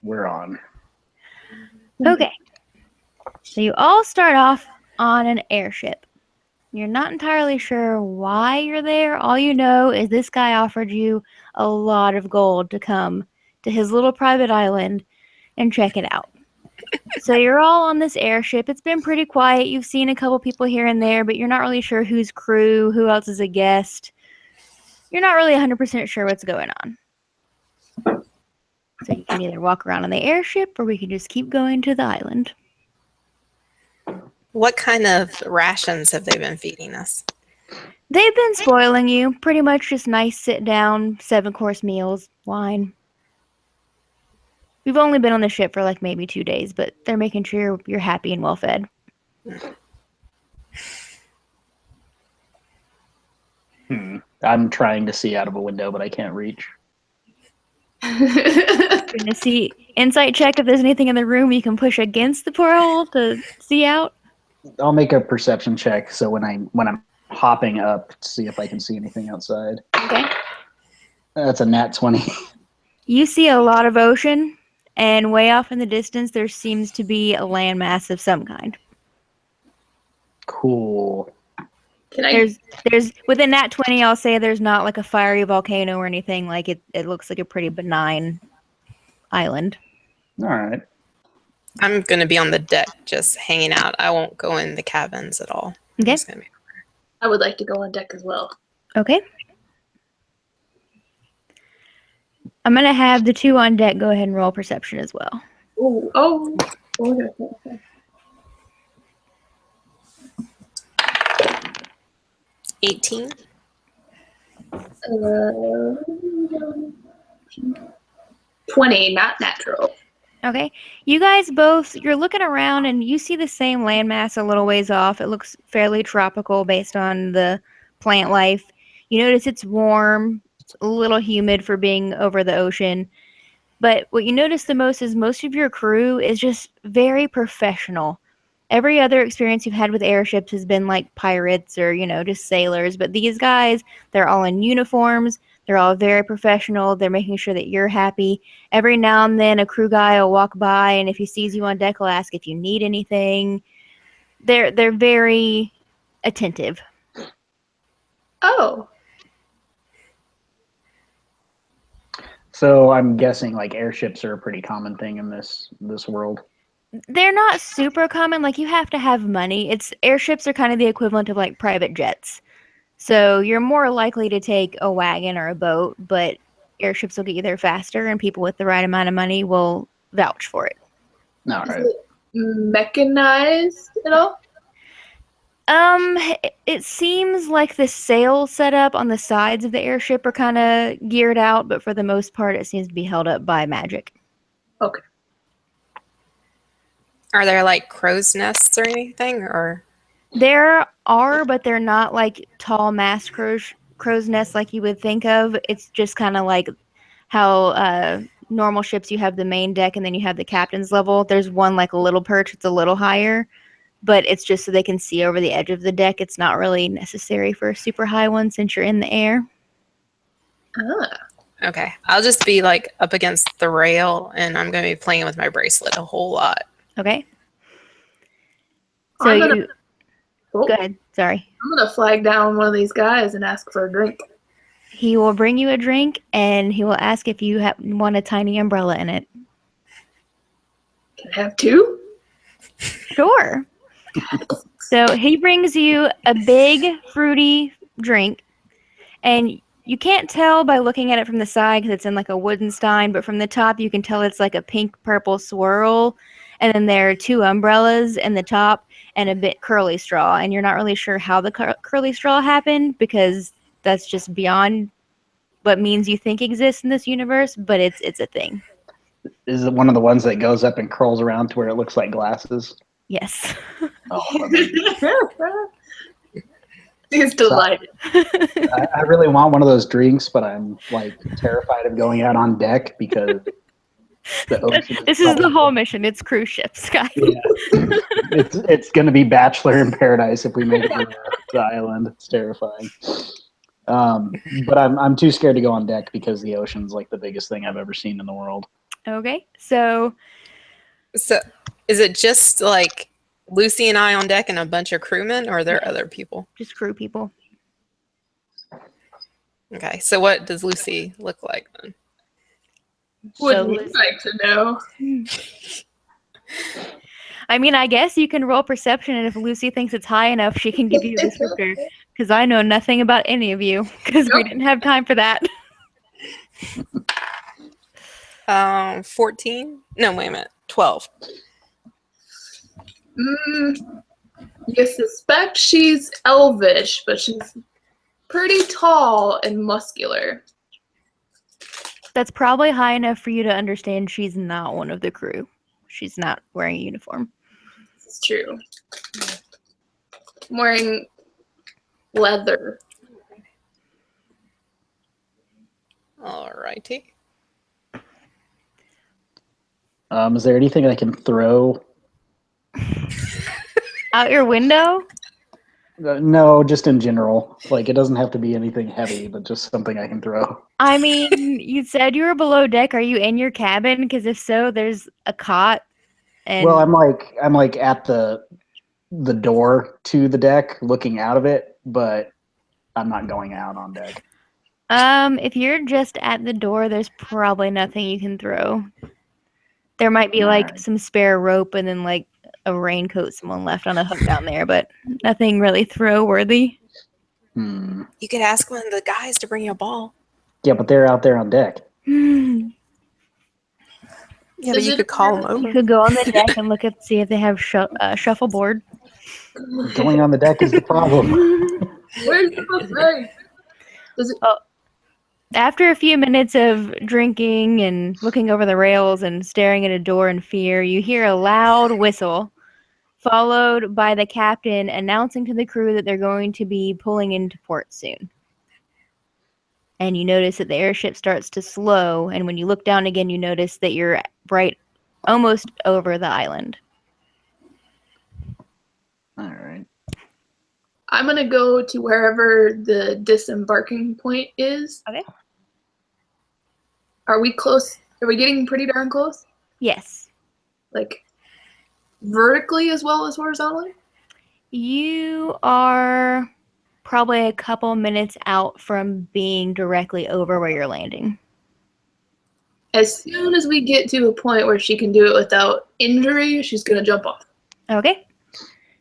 We're on. Okay. So you all start off on an airship. You're not entirely sure why you're there. All you know is this guy offered you a lot of gold to come to his little private island and check it out. So you're all on this airship. It's been pretty quiet. You've seen a couple people here and there, but you're not really sure who's crew, who else is a guest. You're not really 100% sure what's going on. So you can either walk around on the airship or we can just keep going to the island. What kind of rations have they been feeding us? They've been spoiling you. Pretty much just nice sit-down, 7-course meals, wine. We've only been on the ship for like maybe 2 days, but they're making sure you're happy and well-fed. I'm trying to see out of a window, but I can't reach. You're gonna see insight check if there's anything in the room you can push against the porthole to see out. I'll make a perception check so when I'm hopping up to see if I can see anything outside. Okay. That's a nat 20. You see a lot of ocean, and way off in the distance there seems to be a landmass of some kind. Cool. There's within that 20, I'll say there's not like a fiery volcano or anything. Like it looks like a pretty benign island. All right. I'm going to be on the deck just hanging out. I won't go in the cabins at all. Okay. I'm just gonna be I would like to go on deck as well. Okay. I'm going to have the 2 on deck go ahead and roll perception as well. Oh. Okay. 18. 20, not natural. Okay. You guys both, you're looking around and you see the same landmass a little ways off. It looks fairly tropical based on the plant life. You notice it's warm, it's a little humid for being over the ocean. But what you notice the most is most of your crew is just very professional. Every other experience you've had with airships has been like pirates or, just sailors. But these guys, they're all in uniforms. They're all very professional. They're making sure that you're happy. Every now and then a crew guy will walk by, and if he sees you on deck, he'll ask if you need anything. They're very attentive. Oh. So I'm guessing like airships are a pretty common thing in this world. They're not super common. Like, you have to have money. Airships are kind of the equivalent of like private jets. So you're more likely to take a wagon or a boat, but airships will get you there faster, and people with the right amount of money will vouch for it. All right. Is it mechanized at all? It seems like the sails set up on the sides of the airship are kind of geared out, but for the most part, it seems to be held up by magic. Okay. Are there like crow's nests or anything? Or There are, but they're not like tall mast crow's nests like you would think of. It's just kind of like how normal ships, you have the main deck and then you have the captain's level. There's one like a little perch. It's a little higher, but it's just so they can see over the edge of the deck. It's not really necessary for a super high one since you're in the air. Ah. okay, I'll just be like up against the rail, and I'm going to be playing with my bracelet a whole lot. Okay. So go ahead. Sorry. I'm gonna flag down one of these guys and ask for a drink. He will bring you a drink, and he will ask if you want a tiny umbrella in it. Can I have 2? Sure. So he brings you a big, fruity drink, and you can't tell by looking at it from the side because it's in like a wooden stein, but from the top you can tell it's like a pink-purple swirl, and then there are 2 umbrellas in the top and a bit curly straw, and you're not really sure how the curly straw happened because that's just beyond what means you think exists in this universe, but it's a thing. Is it one of the ones that goes up and curls around to where it looks like glasses? Yes. Oh, He's delighted. I really want one of those drinks, but I'm like terrified of going out on deck because the ocean. This is the whole mission. It's cruise ships, guys. Yeah. It's going to be Bachelor in Paradise if we make it to the island. It's terrifying. But I'm too scared to go on deck because the ocean's like the biggest thing I've ever seen in the world. Okay, so So, is it just like Lucy and I on deck and a bunch of crewmen, or are there other people? just crew people. Okay, so what does Lucy look like then? Would So you like to know? I mean, I guess you can roll perception, and if Lucy thinks it's high enough, she can give you a descriptor. Because I know nothing about any of you, because we Nope. didn't have time for that. 14? No, wait a minute. 12. You suspect she's elvish, but she's pretty tall and muscular. That's probably high enough for you to understand she's not one of the crew. She's not wearing a uniform. This is true. I'm wearing leather. Alrighty. Is there anything I can throw? Out your window? No, just in general. Like, it doesn't have to be anything heavy, but just something I can throw. I mean, you said you were below deck. Are you in your cabin? Because if so, there's a cot. And Well, I'm like at the door to the deck, looking out of it, but I'm not going out on deck. if you're just at the door, there's probably nothing you can throw. There might be like Alright. some spare rope and then like a raincoat someone left on a hook down there, but nothing really throw worthy. You could ask one of the guys to bring you a ball. Yeah, but they're out there on deck. You Yeah, but you could call them over. could go on the deck and look at see if they have shuffleboard. Going on the deck is the problem. Where's the buffet? Does it? After a few minutes of drinking and looking over the rails and staring at a door in fear, you hear a loud whistle, followed by the captain announcing to the crew that they're going to be pulling into port soon. And you notice that the airship starts to slow, and when you look down again, you notice that you're right almost over the island. All right. I'm gonna go to wherever the disembarking point is. Okay. Are we close? Are we getting pretty darn close? Yes. Like vertically as well as horizontally? You are probably a couple minutes out from being directly over where you're landing. As soon as we get to a point where she can do it without injury, she's gonna jump off. Okay.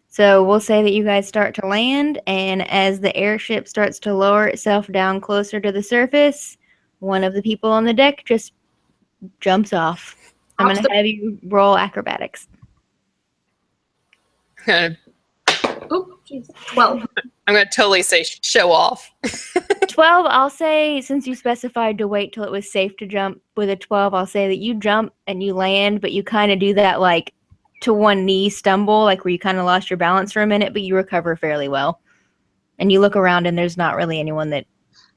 So we'll say that you guys start to land, and as the airship starts to lower itself down closer to the surface, one of the people on the deck just jumps off. I'm going to have you roll acrobatics. I'm Oh, jeez. 12. going to totally say show off. 12, I'll say, since you specified to wait till it was safe to jump, with a 12, I'll say that you jump and you land, but you kind of do that like to one knee stumble, like where you kind of lost your balance for a minute, but you recover fairly well. And you look around and there's not really anyone that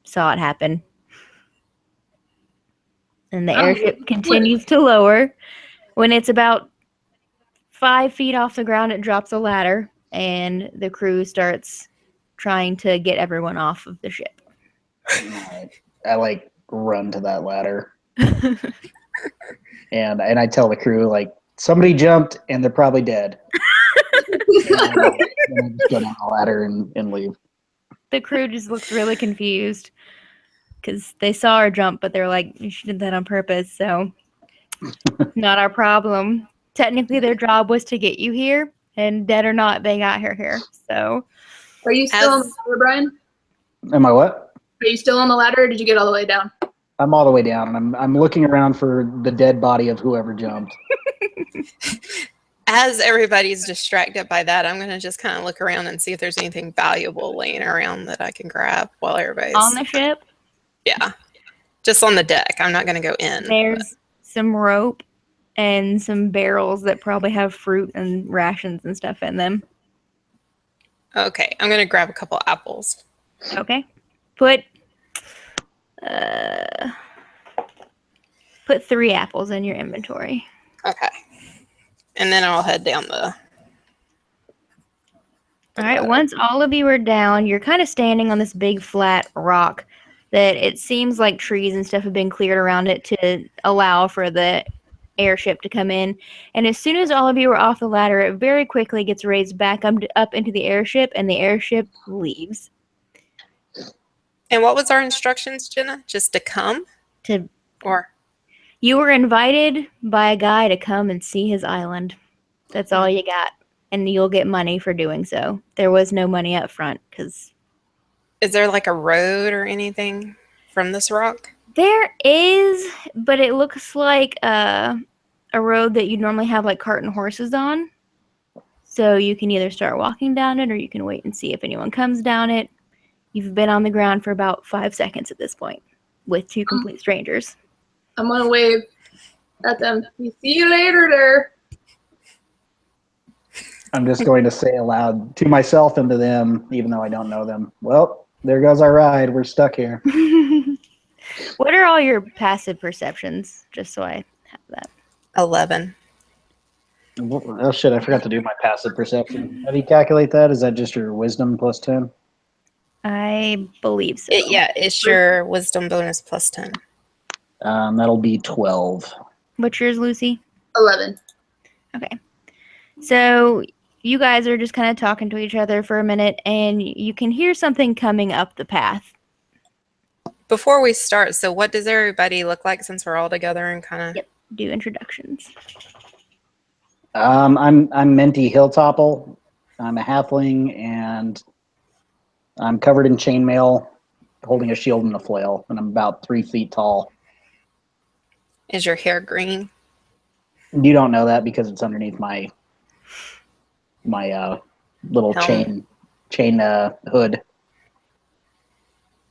saw it happen. And the airship continues to lower. When it's about 5 feet off the ground, it drops a ladder, and the crew starts trying to get everyone off of the ship. I like run to that ladder, and I tell the crew like somebody jumped and they're probably dead. And I just go down the ladder and leave. The crew just looks really confused because they saw her jump, but they're like, she did that on purpose, so not our problem. Technically, their job was to get you here, and dead or not, they got her here. So, Are you still on the ladder, Brian? Am I what? Are you still on the ladder, or did you get all the way down? I'm all the way down, and I'm looking around for the dead body of whoever jumped. As everybody's distracted by that, I'm going to just kind of look around and see if there's anything valuable laying around that I can grab while everybody's on the ship, yeah, just on the deck. I'm not going to go in. there's some rope and some barrels that probably have fruit and rations and stuff in them. Okay, I'm going to grab a couple apples. Okay. Put 3 apples in your inventory. Okay. And then I'll head down the... All right, once all of you are down, you're kind of standing on this big flat rock that it seems like trees and stuff have been cleared around it to allow for the airship to come in. And as soon as all of you are off the ladder, it very quickly gets raised back up into the airship, and the airship leaves. And what was our instructions, Jenna? Just to come? Or You were invited by a guy to come and see his island. That's all you got. And you'll get money for doing so. There was no money up front because... Is there like a road or anything from this rock? There is, but it looks like a road that you'd normally have like cart and horses on. So you can either start walking down it or you can wait and see if anyone comes down it. You've been on the ground for about 5 seconds at this point with 2 complete strangers. I'm gonna wave at them. See you later there. I'm just going to say aloud to myself and to them, even though I don't know them. Well, there goes our ride. We're stuck here. What are all your passive perceptions? Just so I have that. 11. Oh shit, I forgot to do my passive perception. How do you calculate that? Is that just your wisdom plus 10? I believe so. It's your wisdom bonus plus 10. That'll be 12. What's yours, Lucy? 11. Okay. So you guys are just kind of talking to each other for a minute, and you can hear something coming up the path. Before we start, so what does everybody look like since we're all together and kind of... Yep. Do introductions. I'm Menti Hilltopple. I'm a halfling, and I'm covered in chainmail, holding a shield and a flail, and I'm about 3 feet tall. Is your hair green? You don't know that because it's underneath my little Helm. chain hood.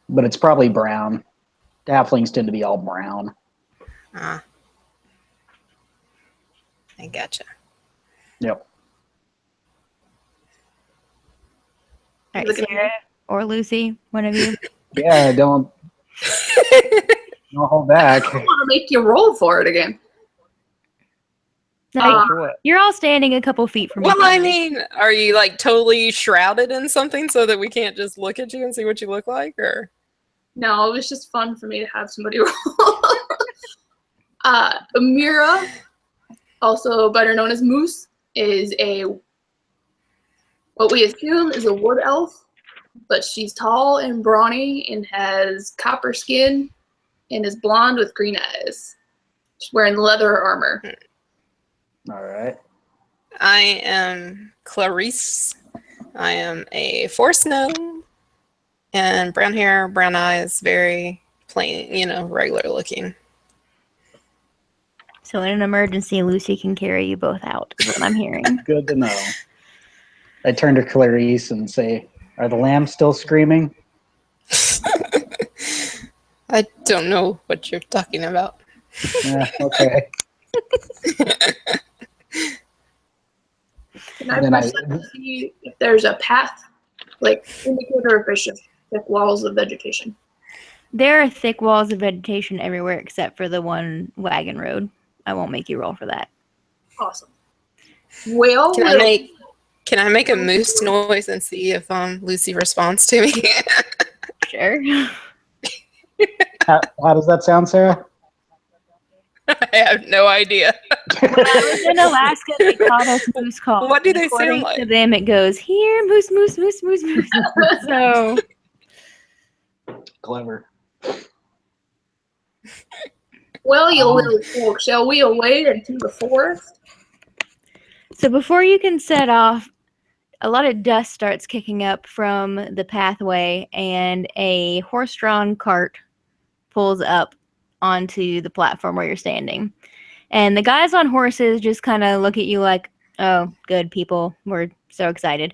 But it's probably brown. Halflings tend to be all brown. I gotcha. Yep. All right, Sarah or Lucy, one of you. Yeah, don't hold back. I want to make you roll for it again. No, you're all standing a couple feet from each Well, I other. mean, are you like totally shrouded in something so that we can't just look at you and see what you look like, or? No, it was just fun for me to have somebody roll. Amira, also better known as Moose, is what we assume is a wood elf, but she's tall and brawny and has copper skin and is blonde with green eyes. She's wearing leather armor. All right. I am Clarice. I am a force gnome, and brown hair, brown eyes, very plain, regular looking. So in an emergency, Lucy can carry you both out, is what I'm hearing. Good to know. I turn to Clarice and say, "Are the lambs still screaming?" I don't know what you're talking about. Yeah, okay. Can I Then I- perceive to see if there's a path, like indicator of vicious thick walls of vegetation? There are thick walls of vegetation everywhere except for the one wagon road. I won't make you roll for that. Awesome. Well, Can I make a moose noise and see if Lucy responds to me? Sure. How does that sound, Sarah? I have no idea. When I was in Alaska, they taught us moose calls. What do they According sound like? to them, it goes, here, moose, moose, moose, moose, moose. So, Clever. well, you little folk, shall we away into the forest? so before you can set off, a lot of dust starts kicking up from the pathway, and a horse-drawn cart pulls up onto the platform where you're standing. And the guys on horses just kind of look at you like, oh, good people. We're so excited.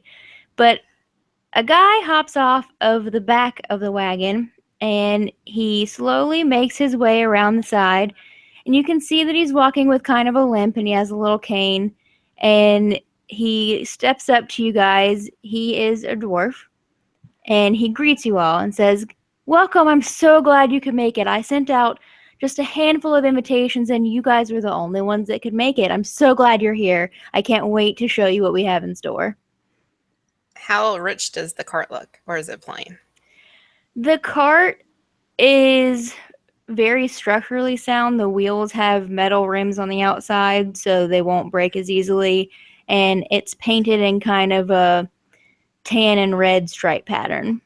But a guy hops off of the back of the wagon, and he slowly makes his way around the side. And you can see that he's walking with kind of a limp, and he has a little cane. And he steps up to you guys. He is a dwarf. And he greets you all and says, welcome. I'm so glad you could make it. I sent out just a handful of invitations, and you guys were the only ones that could make it. I'm so glad you're here. I can't wait to show you what we have in store. How rich does the cart look, or is it plain? The cart is very structurally sound. The wheels have metal rims on the outside, so they won't break as easily. And it's painted in kind of a tan and red stripe pattern.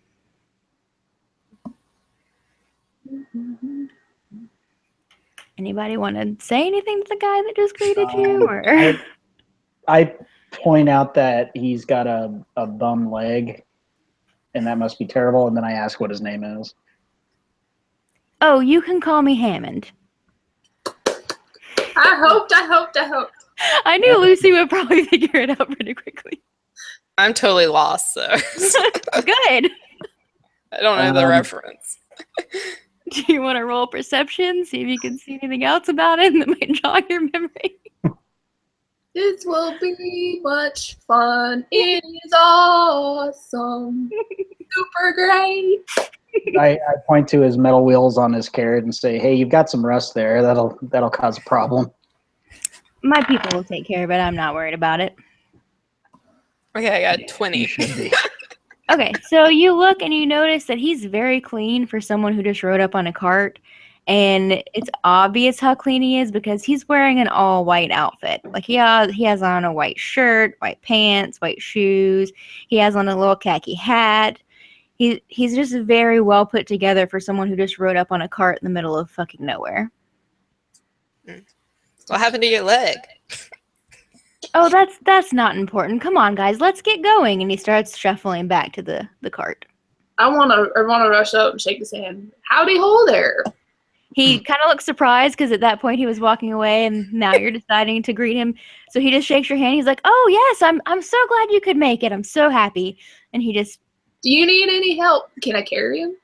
Anybody want to say anything to the guy that just greeted you? Or I point out that he's got a bum leg, and that must be terrible. And then I ask what his name is. oh, you can call me Hammond. I hoped. I knew Lucy would probably figure it out pretty quickly. I'm totally lost, so Good. I don't know the reference. Do you want to roll perception? See if you can see anything else about it that might jog your memory. This will be much fun. It is awesome. Super great. I point to his metal wheels on his carrot and say, "Hey, you've got some rust there. That'll cause a problem." My people will take care of it. I'm not worried about it. Okay, I got You 20. should be. Okay, so you look and you notice that he's very clean for someone who just rode up on a cart. And it's obvious how clean he is because he's wearing an all-white outfit. Like he has on a white shirt, white pants, white shoes. He has on a little khaki hat. He's just very well put together for someone who just rode up on a cart in the middle of fucking nowhere. What happened to your leg? Oh, that's not important. Come on, guys, let's get going. And he starts shuffling back to the cart. I wanna rush up and shake his hand. Howdy ho there. He kind of looks surprised because at that point he was walking away, and now you're deciding to greet him. So he just shakes your hand. He's like, "Oh yes, I'm so glad you could make it. I'm so happy." And he just, Do you need any help? Can I carry him?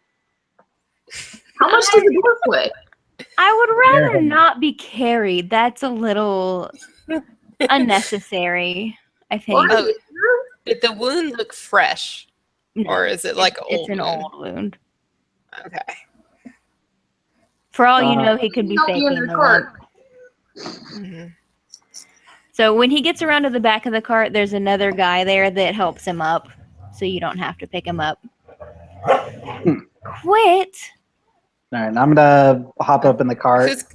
How much does the dwarf weigh? I would rather Carry him. not be carried. That's a little unnecessary, I think. What? Oh, did the wound look fresh? No, Or is it like it's old an wound? old wound. Okay. For all you know, he could be Help you in faking the the cart. wound. hmm So when he gets around to the back of the cart, there's another guy there that helps him up, so you don't have to pick him up. Quit. All right, I'm gonna hop up in the cart. Who's,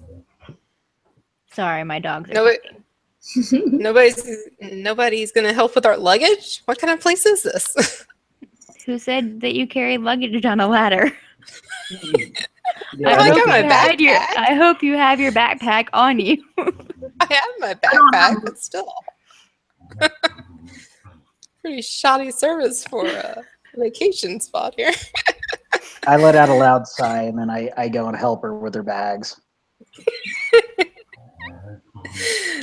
Sorry, my dogs are No, it- talking. nobody's gonna help with our luggage? What kind of place is this? Who said that you carried luggage on a ladder? Yeah, I got my I hope you have your backpack on you. I have my backpack, but still. Pretty shoddy service for a vacation spot here. I let out a loud sigh, and then I go and help her with her bags.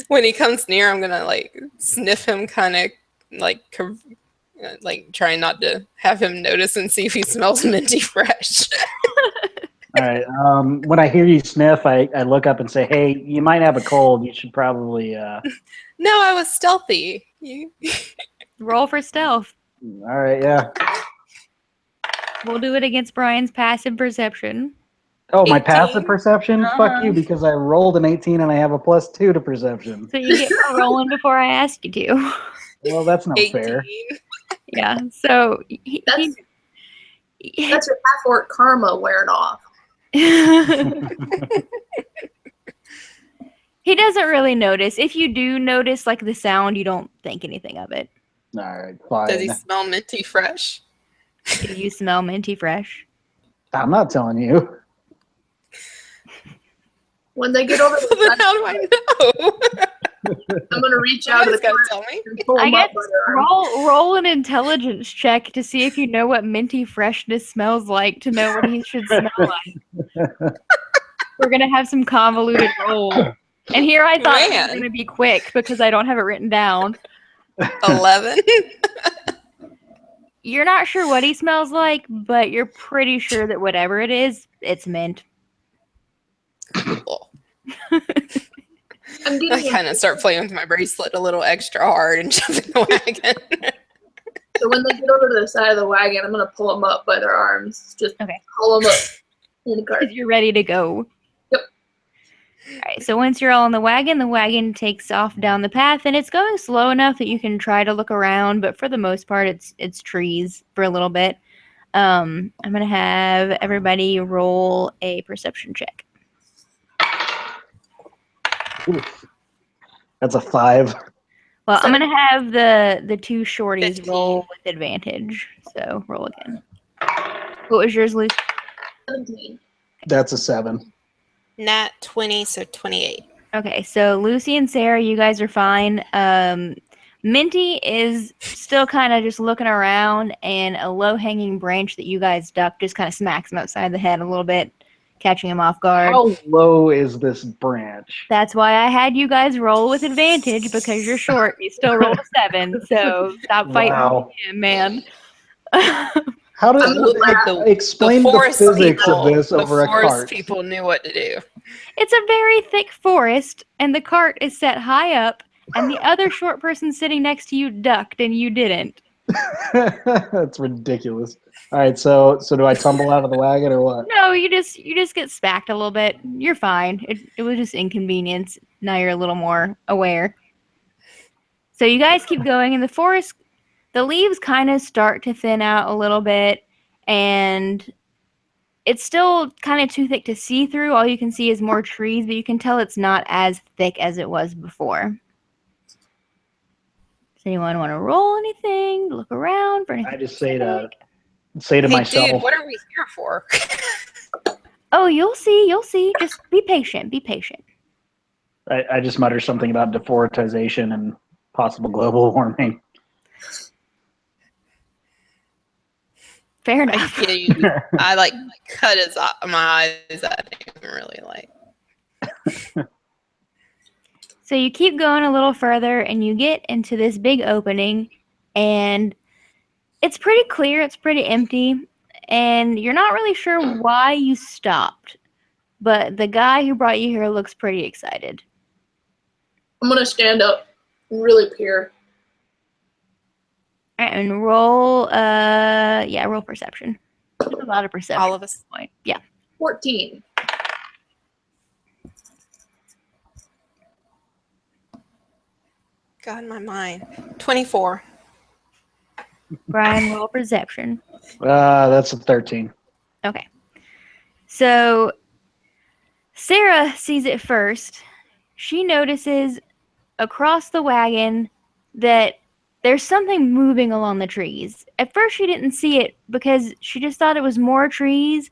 When he comes near, I'm gonna like sniff him, kind of like trying not to have him notice and see if he smells minty fresh. All right. When I hear you sniff, I look up and say, "Hey, you might have a cold. You should probably." No, I was stealthy. You Roll for stealth. All right. Yeah. We'll do it against Brian's passive perception. Oh, my 18? passive perception? Fuck you, because I rolled an 18 and I have a +2 to perception. So you get for rolling before I ask you to. Well, that's not 18. fair. Yeah. So That's your half-orc karma wearing off. he doesn't really notice. If you do notice like the sound, you don't think anything of it. All right, fine. Does he smell minty fresh? Do you smell minty fresh? I'm not telling you. When they get over Then the how do I know? I'm gonna reach out to the Somebody's cart gotta tell me. and pull I him guess up by their arm. roll an intelligence check to see if you know what minty freshness smells like to know what he should smell like. We're gonna have some convoluted rolls. And here I thought it was Man. gonna be quick because I don't have it written down. 11. You're not sure what he smells like, but you're pretty sure that whatever it is, it's mint. Cool. I'm I getting kind of start playing with my bracelet a little extra hard and jump in the wagon. So when they get over to the side of the wagon, I'm gonna pull them up by their arms. Just Okay. pull them up in the cart. You're ready to go. Yep. All right, so once you're all in the wagon takes off down the path, and it's going slow enough that you can try to look around, but for the most part, it's trees for a little bit. I'm gonna have everybody roll a perception check. Oof. That's a 5. Well, I'm Seven. gonna have the two shorties 15. roll with advantage. So roll again. What was yours, Luke? 17. That's a 7. Nat 20, so 28. Okay, so Lucy and Sarah, you guys are fine. Minty is still kind of just looking around, and a low-hanging branch that you guys ducked just kind of smacks him outside the head a little bit, catching him off guard. How low is this branch? That's why I had you guys roll with advantage, because you're short. You still rolled a 7, so stop fighting Wow. him, man. How I'm did gonna laugh. explain the forest physics people, of this over a the forest cart? people knew what to do. It's a very thick forest, and the cart is set high up, and the other short person sitting next to you ducked, and you didn't. That's ridiculous. All right, so do I tumble out of the wagon or what? No, you just get spacked a little bit. You're fine. It was just inconvenience. Now you're a little more aware. So you guys keep going in the forest. The leaves kind of start to thin out a little bit, and it's still kind of too thick to see through. All you can see is more trees, but you can tell it's not as thick as it was before. Does anyone want to roll anything? Look around for anything? I just say to Hey, myself, dude, what are we here for? Oh, you'll see. You'll see. Just be patient. Be patient. I just mutter something about deforestation and possible global warming. Fair I enough. feel you. I like cut my eyes at him really like. So you keep going a little further, and you get into this big opening, and it's pretty clear. It's pretty empty, and you're not really sure why you stopped. But the guy who brought you here looks pretty excited. I'm gonna stand up and really peer. All right, and roll, roll perception. There's a lot of perception All of at us. this point. Yeah. 14. God, my mind. 24. Brian, roll perception. That's a 13. Okay. So Sarah sees it first. She notices across the wagon that there's something moving along the trees. At first she didn't see it because she just thought it was more trees,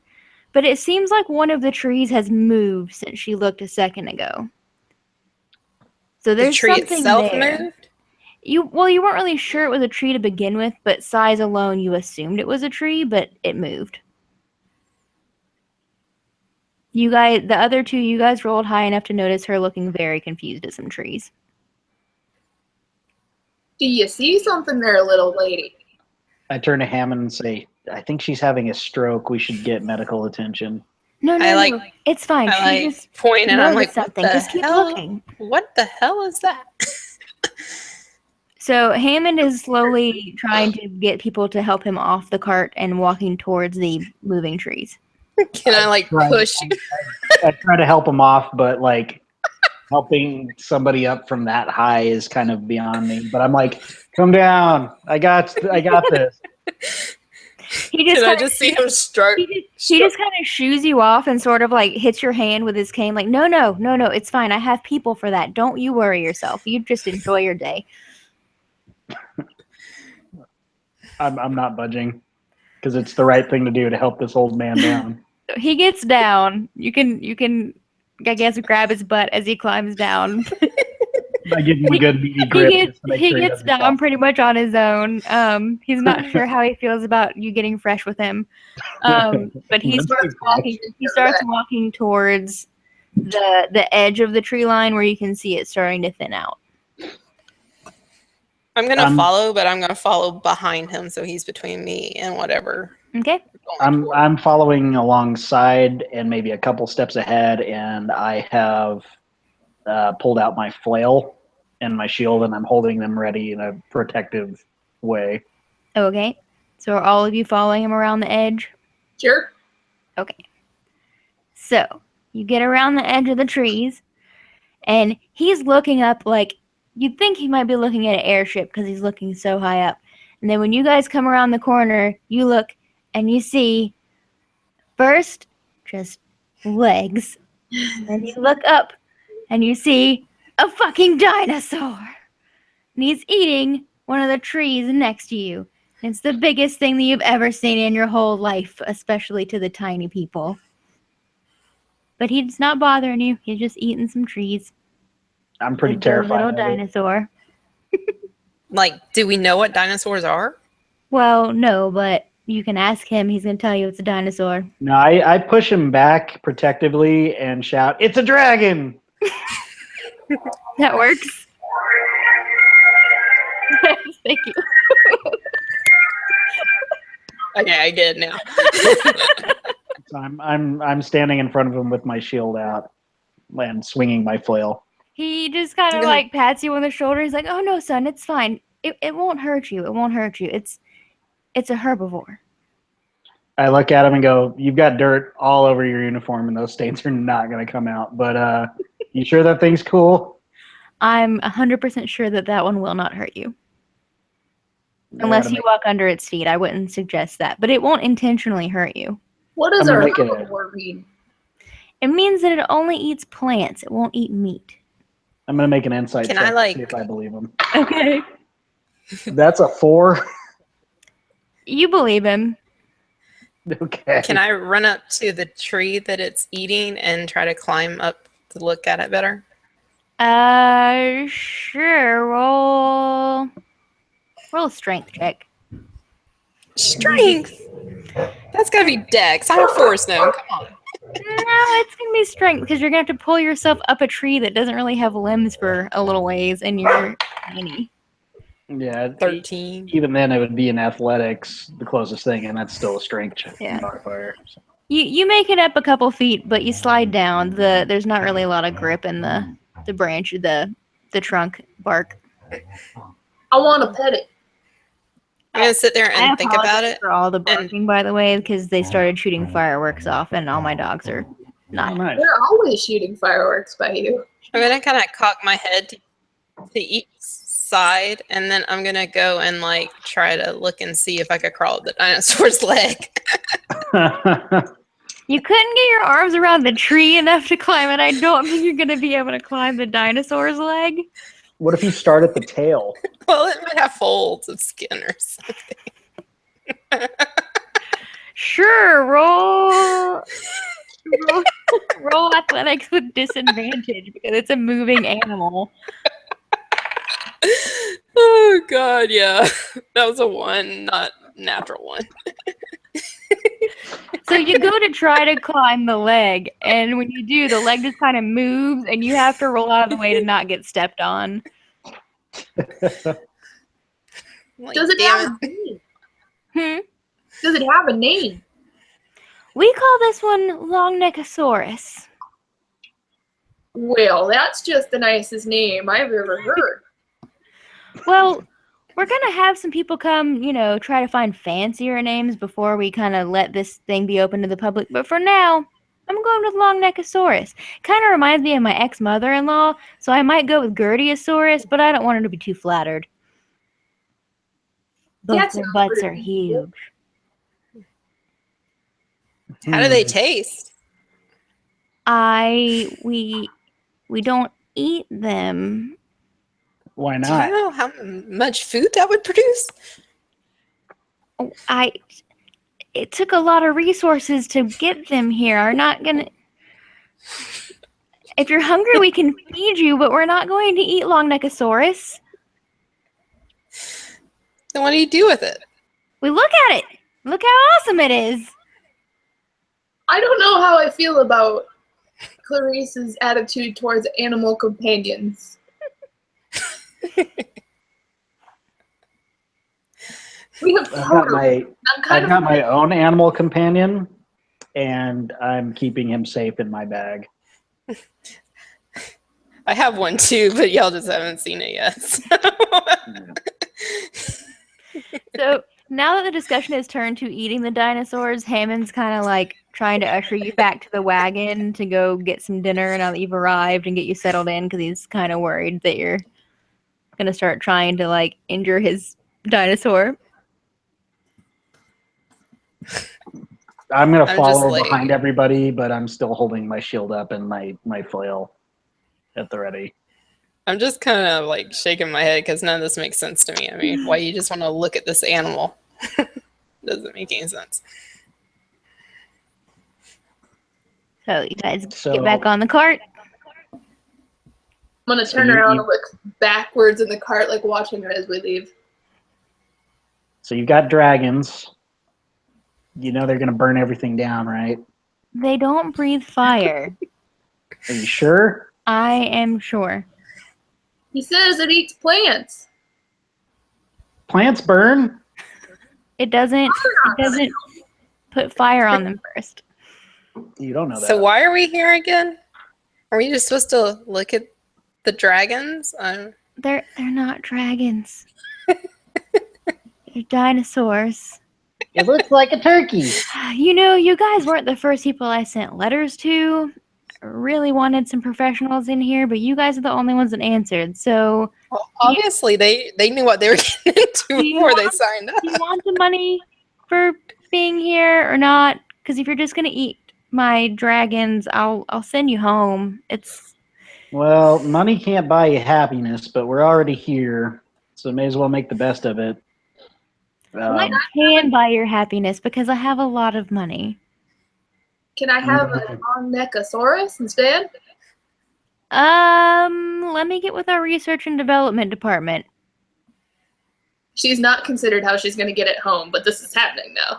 but it seems like one of the trees has moved since she looked a second ago. So The there's tree something itself there. moved? You weren't really sure it was a tree to begin with, but size alone you assumed it was a tree, but it moved. You guys, the other two, you guys rolled high enough to notice her looking very confused at some trees. Do you see something there, little lady? I turn to Hammond and say, I think she's having a stroke. We should get medical attention. No, I it's fine. I She like just point and I'm noticed like, something. what the Just keep hell? looking. What the hell is that? So Hammond is slowly trying to get people to help him off the cart and walking towards the moving trees. Can I like Right. push you? I try to help him off, but like helping somebody up from that high is kind of beyond me. But I'm like, come down. I got this. He just Can I kinda just see him stroke? he just kind of shoos you off and sort of like hits your hand with his cane, like, no, it's fine. I have people for that. Don't you worry yourself. You just enjoy your day. I'm not budging because it's the right thing to do to help this old man down. He gets down. You can, I guess, grab his butt as he climbs down. I give him a good meaty grip. just to make He sure gets doesn't down fall. pretty much on his own. He's not sure how he feels about you getting fresh with him. But he That's starts good. walking. He starts walking towards the edge of the tree line where you can see it starting to thin out. I'm gonna follow, but I'm gonna follow behind him so he's between me and whatever. Okay. I'm following alongside and maybe a couple steps ahead, and I have pulled out my flail and my shield, and I'm holding them ready in a protective way. Okay. So are all of you following him around the edge? Sure. Okay. So you get around the edge of the trees, and he's looking up like you'd think he might be looking at an airship because he's looking so high up. And then when you guys come around the corner, you look and you see first just legs. And you look up and you see a fucking dinosaur. And he's eating one of the trees next to you. It's the biggest thing that you've ever seen in your whole life, especially to the tiny people. But he's not bothering you. He's just eating some trees. I'm pretty The terrified little of it. dinosaur. Like, do we know what dinosaurs are? Well, no, but you can ask him. He's going to tell you it's a dinosaur. No, I push him back protectively and shout, "It's a dragon!" That works. Thank you. Okay, I get it now. So I'm standing in front of him with my shield out and swinging my flail. He just kind of like pats you on the shoulder. He's like, "Oh no, son, it's fine. It won't hurt you. It won't hurt you. It's a herbivore." I look at him and go, "You've got dirt all over your uniform, and those stains are not going to come out. But you sure that thing's cool?" I'm 100% sure that one will not hurt you. Unless you walk under its feet. I wouldn't suggest that. But it won't intentionally hurt you. What does I'm our gonna make it herbivore mean? It means that it only eats plants. It won't eat meat. I'm going to make an insight Can check I, to like- see if I believe him. Okay. That's a 4. You believe him. Okay. Can I run up to the tree that it's eating and try to climb up to look at it better? Sure. Roll a strength check. Strength! That's gotta be dex. I'm a forest gnome. Come on. No, it's gonna be strength because you're gonna have to pull yourself up a tree that doesn't really have limbs for a little ways, and you're tiny. Yeah, 13. even then it would be in athletics, the closest thing, and that's still a strength Yeah. modifier. So. You make it up a couple feet, but you slide down. There's not really a lot of grip in the branch, the trunk bark. I want to pet it. I'm gonna sit there and think about apologize it. for all the barking, by the way, because they started shooting fireworks off, and all my dogs are Oh, not. nice. They're always shooting fireworks by you. I'm gonna kind of cock my head to each side, and then I'm gonna go and like try to look and see if I could crawl up the dinosaur's leg. You couldn't get your arms around the tree enough to climb it. I don't think you're gonna be able to climb the dinosaur's leg. What if you start at the tail? Well, it might have folds of skin or something. Sure, roll athletics with disadvantage because it's a moving animal. Oh god, yeah. That was a 1, not natural 1. So you go to try to climb the leg, and when you do, the leg just kind of moves, and you have to roll out of the way to not get stepped on. Like, Does it damn have a name? Hmm? Does it have a name? We call this one Longneckosaurus. Well, that's just the nicest name I've ever heard. Well, we're going to have some people come, try to find fancier names before we kind of let this thing be open to the public. But for now, I'm going with Longneckosaurus. Kind of reminds me of my ex-mother-in-law, so I might go with Gurdiosaurus, but I don't want her to be too flattered. Both That their sounds butts pretty are huge. How do they taste? We don't eat them. Why Do you not? know how much food that would produce? It took a lot of resources to get them here. We're not gonna. If you're hungry, we can feed you, but we're not going to eat Longneckosaurus. Then what do you do with it? We look at it. Look how awesome it is. I don't know how I feel about Clarice's attitude towards animal companions. We have I've got my own animal companion, and I'm keeping him safe in my bag. I have one too, but y'all just haven't seen it yet. So now that the discussion has turned to eating the dinosaurs, Hammond's kind of like trying to usher you back to the wagon to go get some dinner now that you've arrived and get you settled in because he's kind of worried that you're going to start trying to like injure his dinosaur. I'm going to I'm follow just like- behind everybody, but I'm still holding my shield up and my flail. at the ready. I'm just kind of like shaking my head because none of this makes sense to me. I mean, why you just want to look at this animal? Doesn't make any sense. So you guys So- get back on the cart. I'm gonna So turn you- around you- and look backwards in the cart, like watching her as we leave. So you've got dragons. You know they're going to burn everything down, right? They don't breathe fire. Are you sure? I am sure. He says it eats plants. Plants burn? It doesn't put fire on them first. You don't know that. So why are we here again? Are we just supposed to look at the dragons? They're not dragons. They're dinosaurs. It looks like a turkey. You know, you guys weren't the first people I sent letters to. I really wanted some professionals in here, but you guys are the only ones that answered. So, Well, obviously, they knew what they were getting into Do you before they want- signed up. do you want the money for being here or not? Because if you're just gonna eat my dragons, I'll send you home. It's Well, money can't buy you happiness, but we're already here, so may as well make the best of it. I can buy your happiness because I have a lot of money. Can I have a non-nechosaurus instead? Let me get with our research and development department. She's not considered how she's gonna get it home, but this is happening now.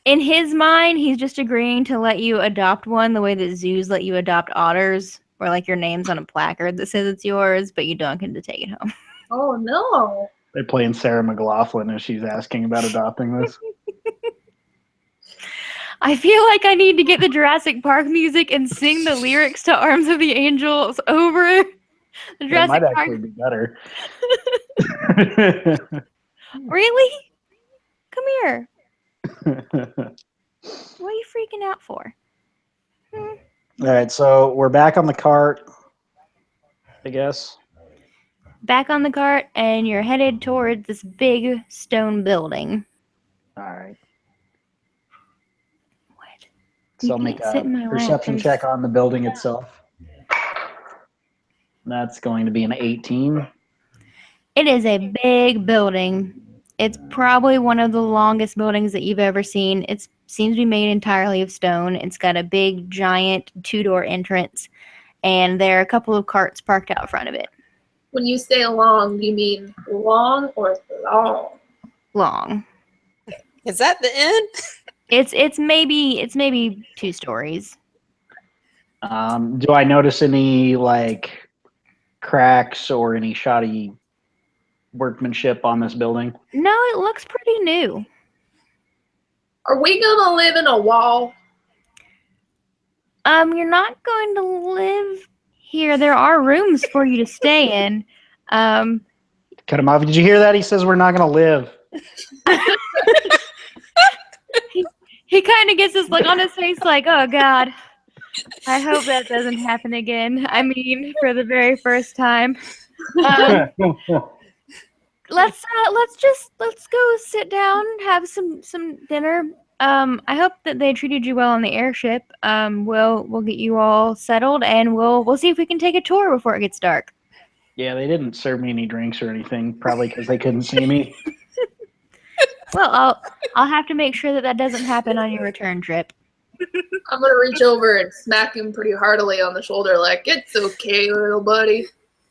In his mind, he's just agreeing to let you adopt one the way that zoos let you adopt otters, where like your name's on a placard that says it's yours, but you don't get to take it home. Oh no. They're playing Sarah McLaughlin as she's asking about adopting this. I feel like I need to get the Jurassic Park music and sing the lyrics to Arms of the Angels over the That Jurassic might Park. actually be better. Really? Come here. What are you freaking out for? All right, so we're back on the cart, I guess. Back on the cart, and you're headed towards this big stone building. All right. What? So I'll You make can't sit in my a lap, perception there's- check on the building itself. That's going to be an 18. It is a big building. It's probably one of the longest buildings that you've ever seen. It seems to be made entirely of stone. It's got a big, giant 2-door entrance, and there are a couple of carts parked out front of it. When you say long, do you mean long or long? Long. Is that the end? It's maybe 2 stories. Do I notice any like cracks or any shoddy workmanship on this building? No, it looks pretty new. Are we gonna live in a wall? You're not going to live here. There are rooms for you to stay in. Cut him off. Did you hear that? He says we're not going to live. He kind of gets this look on his face like, oh God, I hope that doesn't happen again. I mean, for the very first time. Let's go sit down, have some dinner. I hope that they treated you well on the airship. We'll get you all settled, and we'll see if we can take a tour before it gets dark. Yeah, they didn't serve me any drinks or anything, probably because they couldn't see me. Well, I'll have to make sure that doesn't happen on your return trip. I'm gonna reach over and smack him pretty heartily on the shoulder, like, it's okay, little buddy.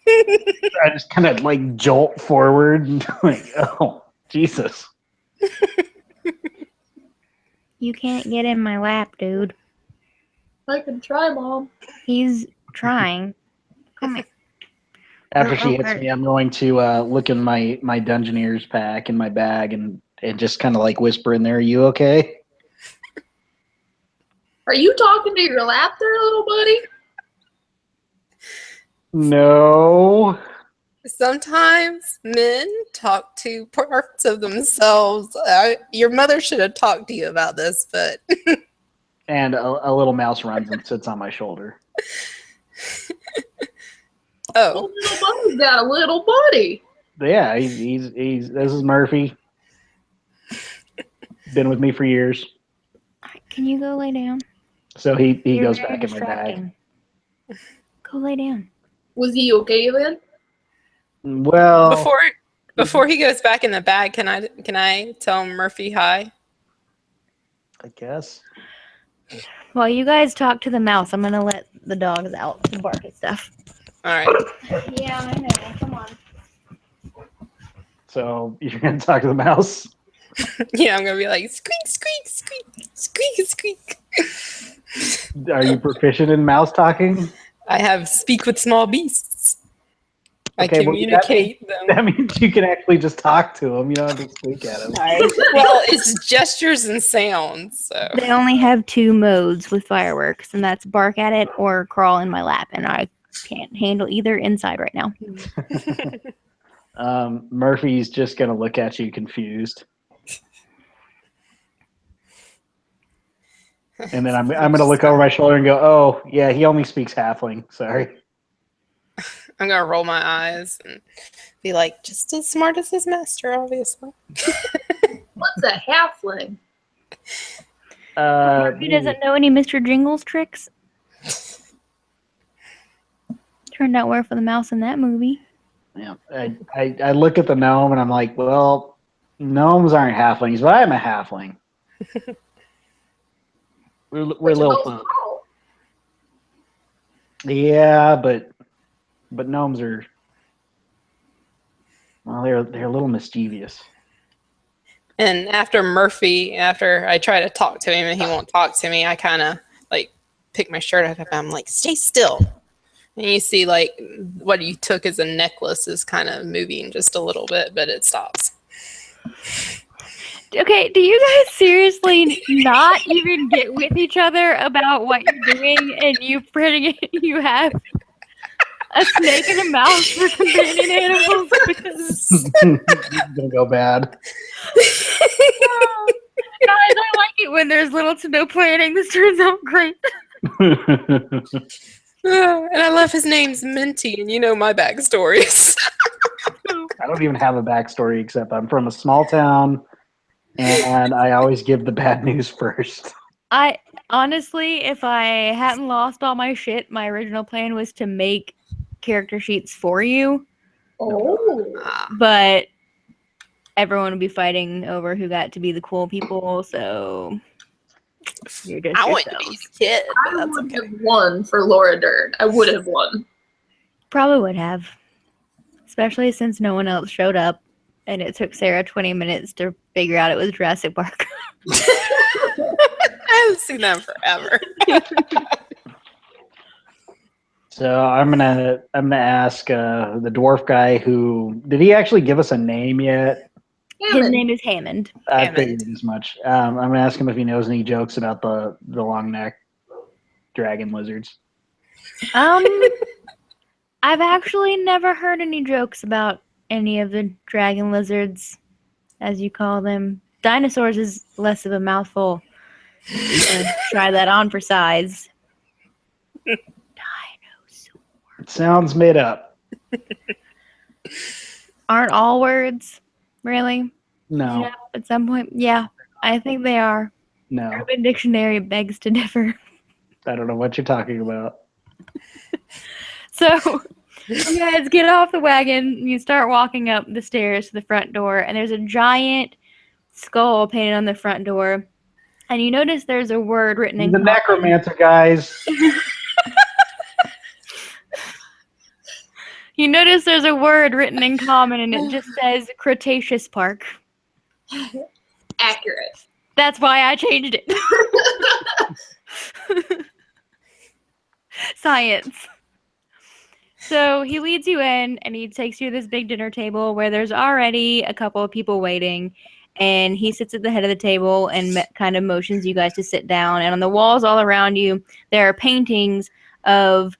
I just kind of like jolt forward and like, oh, Jesus. You can't get in my lap, dude. I can try, Mom. He's trying. Come here. After she hits Okay. me, I'm going to look in my Dungeoneer's pack in my bag and just kind of like whisper in there, "Are you okay?" Are you talking to your lap there, little buddy? No. Sometimes men talk to parts of themselves. Your mother should have talked to you about this, but And a little mouse runs and sits on my shoulder. oh, Little buddy's got a little buddy. Yeah, he's this is Murphy. Been with me for years. Can you go lay down? So he You're goes very back in my bag. distracting. Go lay down. Was he okay then? Well, Before he goes back in the bag, can I tell Murphy hi? I guess. While you guys talk to the mouse, I'm gonna let the dogs out and bark at stuff. All right. Yeah, I know. Come on. So you're gonna talk to the mouse? Yeah, I'm gonna be like squeak, squeak, squeak, squeak, squeak. Are you proficient in mouse talking? I have speak with small beasts. I Okay, well, communicate That them. means you can actually just talk to him. You don't have to speak at him. Sorry. Well, it's gestures and sounds. So They only have 2 modes with fireworks, and that's bark at it or crawl in my lap, and I can't handle either inside right now. Murphy's just gonna look at you confused, and then I'm gonna look over my shoulder and go, "Oh, yeah, he only speaks halfling. Sorry." I'm gonna roll my eyes and be like, just as smart as his master, obviously. What's a halfling? He doesn't know any Mr. Jingles tricks. Turned out well for the mouse in that movie. Yeah, I look at the gnome and I'm like, well, gnomes aren't halflings, but I'm a halfling. We're little folk. Oh, Yeah, but gnomes are, well, they're a little mischievous. And after I try to talk to him and he won't talk to me, I kind of like pick my shirt up and I'm like, stay still. And you see like what you took as a necklace is kind of moving just a little bit, but it stops. Okay, do you guys seriously not even get with each other about what you're doing, and you have a snake and a mouse for companion animals? It's gonna go bad. Guys, I like it when there's little to no planning. This turns out great. And I love his name's Minty, and you know my backstories. I don't even have a backstory except I'm from a small town, and I always give the bad news first. I honestly, if I hadn't lost all my shit, my original plan was to make character sheets for you, but everyone would be fighting over who got to be the cool people, so you're just I want to be yourselves. the kid, but I that's would okay. have won for Laura Dern. I would have won. Probably would have. Especially since no one else showed up and it took Sarah 20 minutes to figure out it was Jurassic Park. I haven't seen that in forever. So I'm gonna ask the dwarf guy who did he actually give us a name yet? His Hammond. name is Hammond. I Hammond. figured as much. I'm gonna ask him if he knows any jokes about the long neck dragon lizards. I've actually never heard any jokes about any of the dragon lizards, as you call them. Dinosaurs is less of a mouthful. Try that on for size. Dinosaur. It sounds made up. Aren't all words, really? No, Yeah, at some point, yeah, I think they are. no, Urban Dictionary begs to differ. I don't know what you're talking about. So, you guys get off the wagon, and you start walking up the stairs to the front door, and there's a giant skull painted on the front door. And you notice there's a word written in The common. necromancer guys. You notice there's a word written in common, and it just says Cretaceous Park. Accurate. That's why I changed it. Science. So he leads you in, and he takes you to this big dinner table where there's already a couple of people waiting. And he sits at the head of the table and kind of motions you guys to sit down. And on the walls all around you, there are paintings of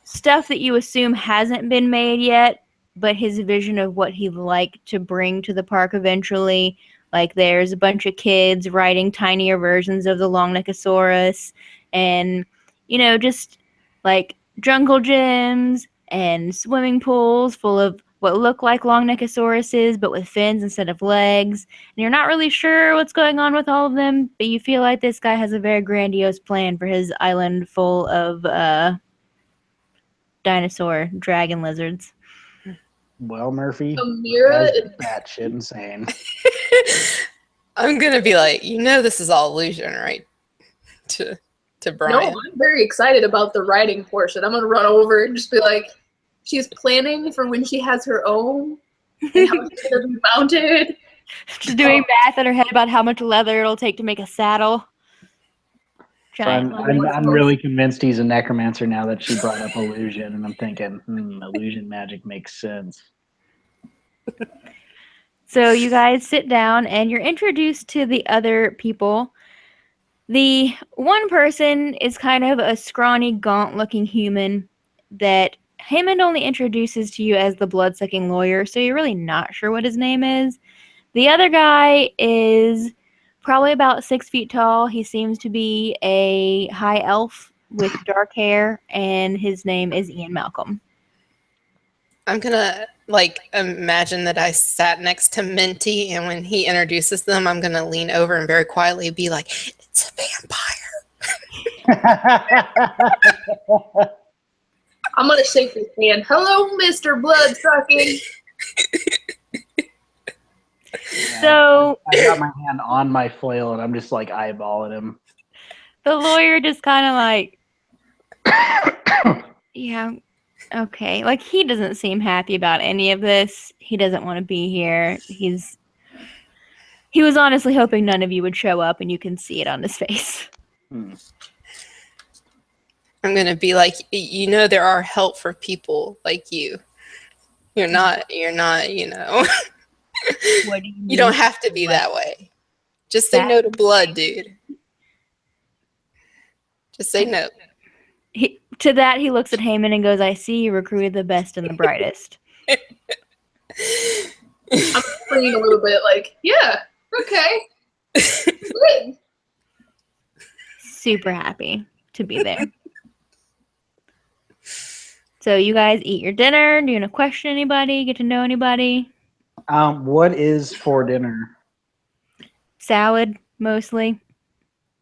stuff that you assume hasn't been made yet, but his vision of what he'd like to bring to the park eventually. Like there's a bunch of kids riding tinier versions of the Longneckosaurus, and just like jungle gyms and swimming pools full of what look like Longneckosauruses, but with fins instead of legs. And you're not really sure what's going on with all of them, but you feel like this guy has a very grandiose plan for his island full of dinosaur dragon lizards. Well, Murphy, Amira that's is batshit insane. I'm gonna be like, this is all illusion, right? To Brian. No, I'm very excited about the writing portion. I'm gonna run over and just be like, she's planning for when she has her own and how she's gonna be mounted. Just doing math in her head about how much leather it'll take to make a saddle. So Giant leather. I'm really convinced he's a necromancer now that she brought up illusion, and I'm thinking, illusion magic makes sense. So you guys sit down and you're introduced to the other people. The one person is kind of a scrawny, gaunt-looking human that Hammond only introduces to you as the blood-sucking lawyer, so you're really not sure what his name is. The other guy is probably about 6 feet tall. He seems to be a high elf with dark hair, and his name is Ian Malcolm. I'm gonna imagine that I sat next to Minty, and when he introduces them, I'm gonna lean over and very quietly be like, "It's a vampire." I'm gonna shake his hand. Hello, Mr. Bloodsucking. So I got my hand on my flail, and I'm just like eyeballing him. the lawyer just kind of like, yeah, okay. Like, he doesn't seem happy about any of this. He doesn't want to be here. He was honestly hoping none of you would show up, and you can see it on his face. I'm gonna be like, there are help for people like you. You're not, What do you You don't have to be that way. Just say no to blood, dude. Just say no. To that, he looks at Heyman and goes, "I see you recruited the best and the brightest." I'm playing a little bit like, yeah, okay. Good. Super happy to be there. So you guys eat your dinner. Do you want to question anybody? Get to know anybody? What is for dinner? Salad, mostly.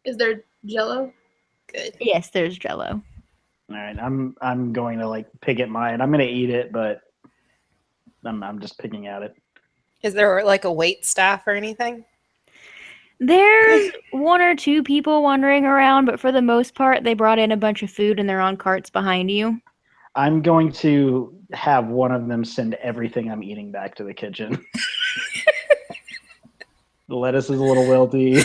Is there Jello? Good. Yes, there's Jello. All right, I'm going to pick at mine. I'm going to eat it, but I'm just picking at it. Is there a wait staff or anything? There's one or two people wandering around, but for the most part, they brought in a bunch of food and they're on carts behind you. I'm going to have one of them send everything I'm eating back to the kitchen. The lettuce is a little wilty.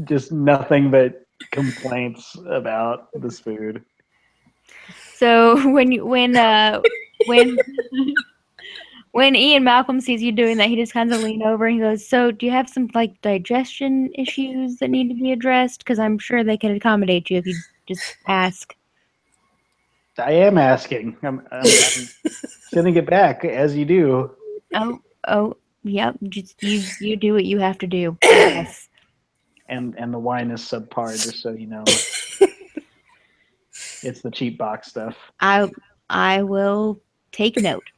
Just nothing but complaints about this food. So when Ian Malcolm sees you doing that, he just kind of lean over and he goes, "So do you have some digestion issues that need to be addressed? Because I'm sure they can accommodate you if you just ask." I am asking. I'm sending it back as you do. Oh, yep. Just you do what you have to do. Yes. And the wine is subpar, just so you know. It's the cheap box stuff. I will take note.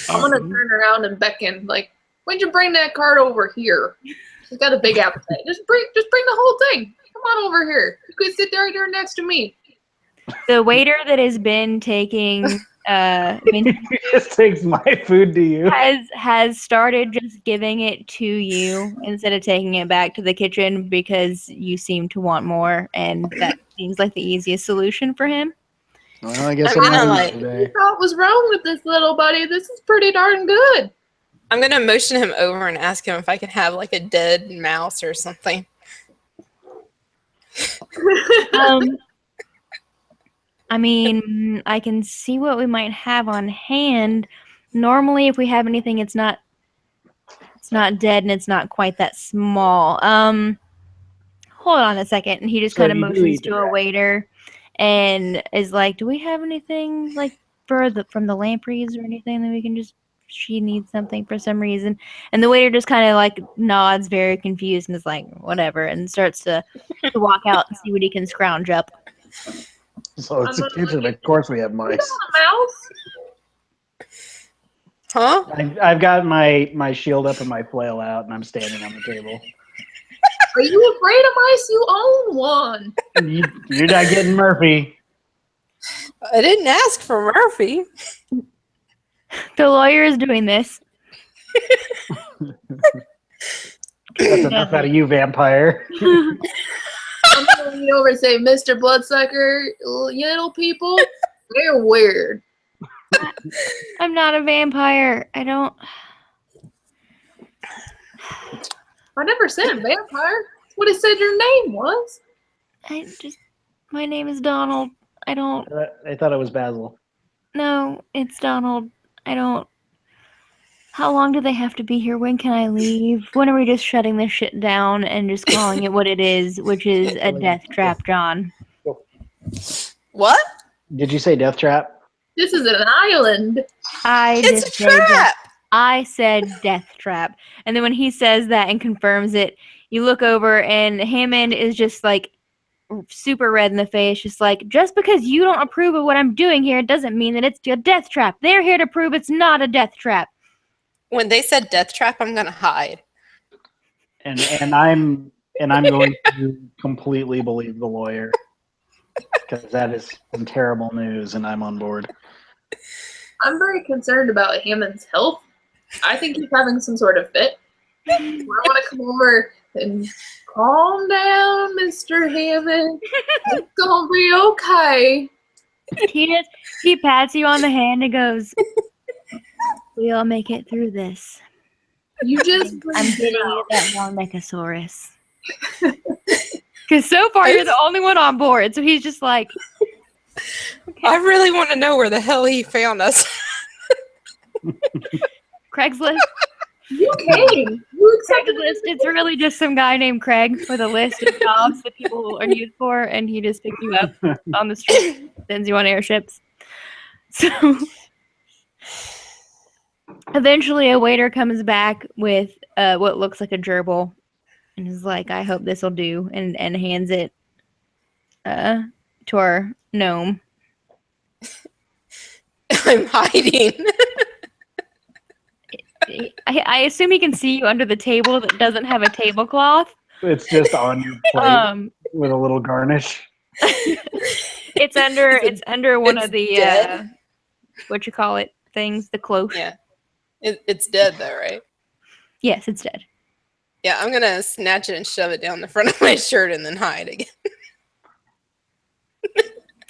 I'm gonna turn around and beckon, like, when'd you bring that cart over here? She's got a big appetite. Just bring the whole thing. Come on over here. You could sit right there next to me. The waiter that has been taking He just takes my food to you. has started just giving it to you instead of taking it back to the kitchen because you seem to want more, and that seems like the easiest solution for him. Well, I guess I'm gonna, not today. What was wrong with this little buddy? This is pretty darn good. I'm gonna motion him over and ask him if I can have a dead mouse or something. I mean, I can see what we might have on hand. Normally, if we have anything, it's not dead and it's not quite that small. Hold on a second. And he just kind of motions to a waiter and is like, "Do we have anything from the lampreys or anything that we can just? She needs something for some reason." And the waiter just kind of nods, very confused, and is like, "Whatever," and starts to walk out and see what he can scrounge up. So it's a kitchen. Of course we have mice. Mouse? Huh? I've got my shield up and my flail out, and I'm standing on the table. Are you afraid of mice? You own one. You're not getting Murphy. I didn't ask for Murphy. The lawyer is doing this. That's enough out of you, vampire. I'm going to lean over and say, Mr. Bloodsucker, you little people, they're weird. I'm not a vampire. I never said vampire. That's what it said your name was. My name is Donald. I thought it was Basil. No, it's Donald. How long do they have to be here? When can I leave? When are we just shutting this shit down and just calling it what it is, which is a death trap, John? What? Did you say death trap? This is an island. It's a trap! I said death trap. And then when he says that and confirms it, you look over and Hammond is just like super red in the face, just like, just because you don't approve of what I'm doing here doesn't mean that it's a death trap. They're here to prove it's not a death trap. When they said death trap, I'm gonna hide. And I'm going to completely believe the lawyer, because that is some terrible news, and I'm on board. I'm very concerned about Hammond's health. I think he's having some sort of fit. I want to come over and calm down, Mr. Hammond. It's gonna be okay. He pats you on the hand and goes, "We all make it through this. You just I'm getting you that Myrmecosaurus." Because so far you're the only one on board, so he's just like, okay. I really want to know where the hell he found us. Craigslist. You came. You accepted Craigslist. It's really just some guy named Craig with a list of jobs that people are needed for, and he just picks you up on the street, sends you on airships. So eventually a waiter comes back with what looks like a gerbil and is like, I hope this will do, and hands it to our gnome. I'm hiding. I assume he can see you under the table that doesn't have a tablecloth. It's just on your plate with a little garnish. It's under one of the what you call it things, the cloche. Yeah, it's dead though, right? Yes, it's dead. Yeah, I'm gonna snatch it and shove it down the front of my shirt and then hide again.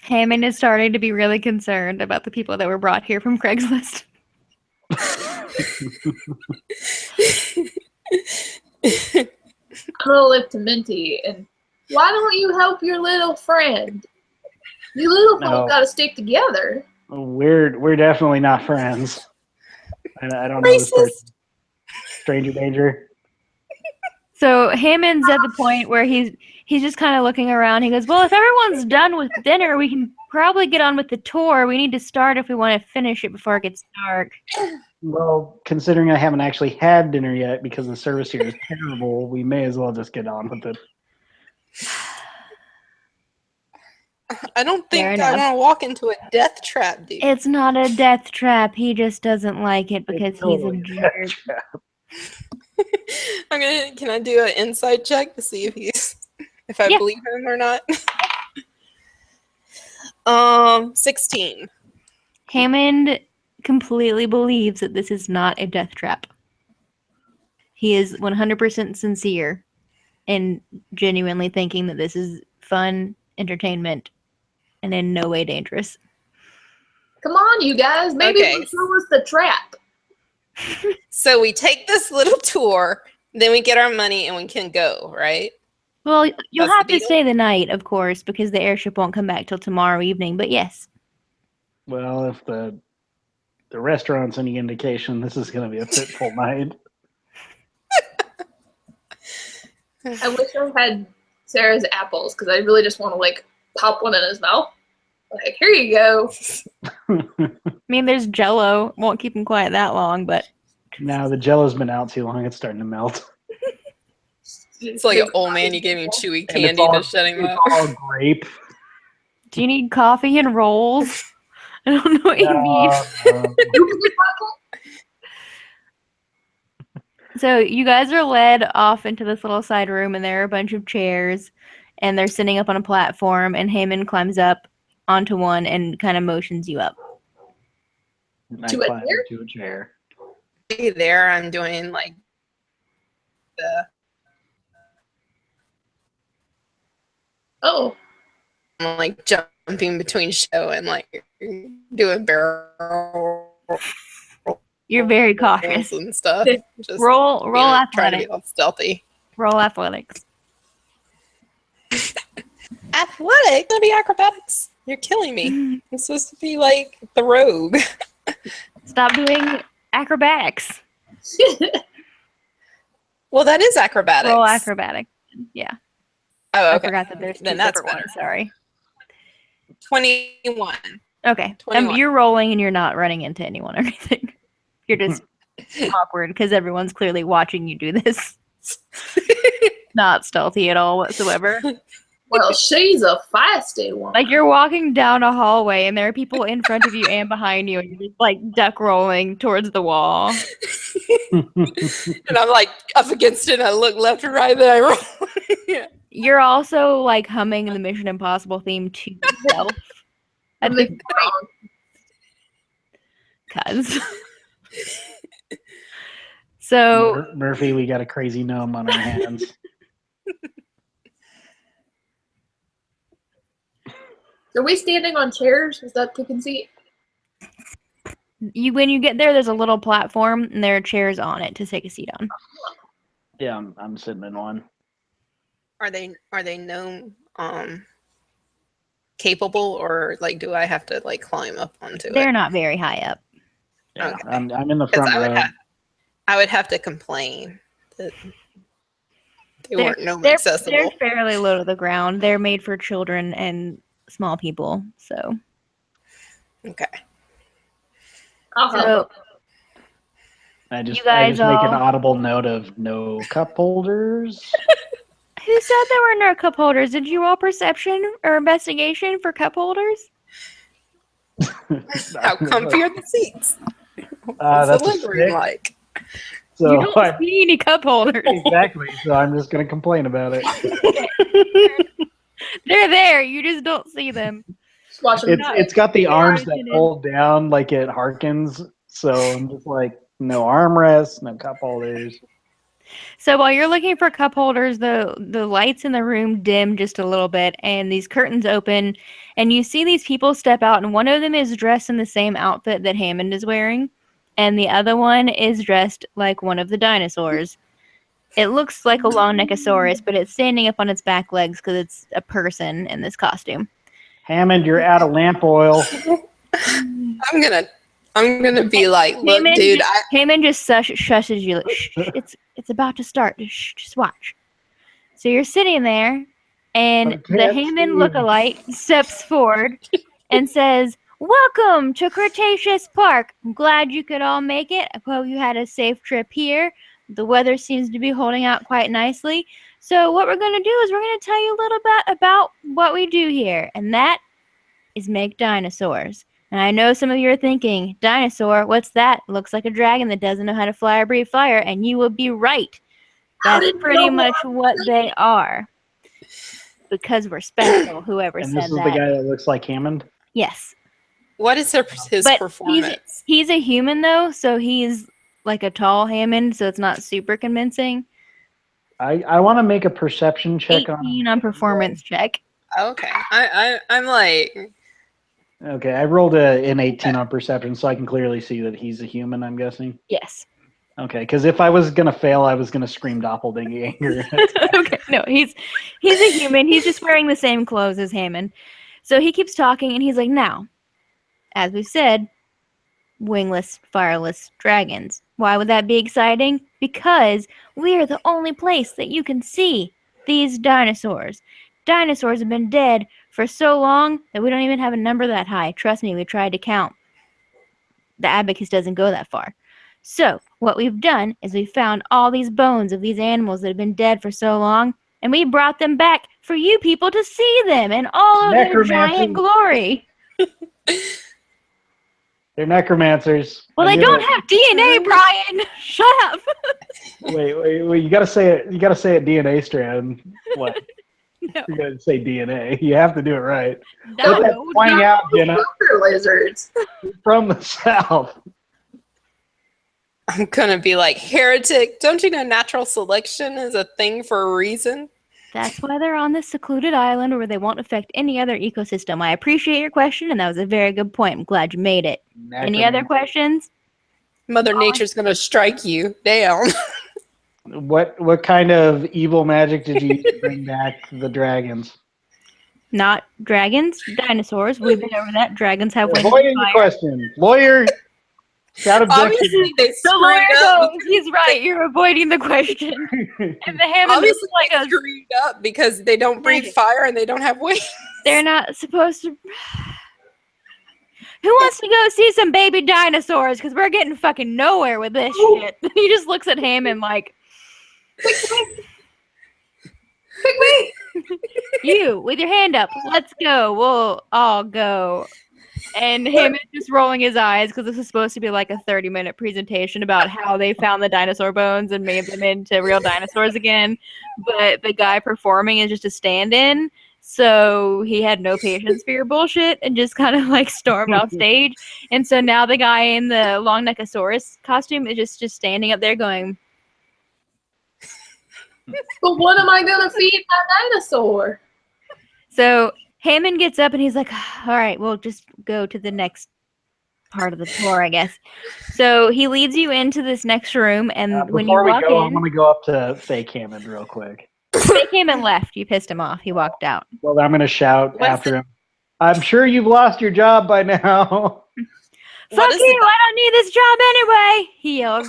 Hammond is starting to be really concerned about the people that were brought here from Craigslist. I'm gonna lift to Minty and why don't you help your little friend? You little folk gotta stick together. We're definitely not friends. I don't know this person. Stranger danger. So Hammond's at the point where he's just kind of looking around. He goes, well, if everyone's done with dinner, we can probably get on with the tour. We need to start if we want to finish it before it gets dark. Well, considering I haven't actually had dinner yet because the service here is terrible, we may as well just get on with it. I don't think I want to walk into a death trap, dude. It's not a death trap. He just doesn't like it because he's a jerk. Can I do an inside check to see if I believe him or not? 16. Hammond completely believes that this is not a death trap. He is 100% sincere and genuinely thinking that this is fun entertainment and in no way dangerous. Come on, you guys. Maybe you show us the trap. So we take this little tour, then we get our money and we can go, right? Well, you'll have to stay the night, of course, because the airship won't come back till tomorrow evening, but yes. Well, if the restaurant's any indication, this is going to be a fitful night. I wish I had Sarah's apples, because I really just want to, like, pop one in his mouth. Like, here you go. I mean, there's Jell-O. Won't keep him quiet that long, but... No, the Jell-O's been out too long. It's starting to melt. It's like an old man you gave him chewy candy to shut him up. It's all grape. Do you need coffee and rolls? I don't know what you need. So you guys are led off into this little side room, and there are a bunch of chairs, and they're sitting up on a platform, and Hammond climbs up onto one and kind of motions you up. I To a climb chair? to a chair. There, I'm doing like the Oh, I'm like jumping between show and like doing barrel You're very cautious. rolls and stuff. Just Roll trying to athletics. be all stealthy. Roll athletics. Athletic? Gonna be acrobatics? You're killing me. I'm supposed to be like the rogue. Stop doing acrobatics. Well, that is acrobatics. Roll acrobatics. Yeah. Oh, I okay. forgot that there's two Then that's separate ones. Sorry. 21. Okay. 21. You're rolling and you're not running into anyone or anything. You're just awkward because everyone's clearly watching you do this. Not stealthy at all whatsoever. well, she's a feisty one. Like you're walking down a hallway and there are people in front of you and behind you and you're just like duck rolling towards the wall. And I'm like up against it and I look left and right and then I roll. Yeah. You're also like humming the Mission Impossible theme to yourself. At From this the point, cuz. So Murphy, we got a crazy gnome on our hands. Are we standing on chairs? Is that the conceit? when you get there, there's a little platform and there are chairs on it to take a seat on. Yeah, I'm sitting in one. Are they known capable or like do I have to like climb up onto They're it? not very high up. Yeah, Okay. I'm in the 'Cause front row. I would have to complain that they weren't gnome They're accessible. fairly low to the ground. They're made for children and small people. So, Okay. I'll help. so I just You guys make an all- audible note of no cup holders. who said there were no cup holders? Did you roll perception or investigation for cup holders? How comfy are the seats? What's That's the a living stick. like? So You don't see any cup holders. exactly. So I'm just gonna complain about it. They're there. You just don't see them. Just watch them. It's got the arms that oriented. fold down like it Harkins. So I'm just like no armrests, no cup holders. So while you're looking for cup holders, the lights in the room dim just a little bit, and these curtains open, and you see these people step out, and one of them is dressed in the same outfit that Hammond is wearing, and the other one is dressed like one of the dinosaurs. It looks like a long neckosaurus, but it's standing up on its back legs because it's a person in this costume. Hammond, you're out of lamp oil. I'm gonna be like, look, Hammond dude, Hammond just shushes you. Like, shh, it's about to start. Just watch. So you're sitting there, and I the can't Hammond see. lookalike steps forward and says, "Welcome to Cretaceous Park. I'm glad you could all make it. I hope you had a safe trip here. The weather seems to be holding out quite nicely. So what we're going to do is we're going to tell you a little bit about what we do here, and that is make dinosaurs. And I know some of you are thinking, dinosaur, what's that? Looks like a dragon that doesn't know how to fly or breathe fire. And you will be right. How That's did pretty no much what they are. Because we're special, whoever And said this is that. the guy that looks like Hammond. Yes. what is his But performance? he's a human, though, so he's like a tall Hammond, so it's not super convincing. I want to make a perception check 18 on performance check. Okay, I'm like, Okay, I rolled an 18 on perception, so I can clearly see that he's a human, I'm guessing. Yes. Okay, because if I was going to fail, I was going to scream doppelganger. Okay, no, he's a human. He's just wearing the same clothes as Hammond. So he keeps talking, and he's like, now, as we've said, wingless, fireless dragons. Why would that be exciting? Because we're the only place that you can see these dinosaurs. Dinosaurs have been dead for so long that we don't even have a number that high. Trust me, we tried to count. The abacus doesn't go that far. So what we've done is we found all these bones of these animals that have been dead for so long, and we brought them back for you people to see them in all of their Necromancers. giant glory. They're necromancers. Well, I they knew don't it. have DNA, Brian. Shut up. Wait, you gotta say it. You gotta say it. DNA strand. What? No. You're gonna say DNA. You have to do it right. No, That's pointing out, Jenna, Super lizards. from the south. I'm gonna be like, heretic. Don't you know natural selection is a thing for a reason? That's why they're on this secluded island where they won't affect any other ecosystem. I appreciate your question, and that was a very good point. I'm glad you made it. Any other questions? Mother Nature's gonna strike you down. What kind of evil magic did you use to bring back the dragons? Not dragons, dinosaurs. We've been over that. Dragons have wings. Avoiding the question. Lawyer, got objection. Obviously, they The lawyer screwed up. goes, he's right. You're avoiding the question. And the Hammond is Obviously, like they screwed up because they don't breathe fire and they don't have wings. they're not supposed to. Who wants to go see some baby dinosaurs? Because we're getting fucking nowhere with this shit. He just looks at Hammond like, Pick me. you, with your hand up. Let's go. We'll all go. And Hammond just rolling his eyes because this is supposed to be like a 30-minute presentation about how they found the dinosaur bones and made them into real dinosaurs again. But the guy performing is just a stand-in. So he had no patience for your bullshit and just kind of like stormed off stage. And so now the guy in the long neckosaurus costume is just standing up there going, But what am I gonna feed my dinosaur? so Hammond gets up and he's like, all right, we'll just go to the next part of the tour, I guess. So he leads you into this next room, and when you Before we walk go, I in, want to go up to fake Hammond real quick. they came and left. You pissed him off. He walked out. Well, I'm going to shout What's after him. I'm sure you've lost your job by now. Fuck you! I don't need this job anyway. He yelled.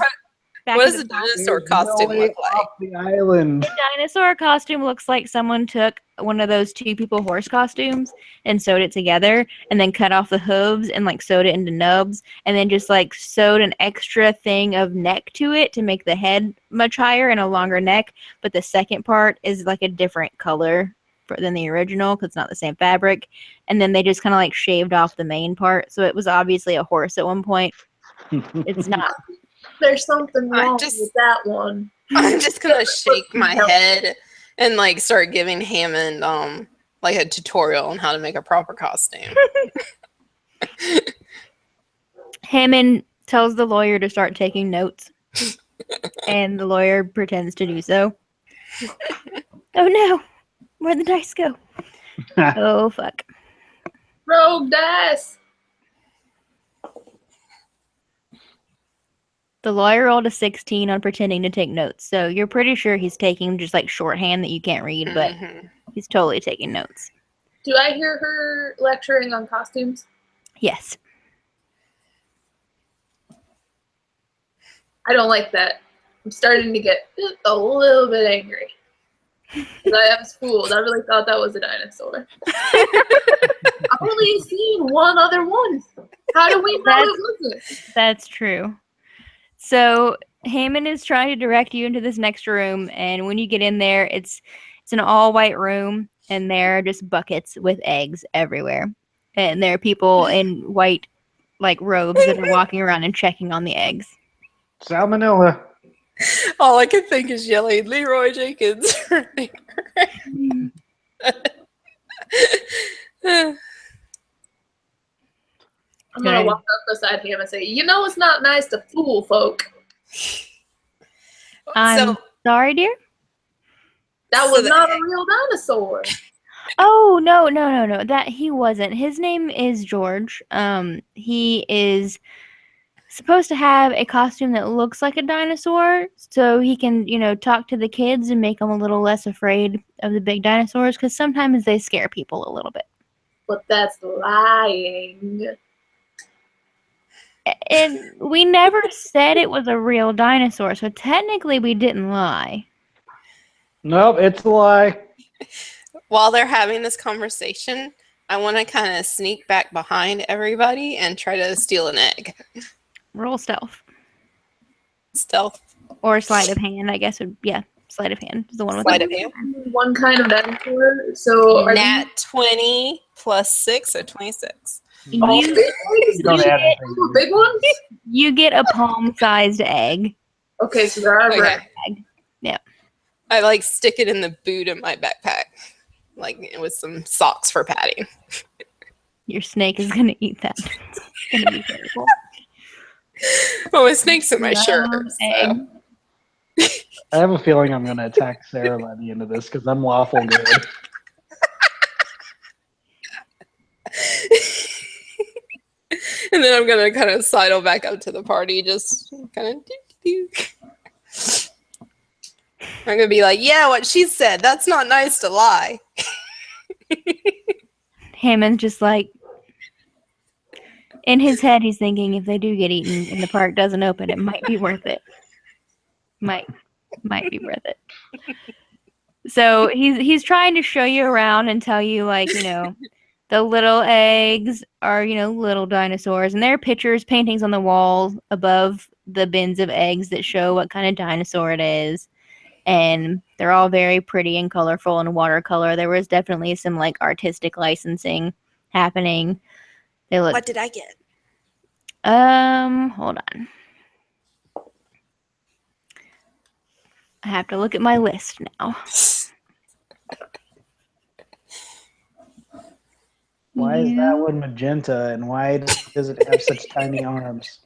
Back What to does the the dinosaur costume No way look like? off the island. The dinosaur costume looks like someone took one of those two people horse costumes and sewed it together and then cut off the hooves and like sewed it into nubs and then just like sewed an extra thing of neck to it to make the head much higher and a longer neck. But the second part is like a different color than the original because it's not the same fabric. And then they just kind of like shaved off the main part. So it was obviously a horse at one point. It's not. There's something wrong with that one. I'm just gonna shake my head and like start giving Hammond like a tutorial on how to make a proper costume. Hammond tells the lawyer to start taking notes, and the lawyer pretends to do so. Oh no! Where'd the dice go? Oh fuck! Rogue dice. The lawyer rolled a 16 on pretending to take notes, so you're pretty sure he's taking just like shorthand that you can't read, but he's totally taking notes. Do I hear her lecturing on costumes? Yes. I don't like that. I'm starting to get a little bit angry. 'Cause I was fooled. I really thought that was a dinosaur. I've only seen one other one. How do we know it wasn't? That's true. So Hammond is trying to direct you into this next room, and when you get in there, it's an all-white room, and there are just buckets with eggs everywhere. And there are people in white like robes that are walking around and checking on the eggs. Salmonella. All I can think is yelling Leroy Jenkins. I'm gonna walk up beside him and say, "You know, it's not nice to fool folk." I'm sorry, dear. That was not a real dinosaur. Oh no. That he wasn't. His name is George. He is supposed to have a costume that looks like a dinosaur, so he can, talk to the kids and make them a little less afraid of the big dinosaurs, because sometimes they scare people a little bit. But that's lying. And we never said it was a real dinosaur, so technically we didn't lie. Nope, it's a lie. While they're having this conversation, I want to kind of sneak back behind everybody and try to steal an egg. Roll stealth. Stealth. Or sleight of hand, I guess. Sleight of hand is the one with Sleight of hand. One kind of dinosaur. So Nat 20 plus 6, so 26. big ones? You don't add anything. Big ones? You get a palm-sized egg. Okay, so they're Okay. Yeah. I like stick it in the boot of my backpack. like with some socks for padding. Your snake is gonna eat that. It's gonna be terrible. Oh, my snake's in my shirt. Brown So. egg. I have a feeling I'm going to attack Sarah by the end of this because I'm lawful good. And then I'm gonna kind of sidle back up to the party, just kind of. I'm gonna be like, yeah, what she said. That's not nice to lie. Hammond's just like, in his head, he's thinking if they do get eaten and the park doesn't open, it might be worth it. Might be worth it. So he's trying to show you around and tell you, like, you know, the little eggs are, you know, little dinosaurs, and there are pictures, paintings on the wall above the bins of eggs that show what kind of dinosaur it is. And they're all very pretty and colorful and watercolor. There was definitely some like artistic licensing happening. They look. What did I get? Hold on. I have to look at my list now. Why is that one magenta, and why does it have such tiny arms?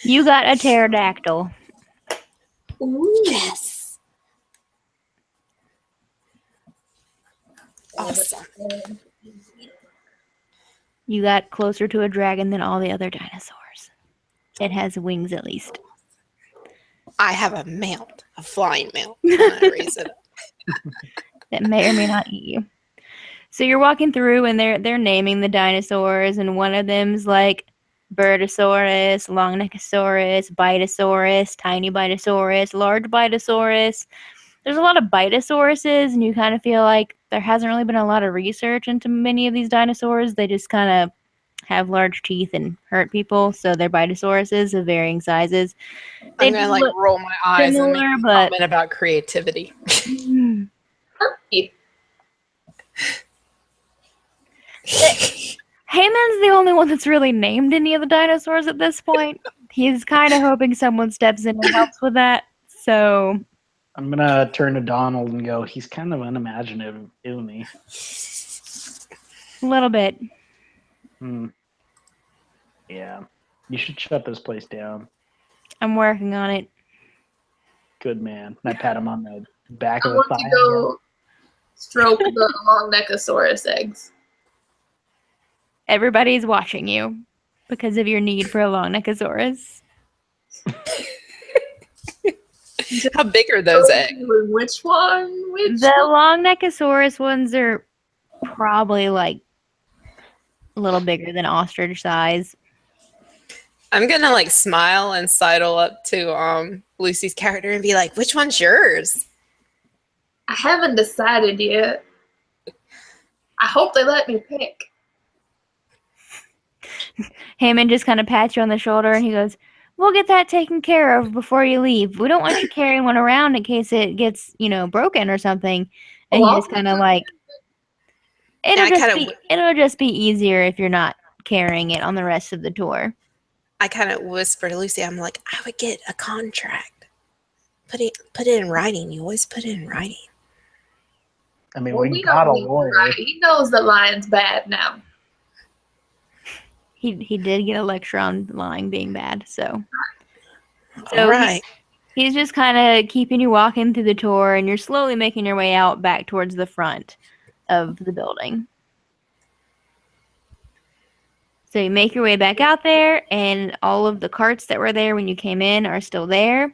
You got a pterodactyl. Ooh. Yes. Awesome. You got closer to a dragon than all the other dinosaurs. It has wings at least. I have a mount, a flying mount, when I raise it up. That may or may not eat you. So you're walking through and they're naming the dinosaurs, and one of them's like Birdosaurus, Longneckosaurus, Bitosaurus, Tiny Bitosaurus, Large Bitosaurus. There's a lot of Bitosauruses, and you kind of feel like there hasn't really been a lot of research into many of these dinosaurs. They just kind of have large teeth and hurt people, so they're Bitosauruses of varying sizes. They I'm gonna like roll my eyes and make a but comment about creativity. Haman's the only one that's really named any of the dinosaurs at this point. He's kind of hoping someone steps in and helps with that. So I'm gonna turn to Donald and go, he's kind of unimaginative, isn't he? a little bit. Yeah. You should shut this place down. I'm working on it. Good man. And I pat him on the back I of the want thigh. to go stroke the Longneckosaurus eggs. Everybody's watching you because of your need for a Longneckosaurus. How big are those eggs? Which one? The Longneckosaurus ones are probably like a little bigger than ostrich size. I'm gonna like smile and sidle up to Lucy's character and be like, "Which one's yours?" I haven't decided yet. I hope they let me pick. Hammond just kind of pats you on the shoulder and he goes, "We'll get that taken care of before you leave. We don't want you carrying one around in case it gets, you know, broken or something." And he just kind of like, it'll just be easier if you're not carrying it on the rest of the tour. I kind of whisper to Lucy, I'm like, I would get a contract. Put it in writing. You always put it in writing. I mean, Well, we got a lawyer. right. He knows that lying's bad now. He did get a lecture on lying being bad, so All right. he's just kind of keeping you walking through the tour, and you're slowly making your way out back towards the front of the building. So you make your way back out there, and all of the carts that were there when you came in are still there.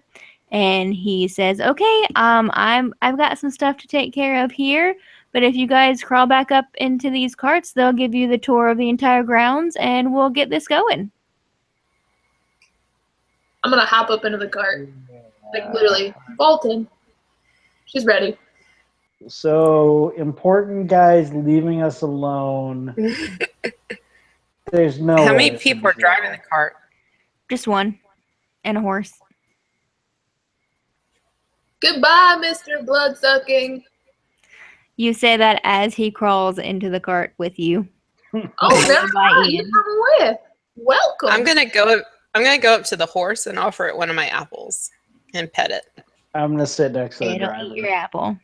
And he says, "Okay, I've got some stuff to take care of here, but if you guys crawl back up into these carts, they'll give you the tour of the entire grounds, and we'll get this going." I'm gonna hop up into the cart, like literally vault in. She's ready. So, important guys leaving us alone. There's no How way many people are driving the cart? Just one, and a horse. Goodbye, Mr. Bloodsucking. You say that as he crawls into the cart with you. Oh, never Bye, mind. Ian. You're with. Welcome. I'm gonna go up to the horse and offer it one of my apples and pet it. I'm gonna sit next to the It'll driver. eat your apple.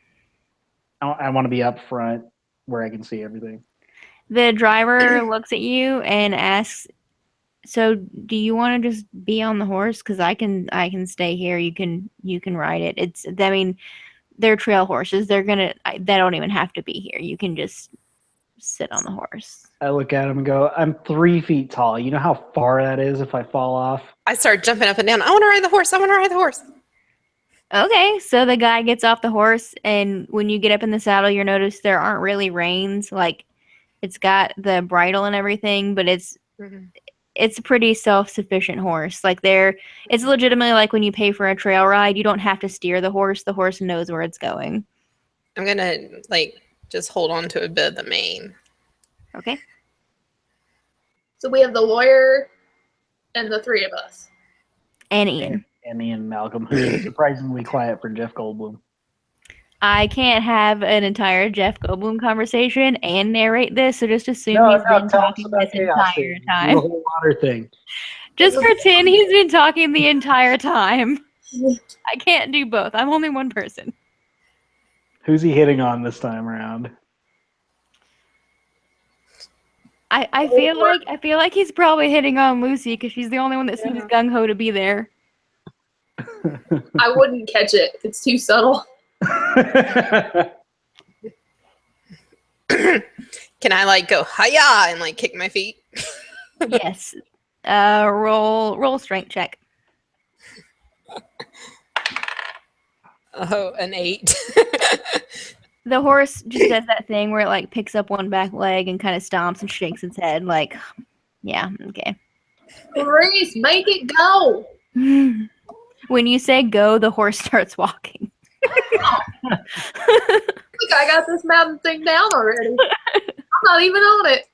I want to be up front. where I can see everything. The driver looks at you and asks, "So, do you want to just be on the horse? Because I can stay here. You can ride it. I mean, they're trail horses. They don't even have to be here. You can just sit on the horse." I look at him and go, I'm 3 feet tall. You know how far that is if I fall off? I start jumping up and down. I want to ride the horse. I want to ride the horse. Okay, so the guy gets off the horse, and when you get up in the saddle, you notice there aren't really reins. Like, it's got the bridle and everything, but it's a pretty self-sufficient horse. Like, it's legitimately like when you pay for a trail ride, you don't have to steer the horse knows where it's going. I'm gonna just hold on to a bit of the mane. Okay. So we have the lawyer and the 3 of us. And Ian. And Ian Malcolm, who is surprisingly quiet for Jeff Goldblum. I can't have an entire Jeff Goldblum conversation and narrate this, so just assume he's been talking this entire time. The whole water thing. Just pretend he's been talking the entire time. I can't do both. I'm only one person. Who's he hitting on this time around? I feel like he's probably hitting on Lucy because she's the only one that seems gung ho to be there. I wouldn't catch it. It's too subtle. Can I go hiya and kick my feet? Yes. Roll strength check. Oh, an 8. The horse just does that thing where it picks up one back leg and kind of stomps and shakes its head yeah, okay. Reese, make it go. When you say go, the horse starts walking. Look, I got this mountain thing down already. I'm not even on it.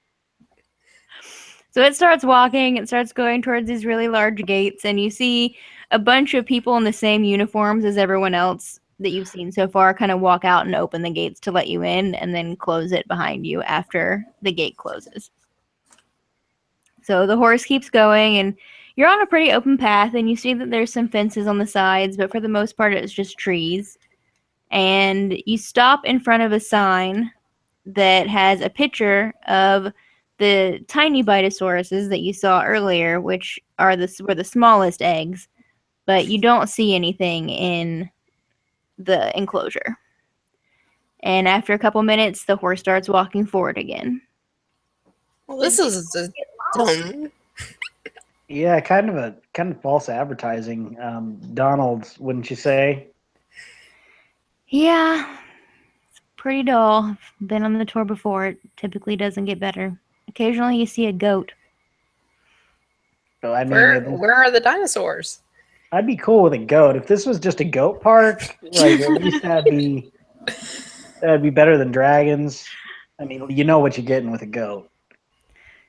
So it starts walking. It starts going towards these really large gates, and you see a bunch of people in the same uniforms as everyone else that you've seen so far kind of walk out and open the gates to let you in and then close it behind you after the gate closes. So the horse keeps going, and you're on a pretty open path, and you see that there's some fences on the sides, but for the most part it's just trees. And you stop in front of a sign that has a picture of the tiny bitosauruses that you saw earlier, which were the smallest eggs, but you don't see anything in the enclosure. And after a couple minutes, the horse starts walking forward again. Well, this is just dumb. Yeah, kind of false advertising. Donald's, wouldn't you say? Yeah, it's pretty dull. Been on the tour before. It typically doesn't get better. Occasionally you see a goat. So, I mean, Where are the dinosaurs? I'd be cool with a goat. If this was just a goat park, at least that'd be better than dragons. I mean, you know what you're getting with a goat.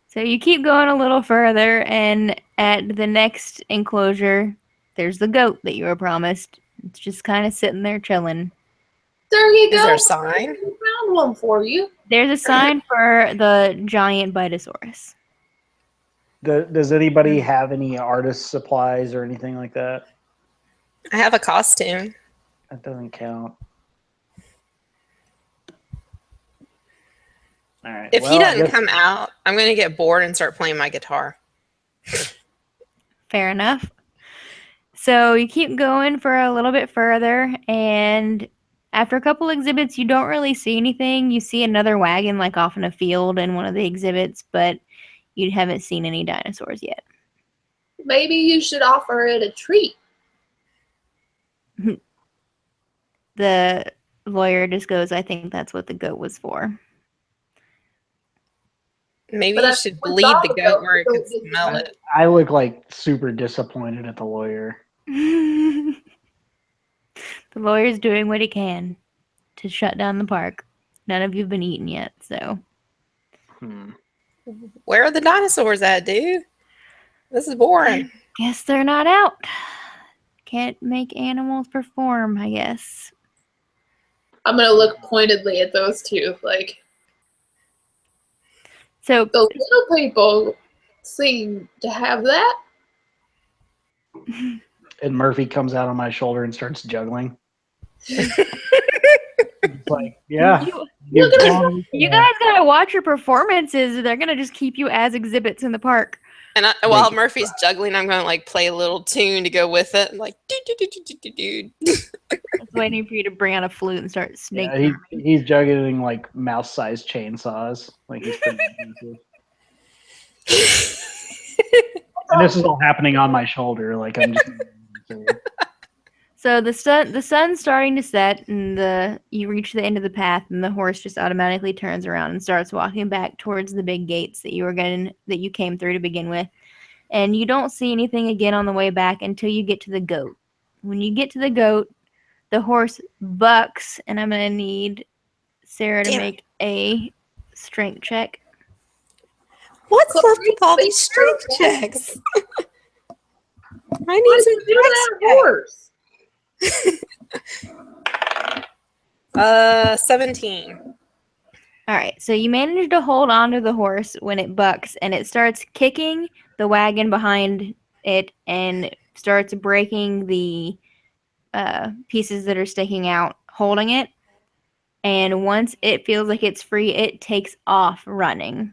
So you keep going a little further, and at the next enclosure, there's the goat that you were promised. It's just kind of sitting there chilling. There you go. Is there a sign? I found one for you. There's a sign for the giant Bitosaurus. Does anybody have any artist supplies or anything like that? I have a costume. That doesn't count. All right. If he doesn't come out, I'm going to get bored and start playing my guitar. Fair enough. So you keep going for a little bit further, and after a couple exhibits, you don't really see anything. You see another wagon off in a field in one of the exhibits, but you haven't seen any dinosaurs yet. Maybe you should offer it a treat. The lawyer just goes, I think that's what the goat was for. Maybe you should bleed the goat where it can smell it. I look super disappointed at the lawyer. The lawyer's doing what he can to shut down the park. None of you have been eaten yet, so. Where are the dinosaurs at, dude? This is boring. Guess they're not out. Can't make animals perform, I guess. I'm going to look pointedly at those two. So the little people seem to have that. And Murphy comes out on my shoulder and starts juggling. like, yeah. Look at him. You guys gotta watch your performances. They're gonna just keep you as exhibits in the park. And while Murphy's juggling, I'm going to like play a little tune to go with it. Like, I was waiting for you to bring out a flute and start snake. Yeah, he's juggling like mouse-sized chainsaws. Like he's pretty and this is all happening on my shoulder. Like I'm just. So the sun's starting to set, and you reach the end of the path, and the horse just automatically turns around and starts walking back towards the big gates that you came through to begin with. And you don't see anything again on the way back until you get to the goat. When you get to the goat, the horse bucks, and I'm gonna need Sarah to make a strength check. What's left with all these strength checks? I need some do that horse. 17. All right, so you manage to hold on to the horse when it bucks, and it starts kicking the wagon behind it and starts breaking the pieces that are sticking out, holding it. And once it feels like it's free, it takes off running.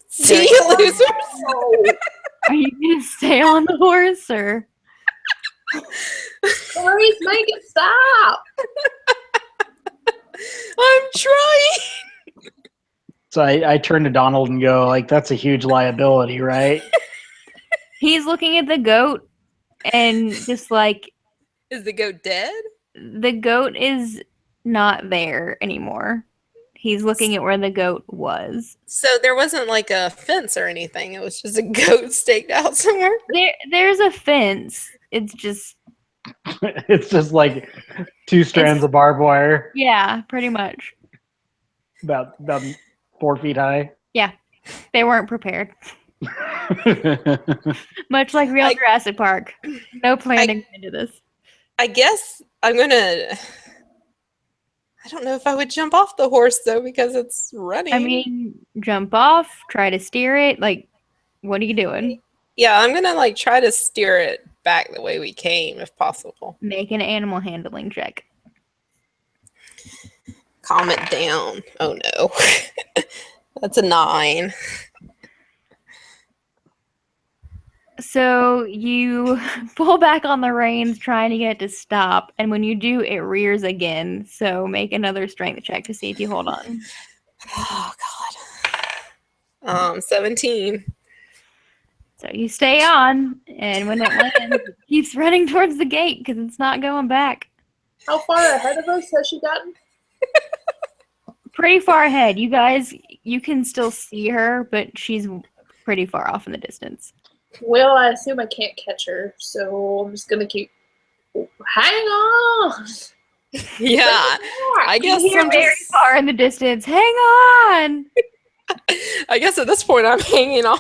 See you, losers! Are you going to stay on the horse, or? Please make it stop. I'm trying. So I turn to Donald and go, like, that's a huge liability, right? He's looking at the goat and just like... Is the goat dead? The goat is not there anymore. He's looking at where the goat was. So there wasn't like a fence or anything. It was just a goat staked out somewhere? There's a fence. It's just... It's just like 2 strands of barbed wire. Yeah, pretty much. About 4 feet high. Yeah, they weren't prepared. Much like real Jurassic Park. No planning into this. I guess I'm gonna... I don't know if I would jump off the horse, though, because it's running. I mean, jump off, try to steer it. Like, what are you doing? Yeah, I'm gonna, like, try to steer it back the way we came, if possible. Make an animal handling check. Calm it down. Oh, no. That's a 9. So you pull back on the reins, trying to get it to stop, and when you do, it rears again. So make another strength check to see if you hold on. Oh, God. 17. So you stay on, and when it lands, it keeps running towards the gate because it's not going back. How far ahead of us has she gotten? Pretty far ahead. You guys, you can still see her, but she's pretty far off in the distance. Well, I assume I can't catch her, so I'm just gonna keep. Hang on. Yeah, I guess You're very far in the distance. Hang on. I guess at this point I'm hanging on.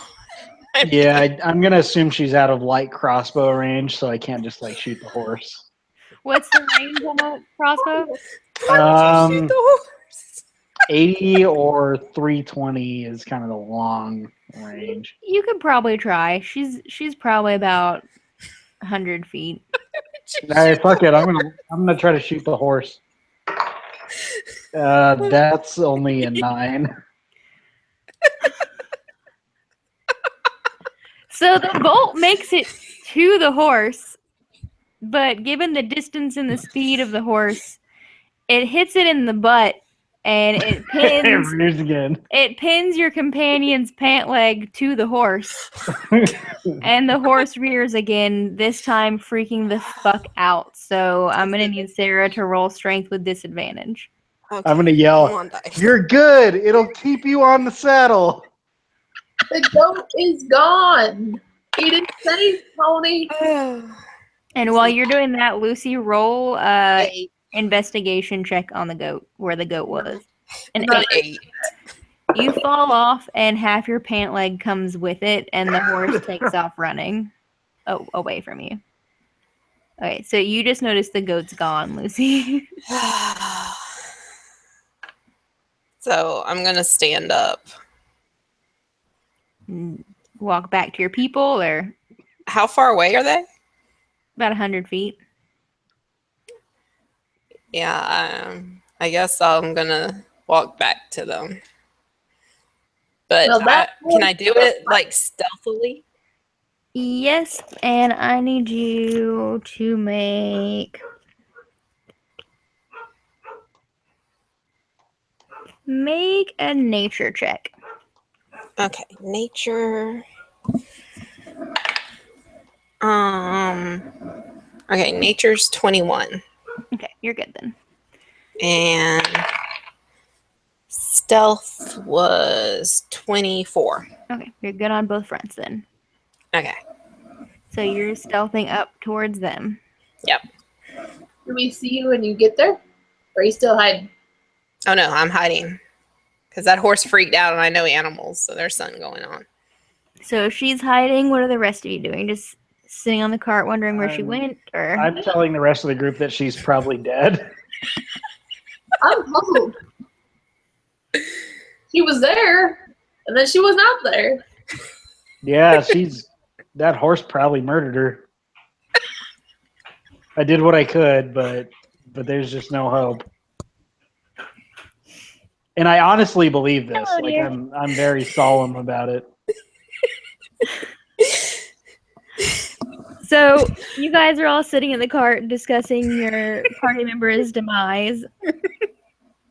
Yeah, I'm gonna assume she's out of light crossbow range, so I can't just like shoot the horse. What's the range on a crossbow? Why would you shoot the horse? 80 or 320 is kind of the long range. You could probably try. She's probably about 100 feet. All right, fuck it. I'm gonna try to shoot the horse. That's only a 9. So the bolt makes it to the horse, but given the distance and the speed of the horse, it hits it in the butt, and it pins. It pins your companion's pant leg to the horse, and the horse rears again. This time, freaking the fuck out. So I'm gonna need Sarah to roll strength with disadvantage. Okay. I'm gonna yell, "You're good. It'll keep you on the saddle." The goat is gone. He didn't say, Tony. And while you're doing that, Lucy, roll investigation check on the goat, where the goat was. An 8. You fall off, and half your pant leg comes with it, and the horse takes off running away from you. Okay, so you just noticed the goat's gone, Lucy. So I'm going to stand up. Walk back to your people, or? How far away are they? About 100 feet. Yeah, I guess I'm gonna walk back to them. But Well, can I do it like stealthily? Yes, and I need you to make a nature check. Okay, nature. Okay, nature's 21. Okay, you're good then. And stealth was 24. Okay, you're good on both fronts then. Okay. So you're stealthing up towards them. Yep. Do we see you when you get there? Or are you still hiding? Oh no, I'm hiding. Because that horse freaked out and I know animals, so there's something going on. So if she's hiding, what are the rest of you doing? Just sitting on the cart wondering where she went? Or I'm telling the rest of the group that she's probably dead. I'm puzzled. She was there, and then she was not there. Yeah, that horse probably murdered her. I did what I could, but there's just no hope. And I honestly believe this. Oh, like dear. I'm very solemn about it. So you guys are all sitting in the cart discussing your party member's demise.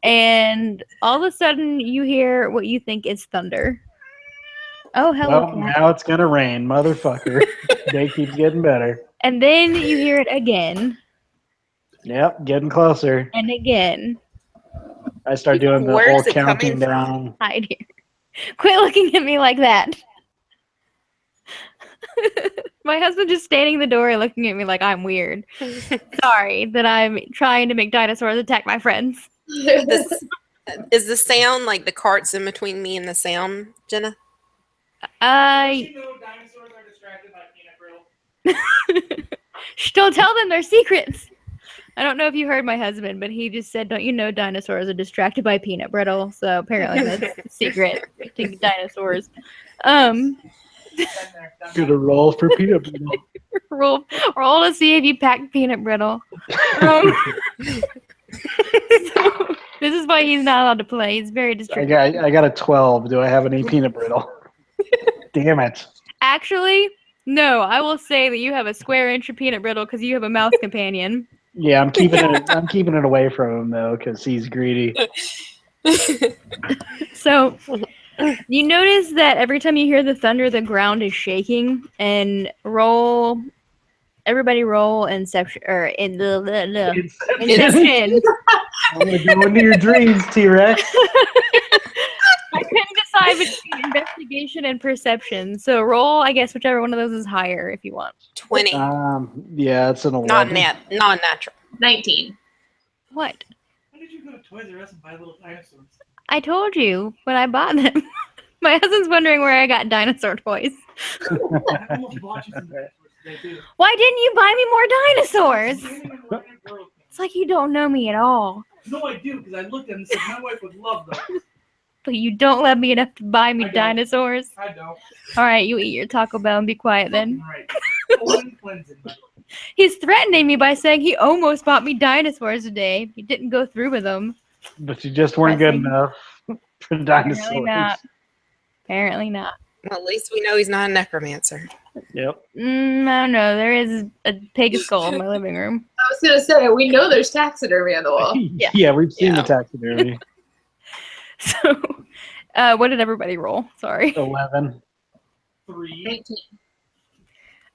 And all of a sudden you hear what you think is thunder. Oh, hello, Well, cat. now it's gonna rain, motherfucker. Day keeps getting better. And then you hear it again Yep, getting closer. and again. I start doing the Where whole is it coming counting from? down. Hide here. Quit looking at me like that. My husband just standing in the door looking at me like I'm weird. Sorry that I'm trying to make dinosaurs attack my friends. Is the sound like the cart's in between me and the sound, Jenna? You know dinosaurs are distracted by peanut brittle. Shh, don't tell them their secrets. I don't know if you heard my husband, but he just said, don't you know dinosaurs are distracted by peanut brittle? So apparently that's the secret to dinosaurs. Gonna roll for peanut brittle. roll to see if you packed peanut brittle. So, this is why he's not allowed to play. He's very distracted. I got a 12. Do I have any peanut brittle? Damn it. Actually, no. I will say that you have a square inch of peanut brittle because you have a mouse companion. Yeah, I'm keeping it away from him though, because he's greedy. So you notice that every time you hear the thunder, the ground is shaking. And everybody roll Inception or Inception. I'm gonna go into your dreams, T-Rex. I couldn't decide between investigation and perception. So roll, I guess, whichever one of those is higher if you want. 20. Yeah, it's an 11. Non-natural. 19. What? When did you go to Toys R Us and buy little dinosaurs? I told you when I bought them. My husband's wondering where I got dinosaur toys. I almost bought you some dinosaurs today too. Why didn't you buy me more dinosaurs? It's like you don't know me at all. No, I do, because I looked at them and said my wife would love those. But you don't love me enough to buy me I don't. dinosaurs. I don't. All right, you eat your Taco Bell and be quiet then. Right. Colon cleansing. He's threatening me by saying he almost bought me dinosaurs today. He didn't go through with them. But you just weren't good enough for dinosaurs. Apparently not. Apparently not. Well, at least we know he's not a necromancer. Yep. I don't know. There is a pig skull in my living room. I was going to say, we know there's taxidermy on the wall. Yeah, we've seen Yeah. the taxidermy. So, what did everybody roll? Sorry. 11. 3. 19.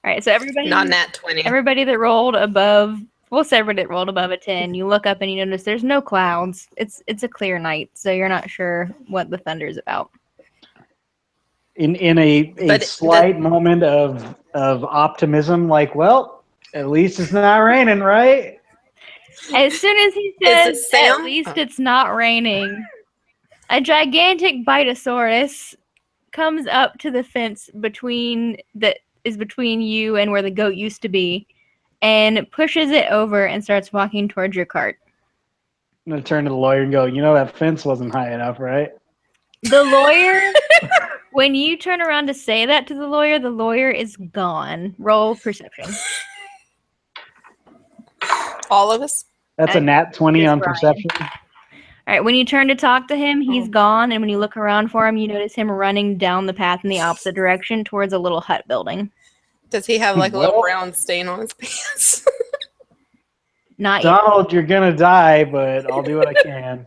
All right, so everybody Not nat 20. that rolled above, we'll say everybody that rolled above a 10, you look up and you notice there's no clouds. It's a clear night, so you're not sure what the thunder's about. In a slight moment of optimism, like, well, at least it's not raining, right? As soon as he Is it says, Sam? at least it's not raining, a gigantic Bitosaurus comes up to the fence between you and where the goat used to be, and pushes it over and starts walking towards your cart. I'm gonna turn to the lawyer and go, you know that fence wasn't high enough, right? The lawyer, when you turn around to say that to the lawyer is gone. Roll perception. All of us? That's a nat 20 Just on Brian. perception. All right, when you turn to talk to him, he's gone, and when you look around for him, you notice him running down the path in the opposite direction towards a little hut building. Does he have like a little Well- brown stain on his pants? Not yet. Donald, you're gonna die, but I'll do what I can.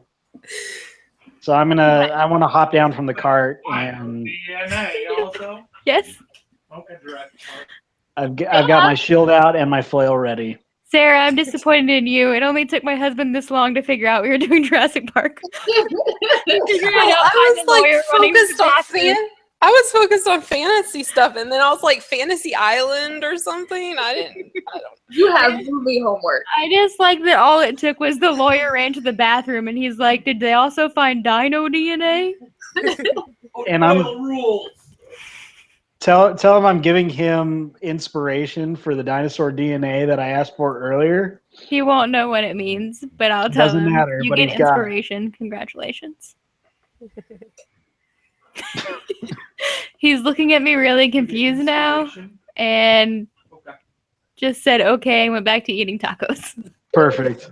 So I want to hop down from the cart, and DNA also. Yes? Okay, Jurassic Park. I've got my shield out and my flail ready. Sarah, I'm disappointed in you. It only took my husband this long to figure out we were doing Jurassic Park. I was focused on fantasy stuff, and then I was like Fantasy Island or something. I don't. You have movie homework. I just like that all it took was the lawyer ran to the bathroom and he's like, did they also find dino DNA? And I'm rules. tell him I'm giving him inspiration for the dinosaur DNA that I asked for earlier. He won't know what it means, but I'll tell Doesn't him. matter, You but get he's got it. inspiration. Congratulations. He's looking at me really confused now and Okay. just said okay and went back to eating tacos. Perfect.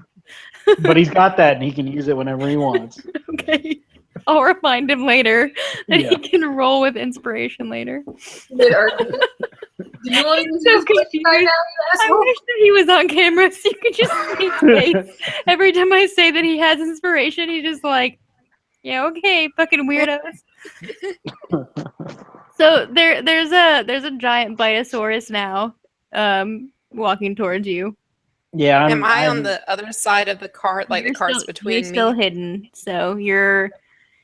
But he's got that, and he can use it whenever he wants. Okay. I'll remind him later that Yeah. he can roll with inspiration later. Mid-argument. Do you want to use So this question right now, you I asshole? wish that he was on camera so you could just see his face. Every time I say that he has inspiration, he's just like, yeah, okay, fucking weirdos. So there's a giant Bitosaurus now, walking towards you. Yeah, Am I on I'm- the other side of the cart? Like the cart's between You're still me. hidden, so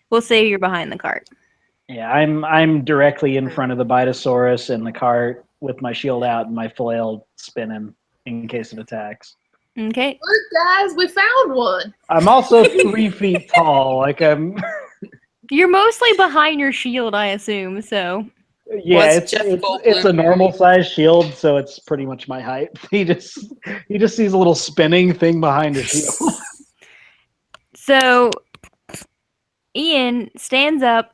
we'll say you're behind the cart. Yeah, I'm directly in front of the Bitosaurus in the cart with my shield out and my flail spinning in case it attacks. Okay. Look, guys, we found one. I'm also 3 feet tall. Like You're mostly behind your shield, I assume, so yeah, What's it's Jeff it's Goldblum a normal size shield, so it's pretty much my height. He just sees a little spinning thing behind his shield. So Ian stands up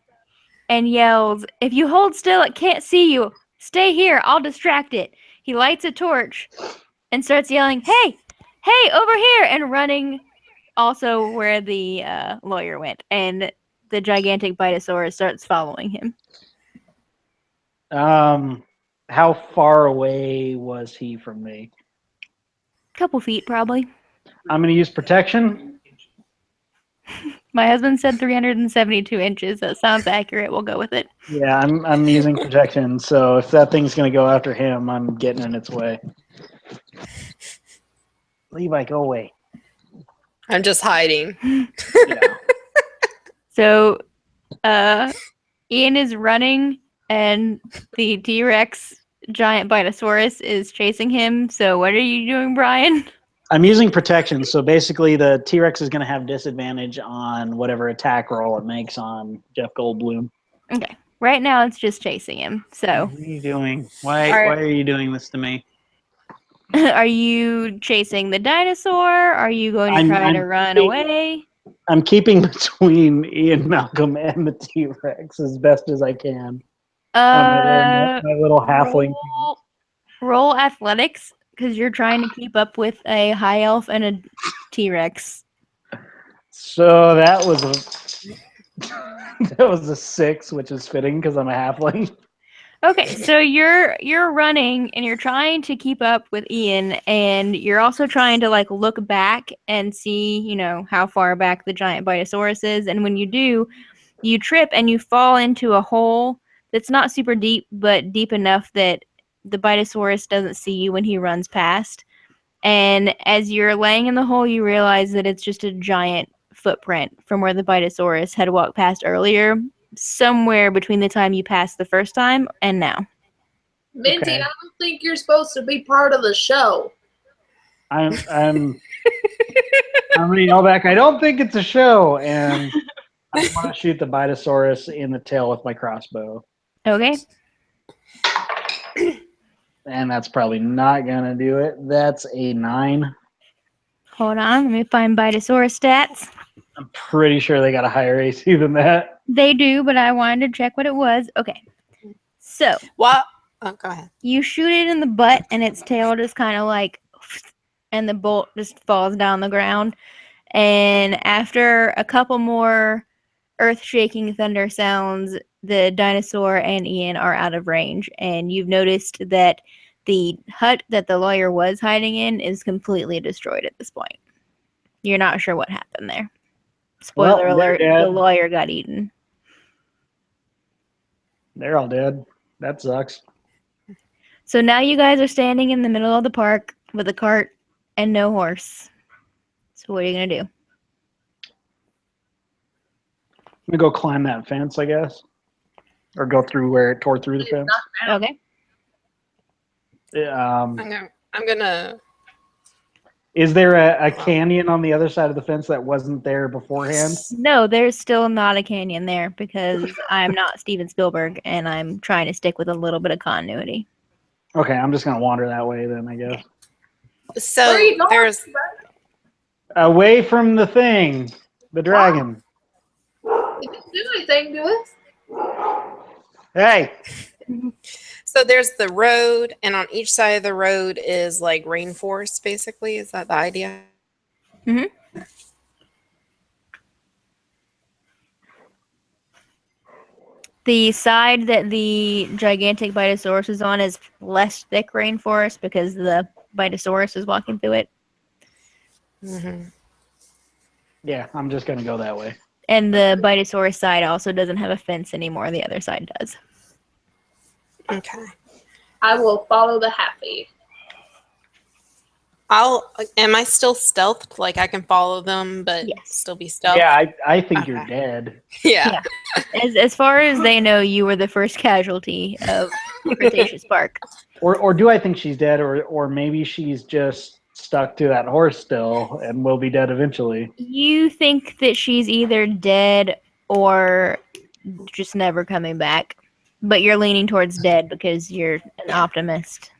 and yells, "If you hold still, it can't see you. Stay here, I'll distract it." He lights a torch and starts yelling, "Hey, hey, over here!" and running also where the lawyer went. And the gigantic Bitosaurus starts following him. How far away was he from me? Couple feet, probably. I'm going to use protection. My husband said 372 inches. That sounds accurate. We'll go with it. Yeah, I'm using protection. So if that thing's going to go after him, I'm getting in its way. Levi, go away. I'm just hiding. Yeah. So, Ian is running, and the T-Rex giant Bitosaurus is chasing him. So, what are you doing, Brian? I'm using protection, so basically the T-Rex is going to have disadvantage on whatever attack roll it makes on Jeff Goldblum. Okay. Right now, it's just chasing him. So, What are you doing? Why are you doing this to me? are you chasing the dinosaur? Are you going to try to run away? I'm keeping between Ian, Malcolm, and the T-Rex as best as I can. My little halfling. Roll athletics, because you're trying to keep up with a high elf and a T-Rex. So that was a 6, which is fitting because I'm a halfling. Okay, so you're running and you're trying to keep up with Ian, and you're also trying to like look back and see, how far back the giant Bitosaurus is. And when you do, you trip and you fall into a hole that's not super deep, but deep enough that the Bitosaurus doesn't see you when he runs past. And as you're laying in the hole, you realize that it's just a giant footprint from where the Bitosaurus had walked past earlier, somewhere between the time you passed the first time and now. Minty, Okay. I don't think you're supposed to be part of the show. I'm going to yell back, I don't think it's a show, and I want to shoot the Bitosaurus in the tail with my crossbow. Okay. And that's probably not going to do it. That's a 9. Hold on, let me find Bitosaurus stats. I'm pretty sure they got a higher AC than that. They do, but I wanted to check what it was. Okay. So, What? Oh, go ahead. you shoot it in the butt, and its tail just kind of like, and the bolt just falls down the ground. And after a couple more earth-shaking thunder sounds, the dinosaur and Ian are out of range. And you've noticed that the hut that the lawyer was hiding in is completely destroyed at this point. You're not sure what happened there. Spoiler Well, they're alert, dead. the lawyer got eaten. They're all dead. That sucks. So now you guys are standing in the middle of the park with a cart and no horse. So what are you going to do? I'm gonna go climb that fence, I guess, or go through where it tore through the fence. Okay. I'm gonna. Is there a canyon on the other side of the fence that wasn't there beforehand? No, there's still not a canyon there because I'm not Steven Spielberg and I'm trying to stick with a little bit of continuity. Okay, I'm just gonna wander that way then, I guess. So Where are you going? there's. Away from the thing, the dragon. It didn't do anything to us. Hey, So there's the road, and on each side of the road is like rainforest. Basically, is that the idea? Mm-hmm. The side that the gigantic Bitosaurus is on is less thick rainforest because the Bitosaurus is walking through it. Mm-hmm. yeah, I'm just gonna go that way. And the Bitosaurus side also doesn't have a fence anymore. The other side does. Okay. I will follow the happy. Am I still stealthed? Like I can follow them, but Yes. still be stealth? Yeah, I think you're Okay. dead. Yeah. As far as they know, you were the first casualty of the Cretaceous Park. Or do I think she's dead, or maybe she's just stuck to that horse still and will be dead eventually. You think that she's either dead or just never coming back. But you're leaning towards dead because you're an optimist.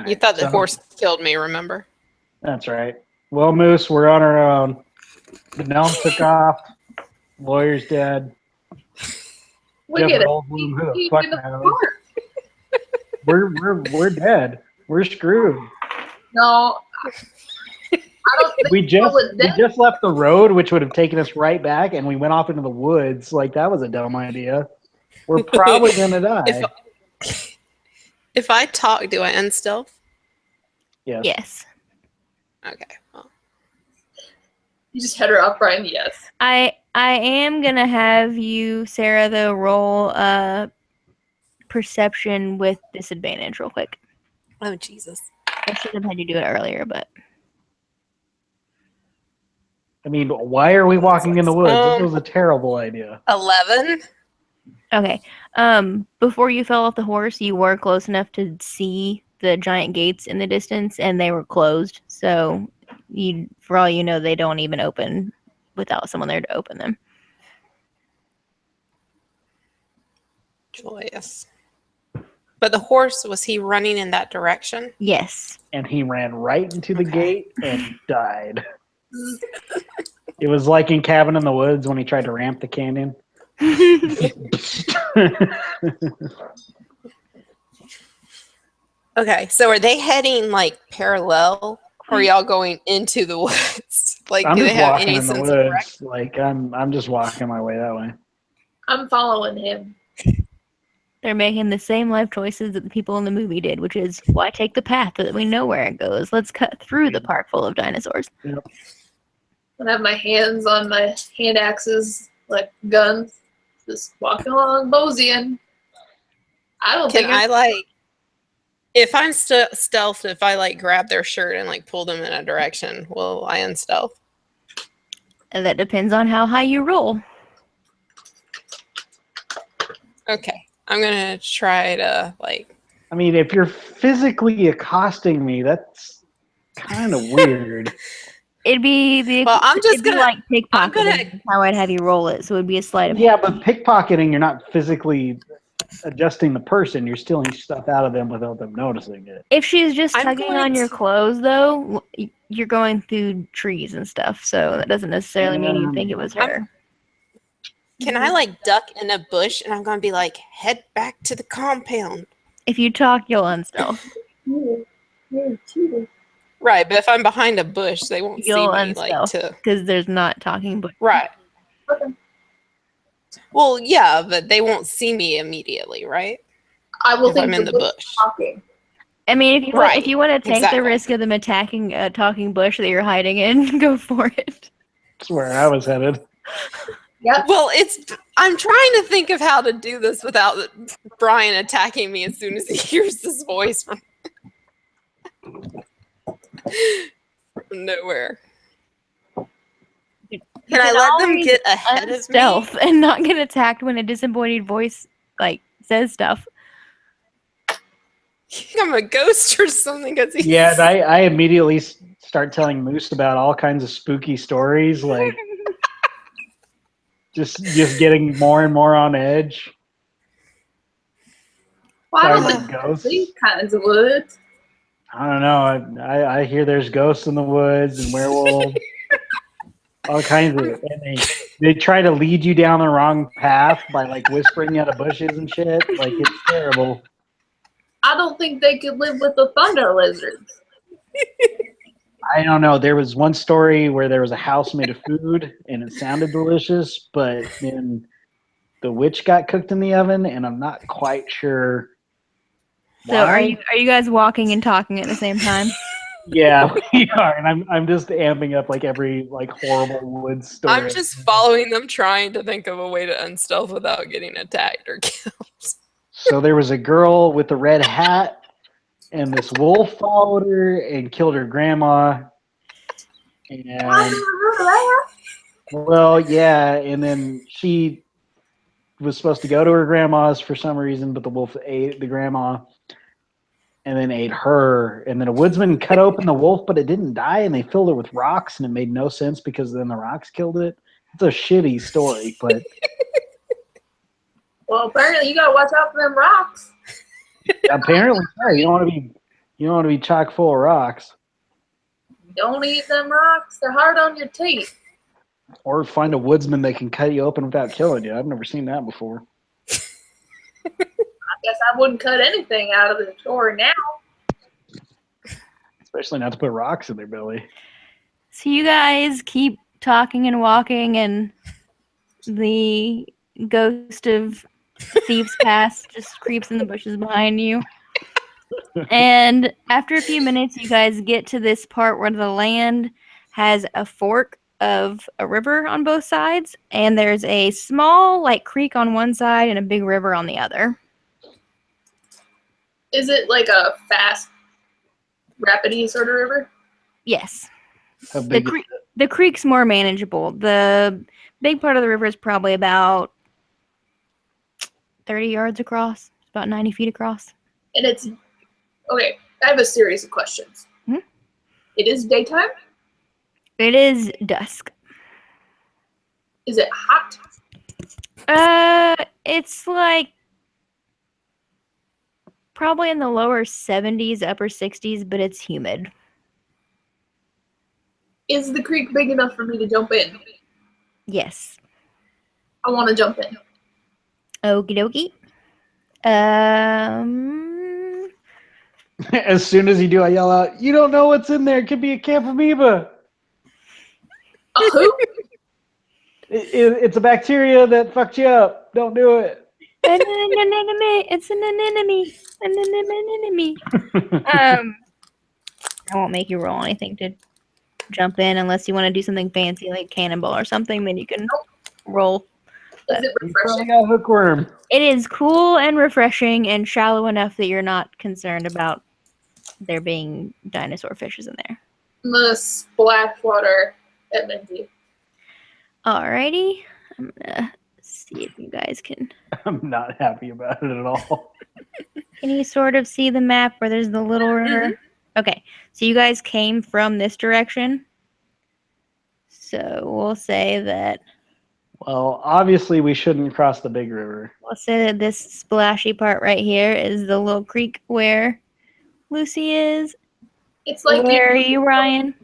You thought the horse killed me, remember? That's right. Well, Moose, we're on our own. The gnome took off. Lawyer's dead. We Jeff get Goldblum, who the keep fuck in the knows? park. We're dead. We're screwed. No, I don't think We was dead. just left the road, which would have taken us right back, and we went off into the woods. Like that was a dumb idea. We're probably gonna die. If I talk, do I end stealth? Yes. Yes. Okay. Well, You just head her up, Brian. Yes. I am gonna have you, Sarah, though, roll perception with disadvantage real quick. oh Jesus. I should have had you do it earlier, but I mean, why are we walking in the woods? This was a terrible idea. 11. okay. Before you fell off the horse, you were close enough to see the giant gates in the distance, and they were closed. So, for all you know, they don't even open without someone there to open them. Joyous. But the horse, was he running in that direction? Yes. And he ran right into the Okay. gate and died. It was like in Cabin in the Woods when he tried to ramp the canyon. Okay, so are they heading like parallel, or are y'all going into the woods? Like, I'm do they just have walking any in the sense of direction? woods. Like I'm just walking my way that way. I'm following him. They're making the same life choices that the people in the movie did, which is why take the path that we know where it goes? Let's cut through the park full of dinosaurs. I have my hands on my hand axes, like guns, just walking along, moseying. I don't Can think I like, if I'm stealth, if I like grab their shirt and like pull them in a direction, will I unstealth? And that depends on how high you roll. Okay, I'm gonna try to like. I mean, if you're physically accosting me, that's kind of weird. It'd be the Well, I'm just it'd be gonna- like I'm pickpocketing. gonna- Is how I'd have you roll it. So it'd be a sleight of hand. Yeah, but pickpocketing, you're not physically adjusting the person. You're stealing stuff out of them without them noticing it. If she's just I'm tugging going on your to- clothes, though, you're going through trees and stuff, so that doesn't necessarily mean you think it was her. Can I like duck in a bush and I'm gonna be like, head back to the compound? If you talk, you'll unstealth. Right, but if I'm behind a bush, they won't see You'll me like unstealth to. because there's not talking bush. Right. Okay. Well, yeah, but they won't see me immediately, right? I will If think I'm in the bush bush. talking. I mean, if Right, you want to take exactly. the risk of them attacking a talking bush that you're hiding in, go for it. That's where I was headed. Yep. Well, I'm trying to think of how to do this without Brian attacking me as soon as he hears this voice from nowhere. Can I let them get ahead of me? Stealth and not get attacked when a disembodied voice like says stuff. I'm a ghost or something. Yeah, and I immediately start telling Moose about all kinds of spooky stories, like just getting more and more on edge. Well, I don't Talking think about ghosts. these kinds of woods. I don't know. I hear there's ghosts in the woods and werewolves. All kinds of, and they try to lead you down the wrong path by like whispering out of bushes and shit. Like it's terrible. I don't think they could live with the thunder lizards. I don't know. There was one story where there was a house made of food and it sounded delicious, but then the witch got cooked in the oven, and I'm not quite sure. So why. are you guys walking and talking at the same time? Yeah, we are, and I'm just amping up like every like horrible wood story. I'm just following them, trying to think of a way to unstealth without getting attacked or killed. So there was a girl with a red hat, and this wolf followed her and killed her grandma. I And remember that. well, yeah, and then she was supposed to go to her grandma's for some reason, but the wolf ate the grandma and then ate her. And then a woodsman cut open the wolf, but it didn't die, and they filled it with rocks, and it made no sense because then the rocks killed it. It's a shitty story, but Well, apparently you gotta watch out for them rocks. apparently so. You don't want to be chock full of rocks. Don't eat them rocks. They're hard on your teeth. Or find a woodsman that can cut you open without killing you. I've never seen that before. I guess I wouldn't cut anything out of the story now. Especially not to put rocks in their belly. So you guys keep talking and walking, and the ghost of Thieves Past just creeps in the bushes behind you. And after a few minutes, you guys get to this part where the land has a fork of a river on both sides, and there's a small like creek on one side and a big river on the other. Is it like a fast, rapidy sort of river? Yes. How big The creek's more manageable. The big part of the river is probably about 30 yards across, about 90 feet across. And it's okay. I have a series of questions. Hmm? It is daytime. It is dusk. Is it hot? It's like probably in the lower 70s, upper 60s, but it's humid. Is the creek big enough for me to jump in? Yes. I want to jump in. Okie dokie. As soon as you do, I yell out, "You don't know what's in there. It could be a camp amoeba. A who? It's a bacteria that fucked you up. Don't do it." An anemone. It's an anemone. An anemone. I won't make you roll anything to jump in unless you want to do something fancy like cannonball or something. Then you can roll. Is it You probably refreshing? got a hookworm. It is cool and refreshing and shallow enough that you're not concerned about there being dinosaur fishes in there. I'm gonna splash water at Mindy. Alrighty. I'm gonna see if you guys can. I'm not happy about it at all. Can you sort of see the map where there's the little river? Okay, so you guys came from this direction. So we'll say that. Well, obviously we shouldn't cross the big river. We'll say that this splashy part right here is the little creek where Lucy is. It's like Where are you, Ryan?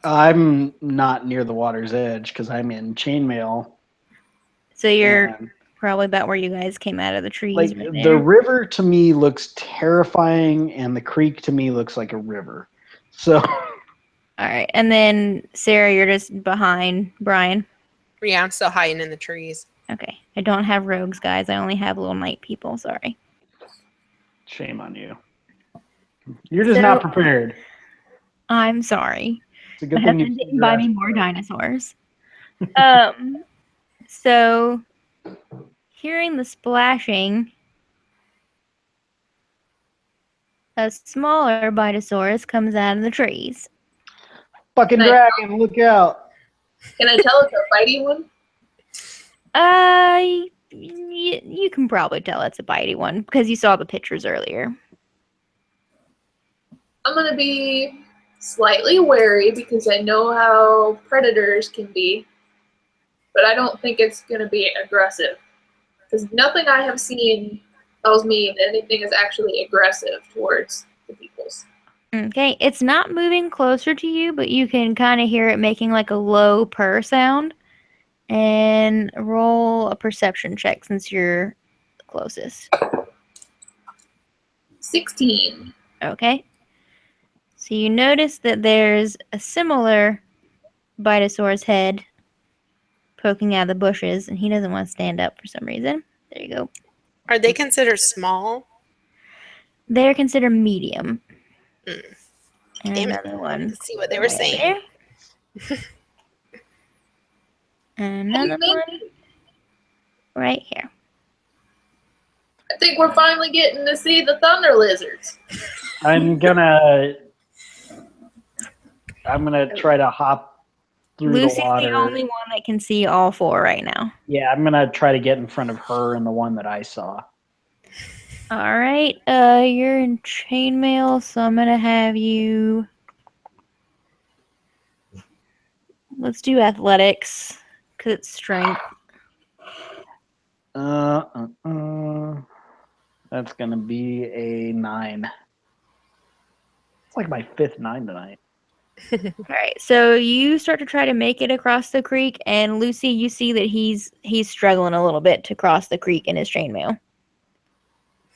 I'm not near the water's edge because I'm in chainmail. So you're and, probably about where you guys came out of the trees. like right the there. river to me looks terrifying, and the creek to me looks like a river. So All right, and then Sarah, you're just behind Brian. Yeah, I'm still hiding in the trees. Okay, I don't have rogues, guys. I only have little night people. Sorry. shame on you. You're just So- not prepared. I'm sorry. It's a good My thing husband you didn't buy me more dinosaurs. So hearing the splashing, a smaller Bitosaurus comes out of the trees. Fucking dragon, look out. Can I tell it's a bitey one? You can probably tell it's a bitey one because you saw the pictures earlier. I'm gonna be slightly wary because I know how predators can be, but I don't think it's gonna be aggressive. Because nothing I have seen tells me that anything is actually aggressive towards the peoples. Okay, it's not moving closer to you, but you can kind of hear it making like a low purr sound. And roll a perception check since you're the closest. 16. Okay. So you notice that there's a similar Bitosaurus head poking out of the bushes, and he doesn't want to stand up for some reason. There you go. Are they considered small? They're considered medium. Mm. And Damn it. another one. Let's see what they were saying. There. And another one right here. I think we're finally getting to see the thunder lizards. I'm gonna try to hop through Lucy's the water. the only one that can see all four right now. Yeah, I'm gonna try to get in front of her and the one that I saw. All right, you're in chainmail, so I'm gonna have you. Let's do athletics, cause it's strength. That's gonna be a 9. It's like my 5th 9 tonight. All right, so you start to try to make it across the creek, and Lucy, you see that he's struggling a little bit to cross the creek in his chainmail.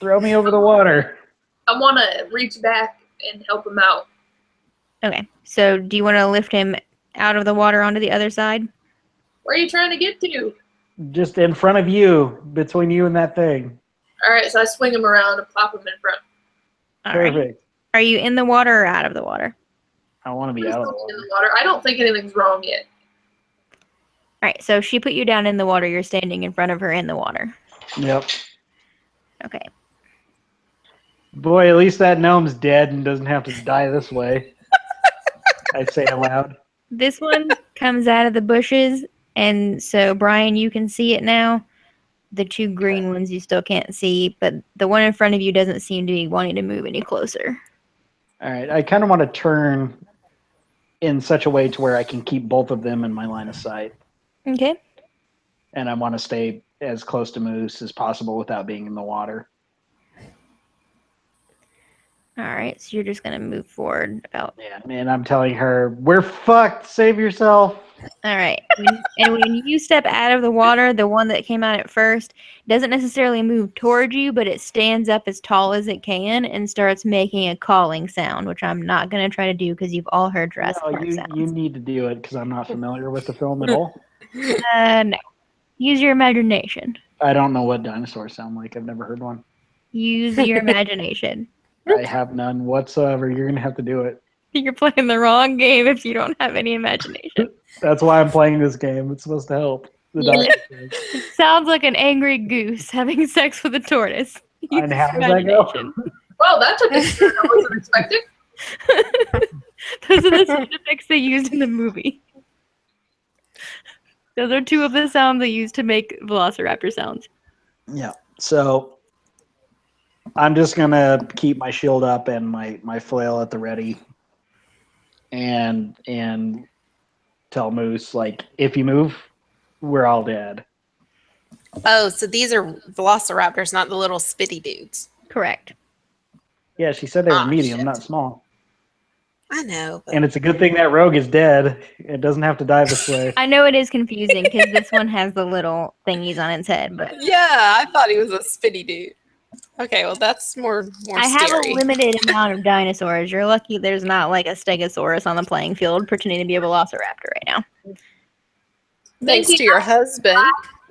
Throw me over the water. I want to reach back and help him out. Okay, so do you want to lift him out of the water onto the other side? Where are you trying to get to? Just in front of you, between you and that thing. All right, so I swing him around and pop him in front. All right. Perfect. Are you in the water or out of the water? I want to be I'm out of the still in water. the water. I don't think anything's wrong yet. All right, so she put you down in the water. You're standing in front of her in the water. Yep. Okay. Boy, at least that gnome's dead and doesn't have to die this way. I say aloud. This one comes out of the bushes, and so Brian, you can see it now. The two green ones you still can't see, but the one in front of you doesn't seem to be wanting to move any closer. All right, I kind of want to turn in such a way to where I can keep both of them in my line of sight. Okay. And I want to stay as close to Moose as possible without being in the water. All right, so you're just going to move forward about. Yeah, and I'm telling her, we're fucked, save yourself. All right. When you step out of the water, the one that came out at first doesn't necessarily move towards you, but it stands up as tall as it can and starts making a calling sound, which I'm not going to try to do because you've all heard Jurassic Park sounds. You need to do it because I'm not familiar with the film at all. No. Use your imagination. I don't know what dinosaurs sound like. I've never heard one. Use your imagination. I have none whatsoever. You're going to have to do it. You're playing the wrong game if you don't have any imagination. That's why I'm playing this game. It's supposed to help. It sounds like an angry goose having sex with a tortoise. And how does that go? Well, that took a turn I wasn't expecting. Those are the sound effects they used in the movie. Those are two of the sounds they used to make Velociraptor sounds. Yeah. So I'm just going to keep my shield up and my flail at the ready and tell Moose, like, if you move, we're all dead. Oh, so these are velociraptors, not the little spitty dudes. Correct. Yeah, she said they were Ah, medium, shit. not small. I know. But And it's a good thing that rogue is dead. It doesn't have to die this way. I know it is confusing because this one has the little thingies on its head, but yeah, I thought he was a spitty dude. Okay, well that's more I have a scary. limited amount of dinosaurs. You're lucky there's not like a stegosaurus on the playing field pretending to be a velociraptor right now. Thanks Minty, to your husband.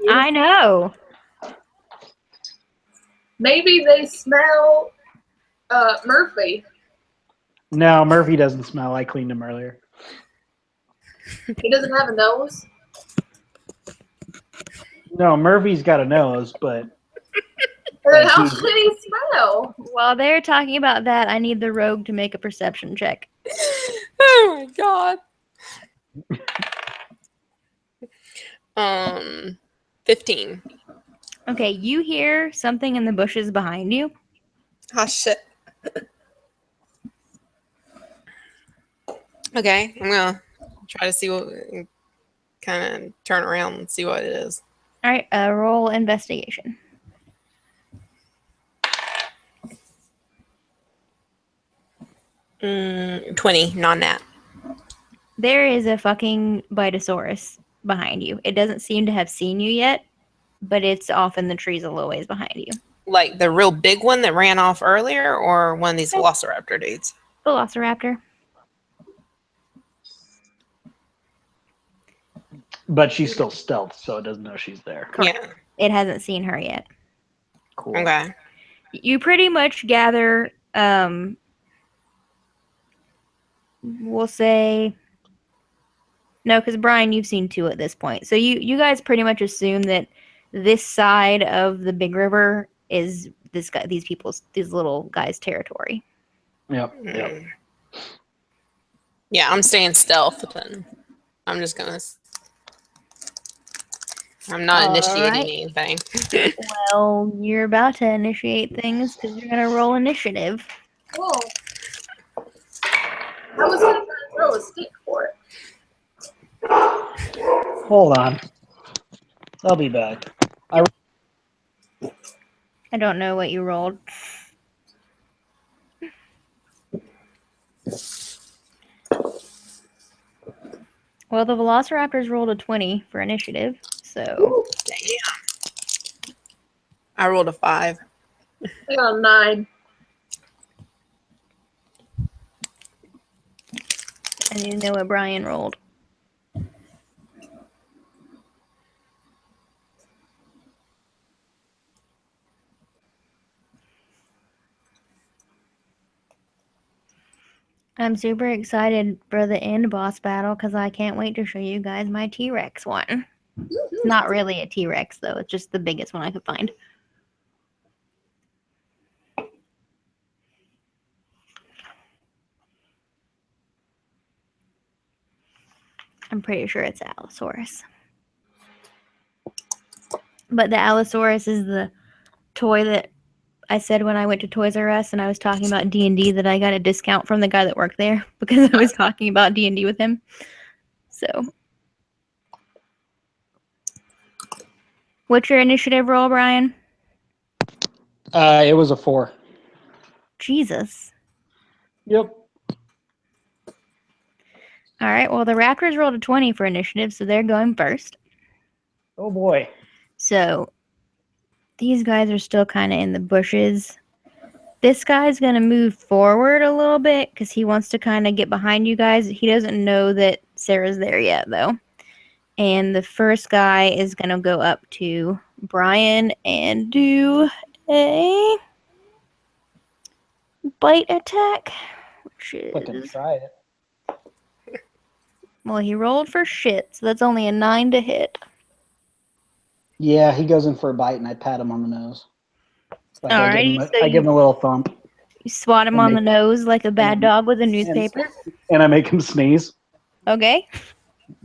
I know. maybe they smell Murphy. No, Murphy doesn't smell. I cleaned him earlier. He doesn't have a nose. No, Murphy's got a nose, but And then how He's- should he smell? While they're talking about that, I need the rogue to make a perception check. Oh my god. 15. Okay, you hear something in the bushes behind you. Oh shit. Okay, I'm gonna try to see what, kind of turn around and see what it is. All right, roll investigation. 20, non-nat. There is a fucking Bitosaurus behind you. It doesn't seem to have seen you yet, but it's off in the trees a little ways behind you. Like the real big one that ran off earlier, or one of these velociraptor dudes? Velociraptor. but she's still stealth, so it doesn't know she's there. Yeah. It hasn't seen her yet. Cool. Okay. You pretty much gather, we'll say, no, because Brian, you've seen two at this point. So you guys pretty much assume that this side of the big river is these little guys' territory. Yep. Yeah, I'm staying stealth, then. I'm just gonna. I'm not initiating Alright. anything. Well, you're about to initiate things because you're gonna roll initiative. Whoa. I was going to throw a stick for it. Hold on. I'll be back. I don't know what you rolled. Well, the Velociraptors rolled a 20 for initiative, so Damn. I rolled a 5. I got a 9. I need to know what Brian rolled. I'm super excited for the end boss battle because I can't wait to show you guys my T-Rex one. It's not really a T-Rex though, it's just the biggest one I could find. I'm pretty sure it's Allosaurus. But the Allosaurus is the toy that I said when I went to Toys R Us and I was talking about D&D that I got a discount from the guy that worked there because I was talking about D&D with him. So, what's your initiative roll, Brian? It was a 4. Jesus. Yep. All right, well, the Raptors rolled a 20 for initiative, so they're going first. Oh boy. So, these guys are still kind of in the bushes. This guy's going to move forward a little bit because he wants to kind of get behind you guys. He doesn't know that Sarah's there yet, though. And the first guy is going to go up to Brian and do a bite attack, which Fucking is... try it. Well, he rolled for shit, so that's only a 9 to hit. Yeah, he goes in for a bite, and I pat him on the nose. Like Alrighty, I give him a little thump, You swat him And on make- the nose like a bad dog with a newspaper. and I make him sneeze. Okay.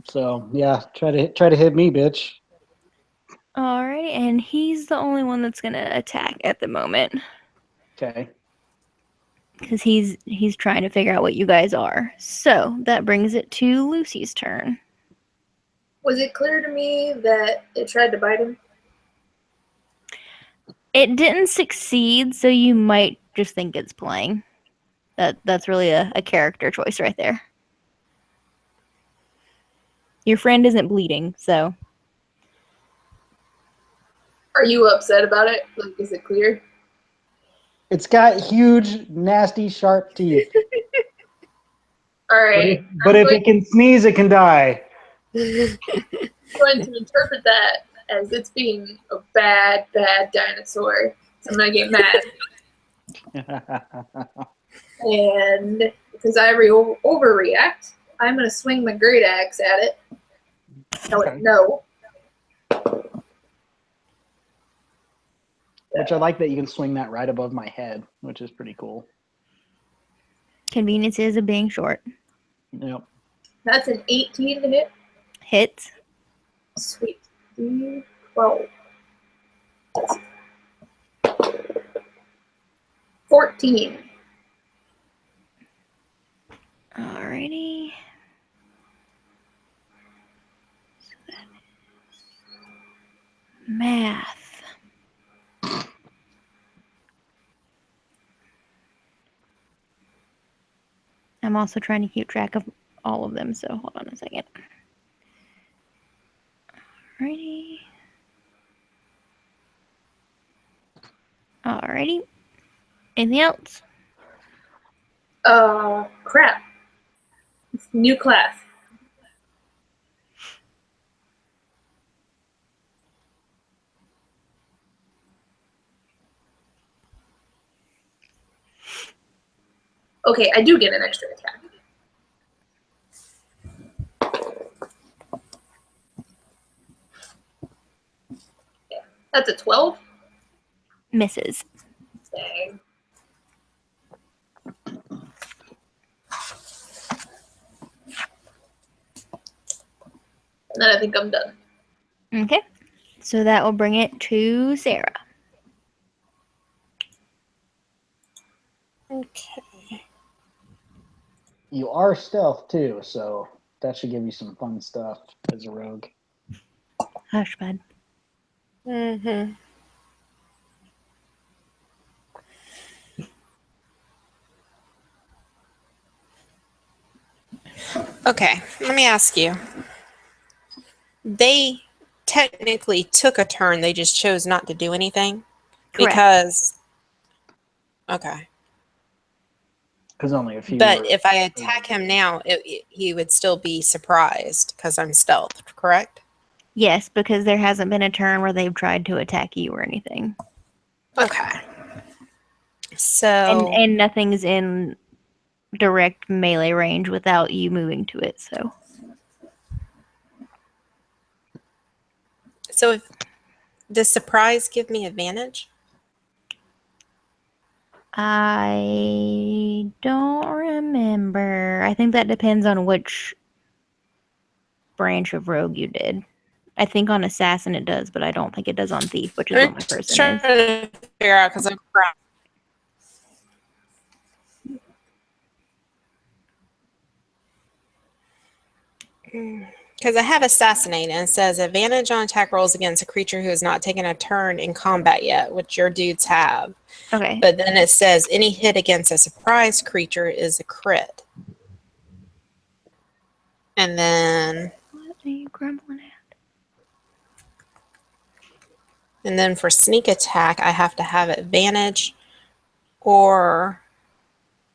So yeah, try to hit me, bitch. Alrighty, and he's the only one that's gonna attack at the moment Okay. because he's trying to figure out what you guys are. So that brings it to Lucy's turn. Was it clear to me that it tried to bite him? It didn't succeed, so you might just think it's playing. That's really a character choice right there. Your friend isn't bleeding, so Are you upset about it? Like, is it clear? It's got huge, nasty, sharp teeth. All right. But if it can sneeze, it can die. I'm going to interpret that as it's being a bad, bad dinosaur. So I'm going to get mad. And because I overreact, I'm going to swing my great axe at it. Tell it no. Which I like that you can swing that right above my head, which is pretty cool. Conveniences of being short. Yep. That's an 18 to hit. Hits. Sweet. 12. 14. Alrighty. Math. I'm also trying to keep track of all of them, so hold on a second. Alrighty. Alrighty. Anything else? Crap. New class. Okay, I do get an extra attack. Yeah, that's a 12. Misses. Dang. And then I think I'm done. Okay. So that will bring it to Sarah. Okay. You are stealth too, so that should give you some fun stuff as a rogue. Hush, bud. Mm-hmm. Okay, let me ask you. They technically took a turn, they just chose not to do anything? Correct. Because... Okay. Because only a few. But if I attack him now, he would still be surprised because I'm stealth, correct? Yes, because there hasn't been a turn where they've tried to attack you or anything. Okay. So... And nothing's in direct melee range without you moving to it, so... So if, does surprise give me advantage? I don't remember. I think that depends on which branch of rogue you did. I think on assassin it does, but I don't think it does on thief, which is what my person trying is. to figure out because I'm crap. Because I have assassinate and it says advantage on attack rolls against a creature who has not taken a turn in combat yet, which your dudes have. Okay. But then it says any hit against a surprise creature is a crit. And then... What are you grumbling at? And then for sneak attack, I have to have advantage or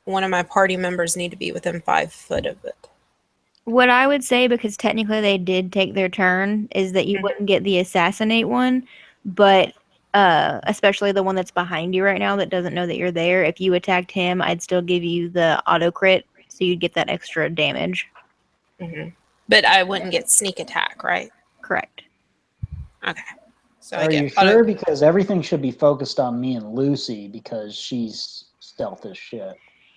one of my party members need to be within 5 foot of it. What I would say, because technically they did take their turn, is that you wouldn't get the assassinate one, but especially the one that's behind you right now that doesn't know that you're there. If you attacked him, I'd still give you the auto crit, so you'd get that extra damage. Mm-hmm. But I wouldn't get sneak attack, right? Correct. Okay. So Are you sure? Because everything should be focused on me and Lucy because she's stealth as shit.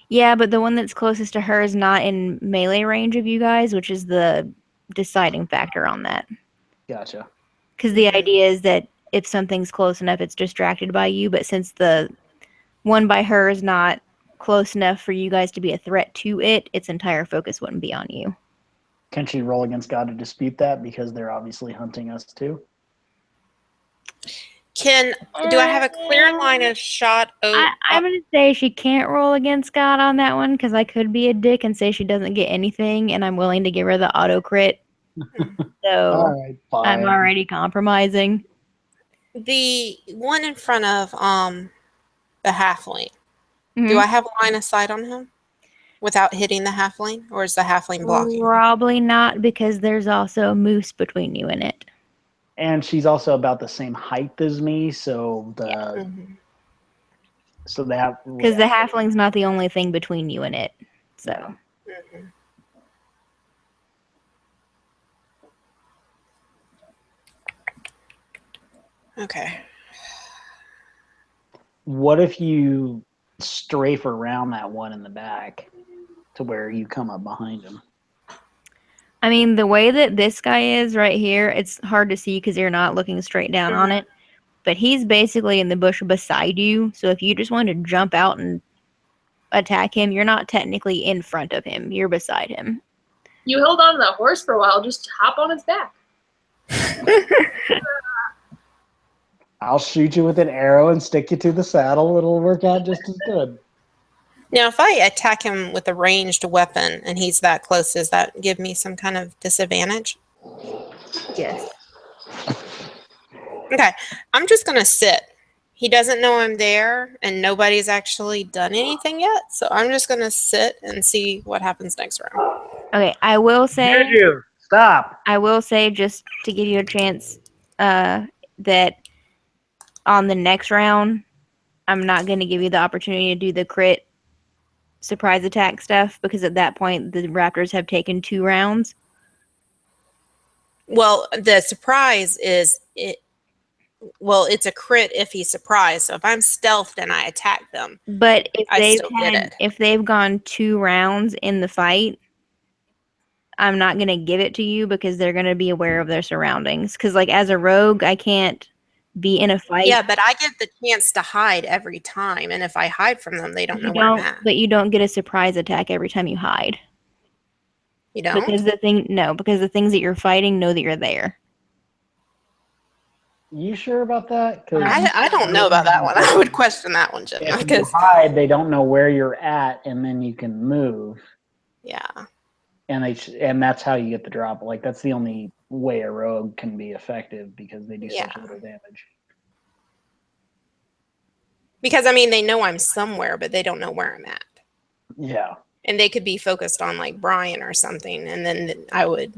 Yeah, but the one that's closest to her is not in melee range of you guys, which is the deciding factor on that. Gotcha. Because the idea is that if something's close enough, it's distracted by you. But since the one by her is not close enough for you guys to be a threat to it, its entire focus wouldn't be on you. Can she roll against God to dispute that? Because they're obviously hunting us too. Do I have a clear line of shot? I'm going to say she can't roll against God on that one because I could be a dick and say she doesn't get anything, and I'm willing to give her the auto crit. So All right, fine. I'm already compromising. The one in front of the halfling. Mhm. Do I have line of sight on him without hitting the halfling, or is the halfling blocking? Probably not, because there's also a moose between you and it. And she's also about the same height as me, so Mhm. so that Because the halfling's not the only thing between you and it. So Mhm. Okay. What if you strafe around that one in the back to where you come up behind him? I mean, the way that this guy is right here, it's hard to see because you're not looking straight down on it. But he's basically in the bush beside you. So if you just wanted to jump out and attack him, you're not technically in front of him. You're beside him. You held on to that horse for a while. Just hop on its back. I'll shoot you with an arrow and stick you to the saddle. It'll work out just as good. Now, if I attack him with a ranged weapon and he's that close, does that give me some kind of disadvantage? Yes. Okay, I'm just going to sit. He doesn't know I'm there, and nobody's actually done anything yet, so I'm just going to sit and see what happens next round. Okay, I will say. Did you? Stop. I will say, just to give you a chance, that on the next round, I'm not going to give you the opportunity to do the crit surprise attack stuff, because at that point, the Raptors have taken 2 rounds. Well, the surprise is it's a crit if he's surprised. So if I'm stealthed and I attack them, But if they've gone 2 rounds in the fight, I'm not going to give it to you because they're going to be aware of their surroundings. Because, like, as a rogue, I can't be in a fight. Yeah, but I get the chance to hide every time, and if I hide from them, they don't know where I'm at. But you don't get a surprise attack every time you hide. You don't? Because the things that you're fighting know that you're there. You sure about that? I don't know about that one. I would question that one, Jenna. If you Because hide, they don't know where you're at, and then you can move. yeah, And that's how you get the drop. Like, that's the only way a rogue can be effective, because they do such little damage. because I mean they know I'm somewhere, but they don't know where I'm at. Yeah. And they could be focused on like Brian or something, and then I would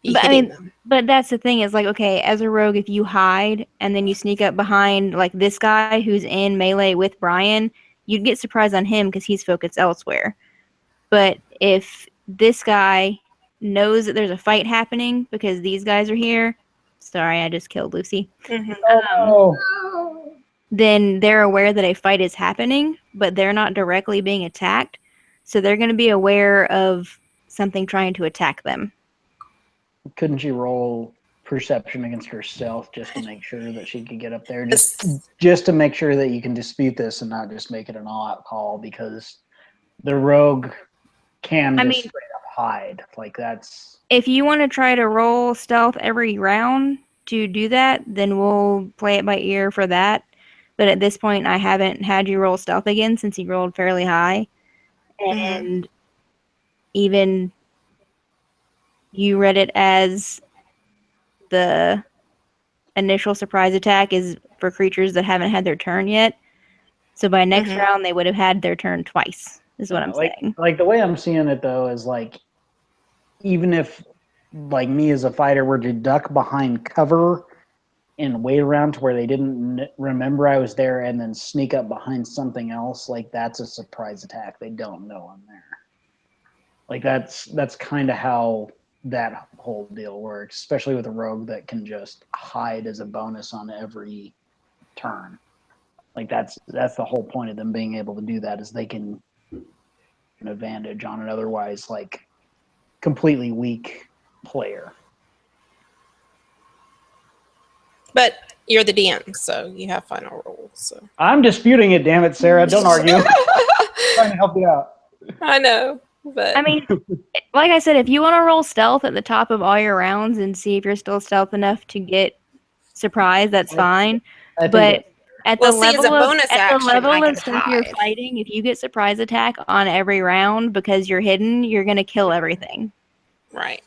be hitting them. But that's the thing is, like, okay, as a rogue, if you hide and then you sneak up behind like this guy who's in melee with Brian, you'd get surprised on him because he's focused elsewhere. But if this guy knows that there's a fight happening because these guys are here, sorry, I just killed Lucy. Then they're aware that a fight is happening, but they're not directly being attacked. So they're going to be aware of something trying to attack them. Couldn't you roll perception against herself just to make sure that she could get up there? Just to make sure that you can dispute this and not just make it an all-out call, because the rogue can straight up hide. Like, that's... If you want to try to roll stealth every round to do that, then we'll play it by ear for that. But at this point, I haven't had you roll stealth again since you rolled fairly high. And even you read it as the initial surprise attack is for creatures that haven't had their turn yet. So by next round, they would have had their turn twice, is what I'm saying. Like, the way I'm seeing it, though, is like, even if, like, me as a fighter were to duck behind cover and wait around to where they didn't remember I was there and then sneak up behind something else, like, that's a surprise attack. They don't know I'm there. Like, that's kind of how that whole deal works, especially with a rogue that can just hide as a bonus on every turn. Like, that's the whole point of them being able to do that, is they can an advantage on an otherwise, like, completely weak player. But you're the DM, so you have final rules. So I'm disputing it, damn it, Sarah. Don't argue. I'm trying to help you out. I know, but I mean, like I said, if you want to roll stealth at the top of all your rounds and see if you're still stealth enough to get surprised, that's fine. But at the level of stuff you're fighting, if you get surprise attack on every round because you're hidden, you're going to kill everything. Right.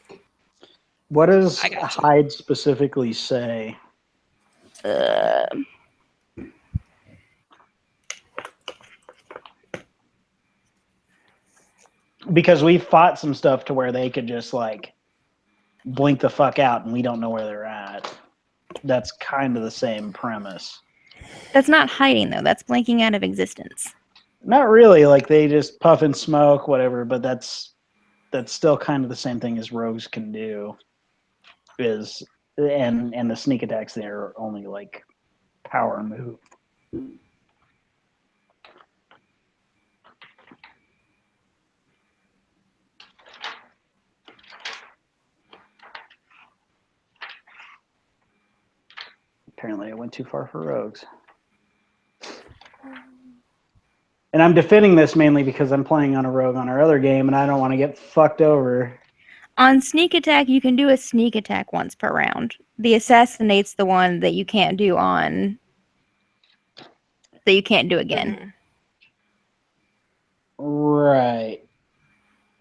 What does hide specifically say? because we fought some stuff to where they could just like blink the fuck out and we don't know where they're at. That's kind of the same premise. That's not hiding though. That's blinking out of existence. Not really. Like they just puff and smoke, whatever. But that's still kind of the same thing as rogues can do. And the sneak attacks there are only like power move. Apparently I went too far for rogues. And I'm defending this mainly because I'm playing on a rogue on our other game and I don't want to get fucked over. On sneak attack, you can do a sneak attack once per round. The assassinate's the one that you can't do on... that you can't do again. Right.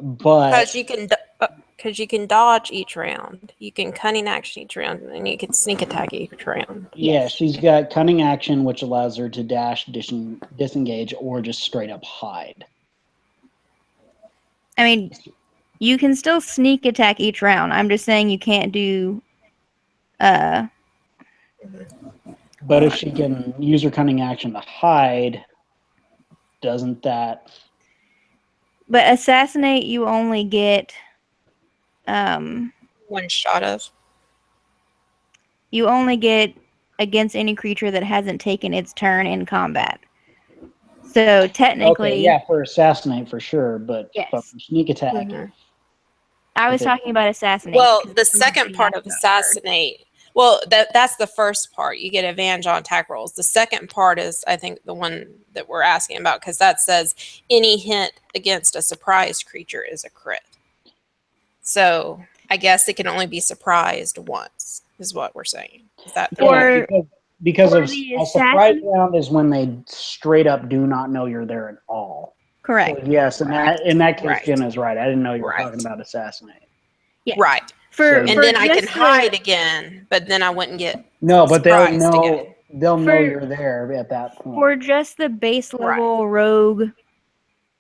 But... Because you can dodge each round. You can cunning action each round, and you can sneak attack each round. Yeah, she's got cunning action, which allows her to dash, disengage, or just straight up hide. I mean, you can still sneak attack each round. I'm just saying you can't do... But if she can use her cunning action to hide, doesn't that... But assassinate, you only get... One shot of. You only get against any creature that hasn't taken its turn in combat. So technically... Okay, yeah, for assassinate for sure, but, Yes. but for sneak attack... I was talking about assassinate. Well, the second part of assassinate... Well, that's the first part. You get advantage on attack rolls. The second part is, I think, the one that we're asking about, because that says any hit against a surprised creature is a crit. So I guess it can only be surprised once, is what we're saying. Is that Or- because or of the a surprise assassin- round is when they straight up do not know you're there at all. Correct. So yes, in that case, Right. Jenna's right. I didn't know you were Right. talking about assassinate. Yes. right? For, So- And for then I can just the- hide again, but then I wouldn't get... No, but they'll Surprised know again. they'll know For- you're there at that point. For just the base level rogue,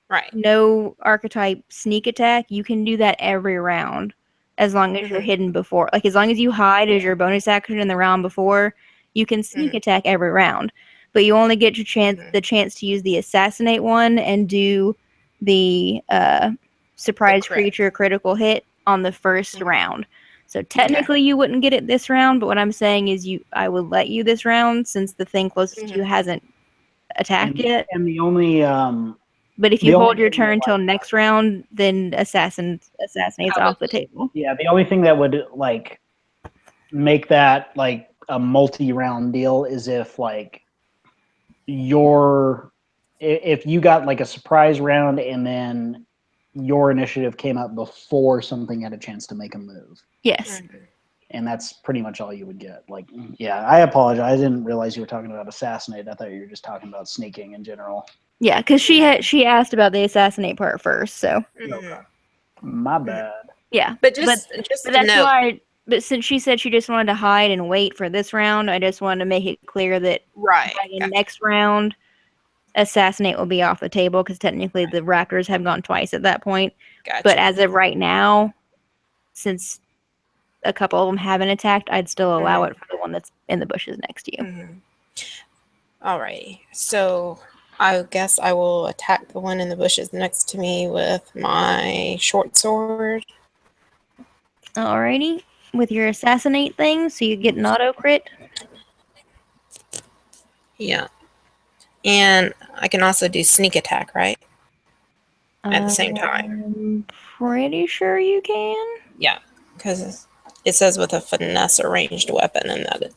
Right. no archetype sneak attack, you can do that every round. As long as you're hidden before. Like, as long as you hide as your bonus action in the round before, you can sneak attack every round. But you only get your the chance to use the assassinate one and do the surprise crit. creature critical hit on the first round. So technically you wouldn't get it this round, but what I'm saying is I would let you this round since the thing closest to you hasn't attacked yet. And the only But if the you only hold your thing that, turn till like- next round, then assassinates off the table. yeah, the only thing that would like make that like a multi-round deal is if like if you got like a surprise round and then your initiative came up before something had a chance to make a move. Yes. And that's pretty much all you would get. Like, yeah, I apologize. I didn't realize you were talking about assassinate. I thought you were just talking about sneaking in general. Yeah, because she asked about the assassinate part first, so My bad. yeah. But just But to that's note, why. But since she said she just wanted to hide and wait for this round, I just wanted to make it clear that right. by the next round, assassinate will be off the table because technically the raptors have gone twice at that point. Gotcha. But as of right now, since a couple of them haven't attacked, I'd still allow it for the one that's in the bushes next to you. Alrighty. So I guess I will attack the one in the bushes next to me with my short sword. Alrighty. With your assassinate thing, so you get an auto crit. Yeah. And I can also do sneak attack, right? At the same time. I'm pretty sure you can. Yeah. Because it says with a finesse or ranged weapon, and that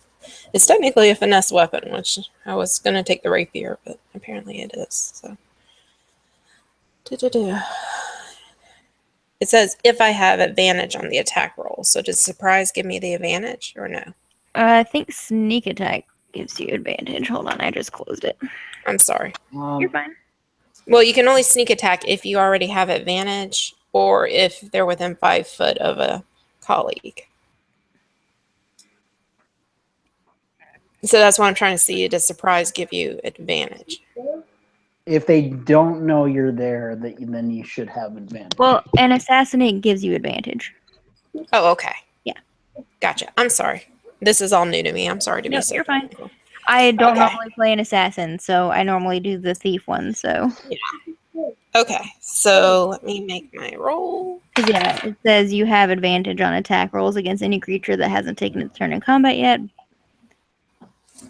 it's technically a finesse weapon, which I was going to take the rapier, but apparently it is. So. It says if I have advantage on the attack roll. So does surprise give me the advantage or no? I think sneak attack gives you advantage. Hold on, I just closed it. I'm sorry. You're fine. Well, you can only sneak attack if you already have advantage or if they're within 5 foot of a colleague. So that's what I'm trying to see. Does surprise give you advantage? If they don't know you're there, then you should have advantage. Well, an assassinate gives you advantage. Oh, okay. Yeah. Gotcha. I'm sorry. This is all new to me. I'm sorry to No, be so you're fine. technical. I don't Okay. normally play an assassin, so I normally do the thief one. So, Okay. So let me make my roll. 'cause, yeah, it says you have advantage on attack rolls against any creature that hasn't taken its turn in combat yet.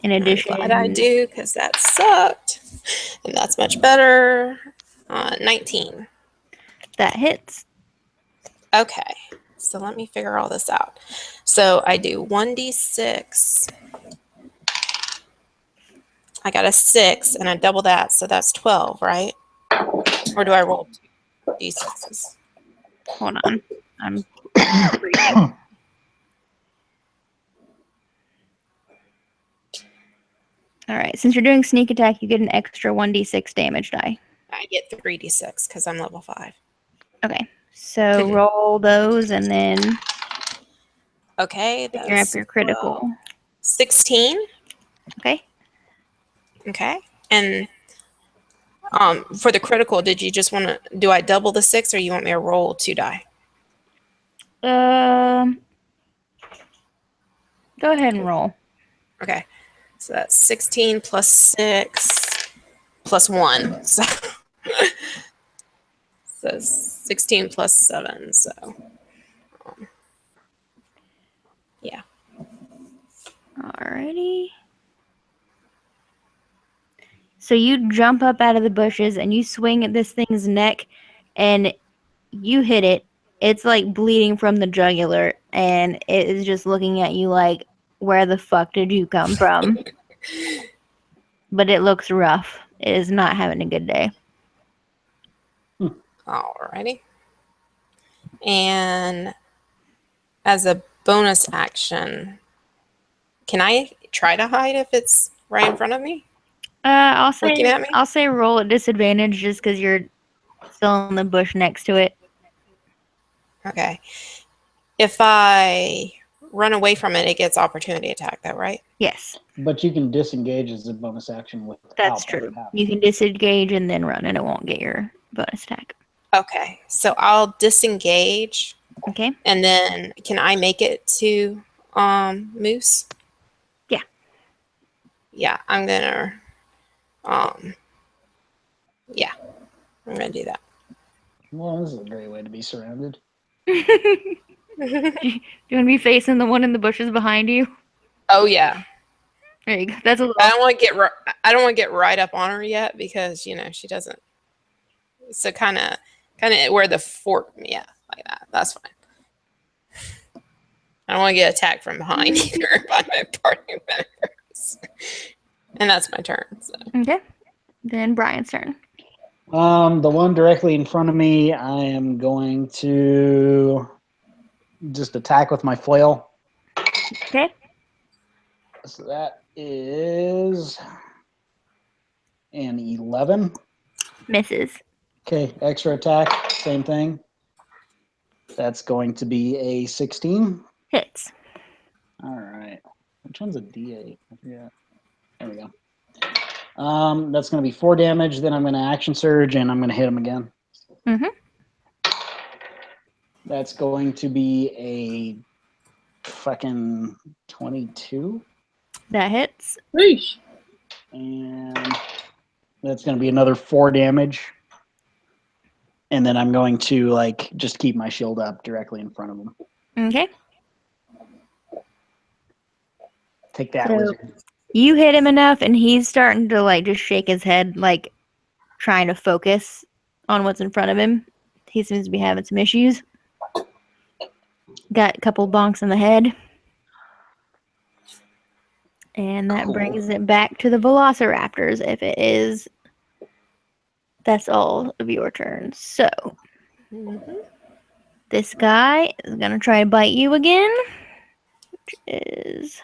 In addition, I'm glad I do because that sucked, and that's much better. 19. that hits. Okay. So let me figure all this out. So I do 1d6. I got a 6 and I double that, so that's 12, right? Or do I roll 2 d6s? Hold on, I'm. All right. Since you're doing sneak attack, you get an extra 1d6 damage die. I get 3d6 because I'm level 5. Okay. So roll those and then Okay, figure up that's your critical. 16. Okay. Okay, and for the critical, did you just want to? Do I double the 6, or you want me to roll 2 die? Go ahead and roll. Okay, so that's 16 plus 6 plus 1. So, so 16 plus 7. So, yeah. Alrighty. So you jump up out of the bushes and you swing at this thing's neck and you hit it. It's like bleeding from the jugular and it is just looking at you like, where the fuck did you come from? But it looks rough. It is not having a good day. Alrighty. And as a bonus action, can I try to hide if it's right in front of me? Looking at me? I'll say roll at disadvantage just because you're still in the bush next to it. Okay. If I run away from it, it gets opportunity attack, though, right? Yes, But you can disengage as a bonus action without that's that true. happening. You can disengage and then run, and it won't get your bonus attack. Okay. So I'll disengage, Okay. and then can I make it to Moose? Yeah. Yeah, I'm gonna yeah, I'm gonna do that. Well, this is a great way to be surrounded. Do you want to be facing the one in the bushes behind you? Oh yeah. There you go. That's a little. I don't want to get right up on her yet because she doesn't. So kind of where the fork, yeah, like that. That's fine. I don't want to get attacked from behind either by my party members. And that's my turn. So. Okay. Then Brian's turn. The one directly in front of me, I am going to just attack with my flail. Okay. So that is an 11. Misses. Okay, extra attack, same thing. That's going to be a 16. Hits. All right. Which one's a D8? I forget. There we go. That's going to be 4 damage. Then I'm going to action surge, and I'm going to hit him again. Mm-hmm. That's going to be a fucking 22. That hits. Sheesh. And that's going to be another 4 damage. And then I'm going to, just keep my shield up directly in front of him. Okay. Take that, So- wizard. You hit him enough, and he's starting to, just shake his head, trying to focus on what's in front of him. He seems to be having some issues. Got a couple bonks in the head. And that brings it back to the Velociraptors, if it is. That's all of your turn. So, this guy is going to try to bite you again, which is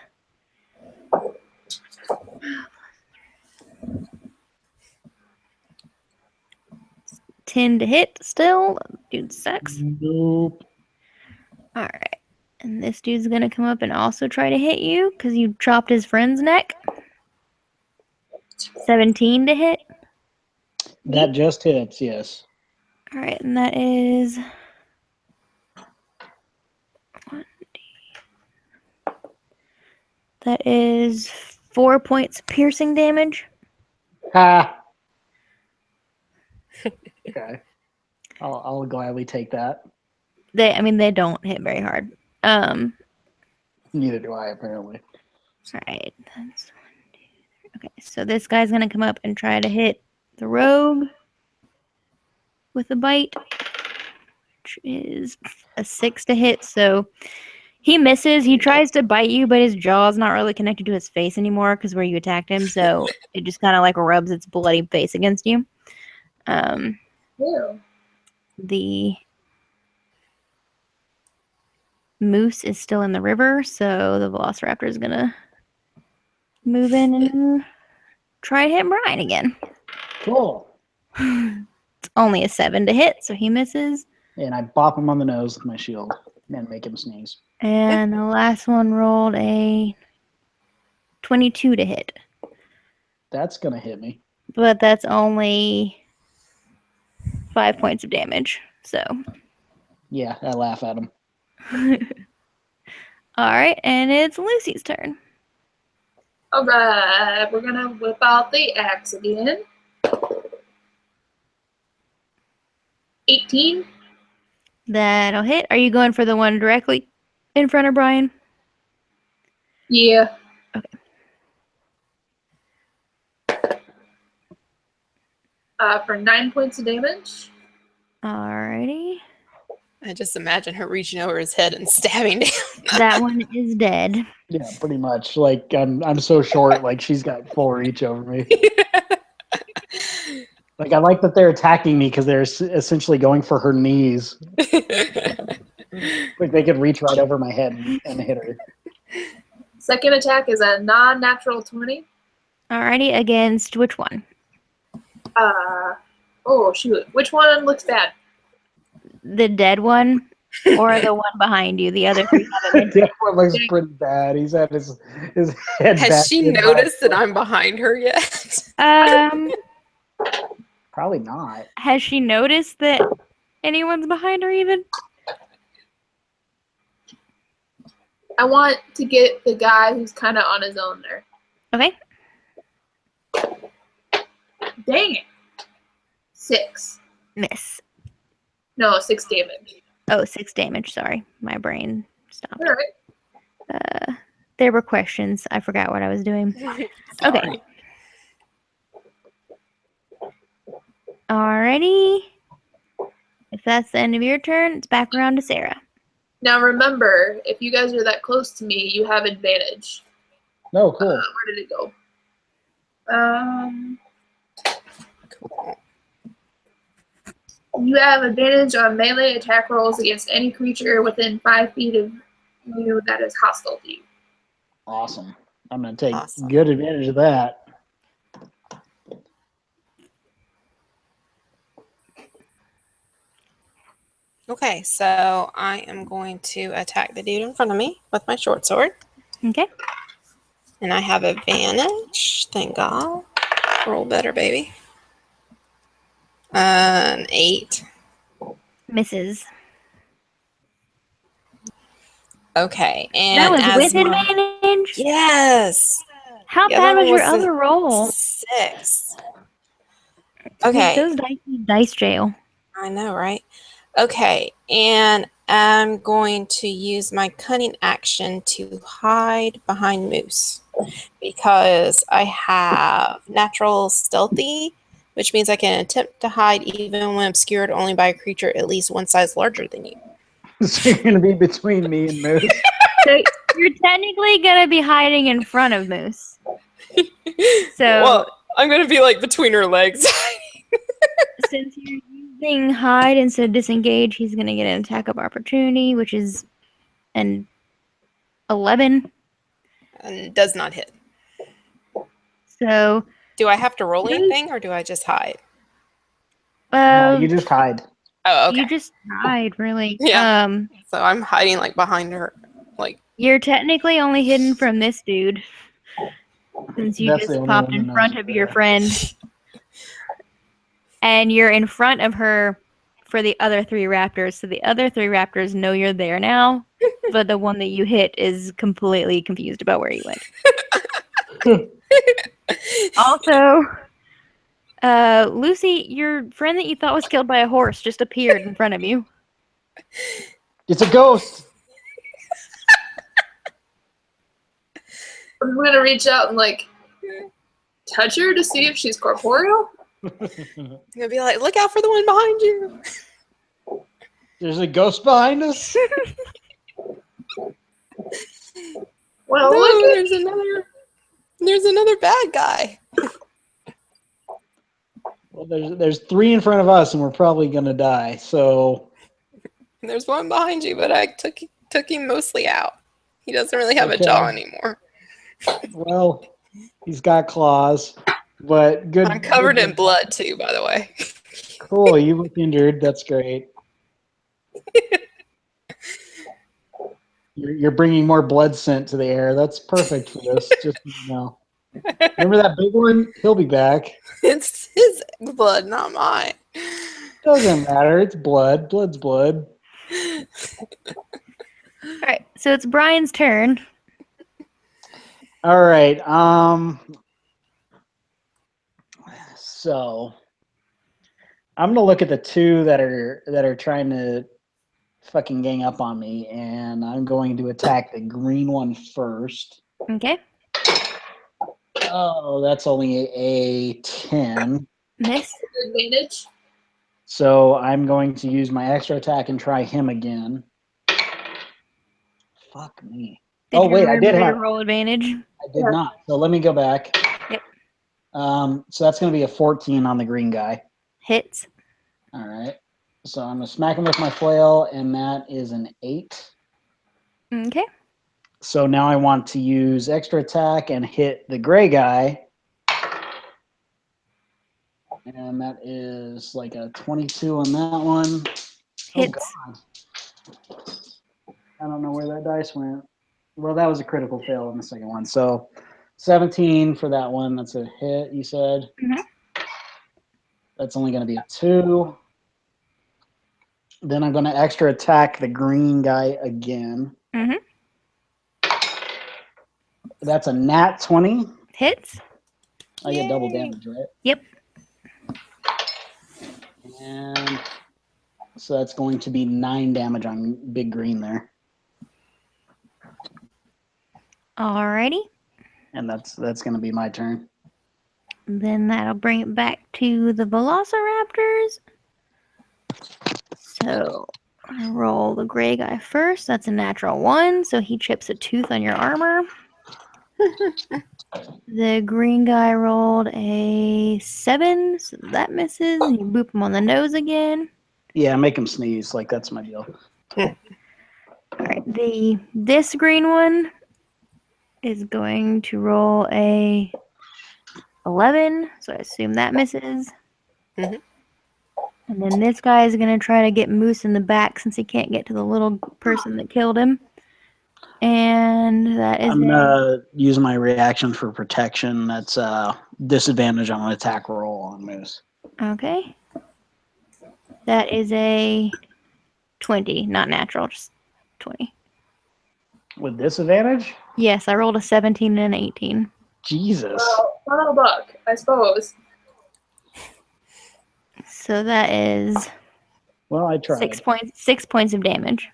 10 to hit still. Dude sucks. Nope. All right. And this dude's going to come up and also try to hit you because you chopped his friend's neck. 17 to hit. That just hits, yes. All right, and that is 1D. That is 4 points piercing damage. Ha! Okay. I'll gladly take that. They don't hit very hard. Neither do I, apparently. All right. That's 1, 2, 3. Okay, so this guy's gonna come up and try to hit the rogue with a bite, which is a 6 to hit. So he misses. He tries to bite you, but his jaw's not really connected to his face anymore because where you attacked him. So it just kind of like rubs its bloody face against you. Ew. The moose is still in the river, so the velociraptor is gonna move in and try to hit Brian again. Cool. It's only a 7 to hit, so he misses. And I bop him on the nose with my shield and make him sneeze. And the last one rolled a 22 to hit. That's going to hit me. But that's only 5 points of damage. So. Yeah, I laugh at him. Alright, and it's Lucy's turn. Alright, we're gonna whip out the axe again. 18. That'll hit. Are you going for the one directly in front of Brian? Yeah. Okay. For 9 points of damage. Alrighty. I just imagine her reaching over his head and stabbing down. That one is dead. Yeah, pretty much. Like I'm so short. Like she's got full reach over me. Like I like that they're attacking me because they're essentially going for her knees. Like they could reach right over my head and hit her. Second attack is a non-natural 20. Alrighty, against which one? Oh shoot. Which one looks bad? The dead one or the one behind you? The other three haven't been. That one looks pretty bad. He's had his head back. Has she noticed that I'm behind her yet? Probably not. Has she noticed that anyone's behind her even? I want to get the guy who's kind of on his own there. Okay. Dang it. 6. Miss. No, 6 damage. Oh, 6 damage. Sorry. My brain stopped. All right. There were questions. I forgot what I was doing. Okay. Alrighty. If that's the end of your turn, it's back around to Sarah. Now remember, if you guys are that close to me, you have advantage. No, cool. Where did it go? Cool. You have advantage on melee attack rolls against any creature within 5 feet of you that is hostile to you. Awesome. I'm going to take Awesome. good advantage of that. Okay, so I am going to attack the dude in front of me with my short sword. Okay. And I have advantage. Thank God. Roll better, baby. An 8. Misses. Okay, and That was as with my- advantage? Yes. How The bad other was one your was other roll? 6. Okay. Those dice need dice jail. I know, right? Okay, and I'm going to use my cunning action to hide behind Moose because I have natural stealthy, which means I can attempt to hide even when obscured only by a creature at least one size larger than you. So you're going to be between me and Moose. So you're technically going to be hiding in front of Moose. So Well, I'm going to be like between her legs. since you're using hide instead of disengage, he's going to get an attack of opportunity, which is an 11. And does not hit. So Do I have to roll anything or do I just hide? You just hide. Oh, okay. you just hide, really. Yeah. So I'm hiding like behind her. Like, You're technically only hidden from this dude. Since you That's the just only popped one who in knows front you're of your there. friend. And you're in front of her for the other 3 raptors. So the other 3 raptors know you're there now, but the one that you hit is completely confused about where you went. Also, Lucy, your friend that you thought was killed by a horse just appeared in front of you. It's a ghost. I'm gonna reach out and like touch her to see if she's corporeal. You're gonna be like, look out for the one behind you. There's a ghost behind us. Well, No, look at there's another bad guy. Well, there's 3 in front of us, and we're probably gonna die. So There's one behind you, but I took him mostly out. He doesn't really have a jaw anymore. well, he's got claws, but good. I'm covered in blood too, by the way. Cool. You look injured. That's great. You're bringing more blood scent to the air. That's perfect for this. Just so you know. Remember that big one? He'll be back. It's his blood, not mine. Doesn't matter. It's blood. Blood's blood. All right, so it's Brian's turn. All right. So I'm gonna look at the 2 that are trying to fucking gang up on me, and I'm going to attack the green one first. Okay. Oh, that's only a 10. Miss. advantage. So I'm going to use my extra attack and try him again. Fuck me. Did you wait, I did remember have. to roll advantage? I did not. So let me go back. Yep. So that's going to be a 14 on the green guy. Hits. All right. So I'm going to smack him with my flail, and that is an 8. Okay. So now I want to use extra attack and hit the gray guy. And that is like a 22 on that one. Hits. Oh, God. I don't know where that dice went. Well, that was a critical fail in the second one. So 17 for that one. That's a hit, you said? Mhm. That's only going to be a 2. Then I'm going to extra attack the green guy again. Mhm. That's a nat 20. Hits. I get double Yay. damage, right? Yep. And so that's going to be 9 damage on big green there. Alrighty. And that's going to be my turn. Then that'll bring it back to the Velociraptors. So I roll the gray guy first. That's a natural 1, so he chips a tooth on your armor. The green guy rolled a 7, so that misses. You boop him on the nose again. Yeah, make him sneeze. Like, that's my deal. All right, this green one is going to roll a 11, so I assume that misses. Mhm. And then this guy is going to try to get Moose in the back since he can't get to the little person that killed him. And that is I'm going to use my reaction for protection. That's disadvantage on an attack roll on Moose. okay. That is a 20, not natural, just 20. With disadvantage? Yes, I rolled a 17 and an 18. Jesus. Well, not a buck, I suppose. So that is Well, I tried. 6 points of damage.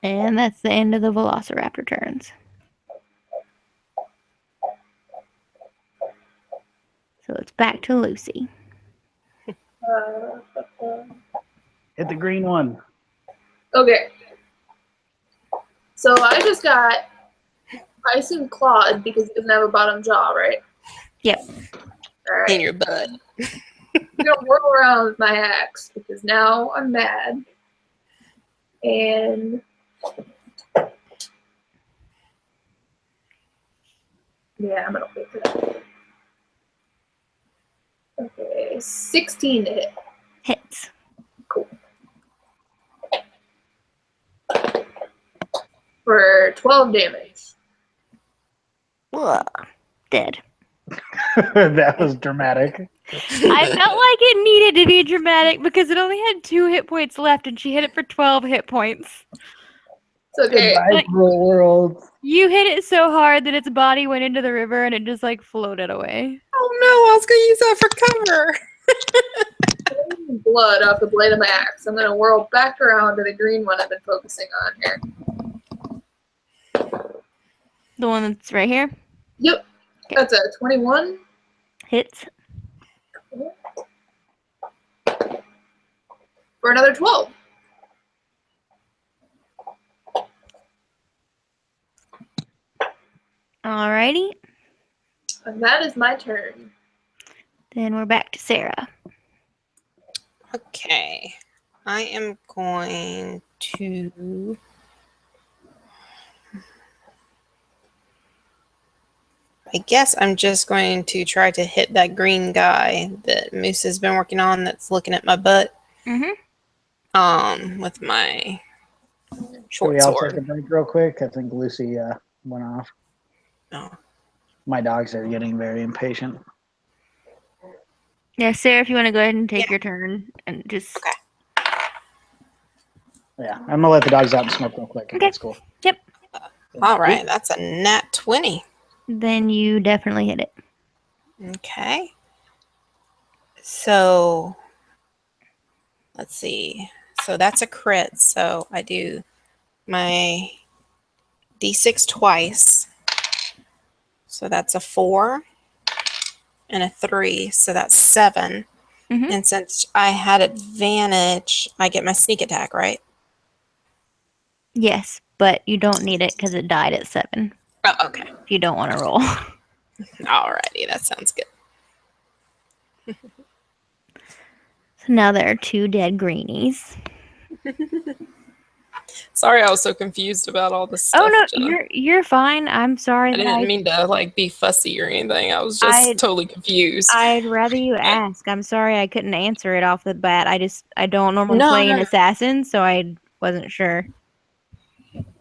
And that's the end of the Velociraptor turns. So it's back to Lucy. Hit the green one. Okay. So I just got, I assume clawed because it doesn't have a bottom jaw, right? Yep. All right. In your butt. I'm gonna whirl around with my axe because now I'm mad. And yeah, I'm gonna wait for that. Okay, 16 to hit. Hits. For 12 damage. Ugh, dead. That was dramatic. I felt like it needed to be dramatic because it only had 2 hit points left and she hit it for 12 hit points. It's okay. Goodbye, cruel world. You hit it so hard that its body went into the river and it just like floated away. Oh no, I was gonna use that for cover. Blood off the blade of my axe. I'm gonna whirl back around to the green one I've been focusing on here. The one that's right here Yep. That's a 21. hits. For another 12. Alrighty. And that is my turn. Then we're back to Sarah. Okay. I am going to I guess I'm just going to try to hit that green guy that Moose has been working on that's looking at my butt. Mm-hmm. With my Should short we all sword. take a break real quick? I think Lucy went off. Oh. My dogs are getting very impatient. Yeah, Sarah, if you want to go ahead and take your turn and just... Okay. Yeah, I'm going to let the dogs out and smoke real quick. Okay. That's cool. Yep. All right, that's a nat 20. Then you definitely hit it. Okay. So, let's see. So that's a crit. So I do my d6 twice. So that's a 4 and a 3. So that's 7. Mhm. And since I had advantage, I get my sneak attack, right? Yes, but you don't need it because it died at 7. Oh, okay. If you don't want to roll. Alrighty, that sounds good. So now there are 2 dead greenies. Sorry, I was so confused about all this stuff. Oh no, Jenna. you're fine. I'm sorry I that didn't mean to like be fussy or anything. I was just totally confused. I'd rather you ask. I'm sorry I couldn't answer it off the bat. I don't normally No, play no, an no. assassin, so I wasn't sure.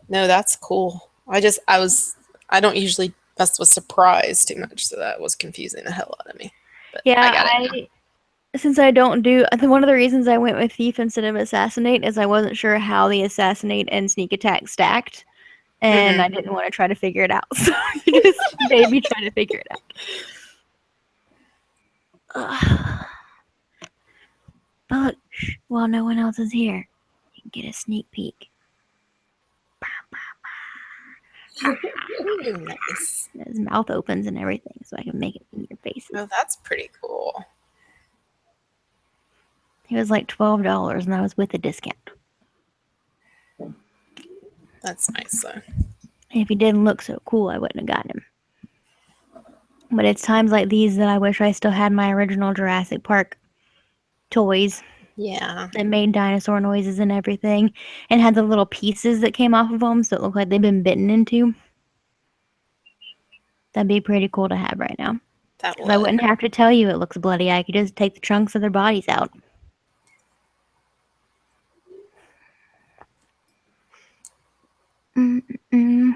No, that's cool. I don't usually mess with surprise too much, so that was confusing the hell out of me. But I got it now. Since I don't do, I think one of the reasons I went with thief instead of assassinate is I wasn't sure how the assassinate and sneak attack stacked, and I didn't want to try to figure it out. So you just made me try to figure it out. But while no one else is here, you can get a sneak peek. Ooh, nice. His mouth opens and everything, so I can make it in your faces. Oh, that's pretty cool. He was like $12, and I was with a discount. That's nice, though. And if he didn't look so cool, I wouldn't have gotten him. But it's times like these that I wish I still had my original Jurassic Park toys Yeah. that made dinosaur noises and everything, and had the little pieces that came off of them, so it looked like they'd been bitten into. That'd be pretty cool to have right now. That 'Cause I wouldn't have to tell you it looks bloody. I could just take the chunks of their bodies out. Mm-mm.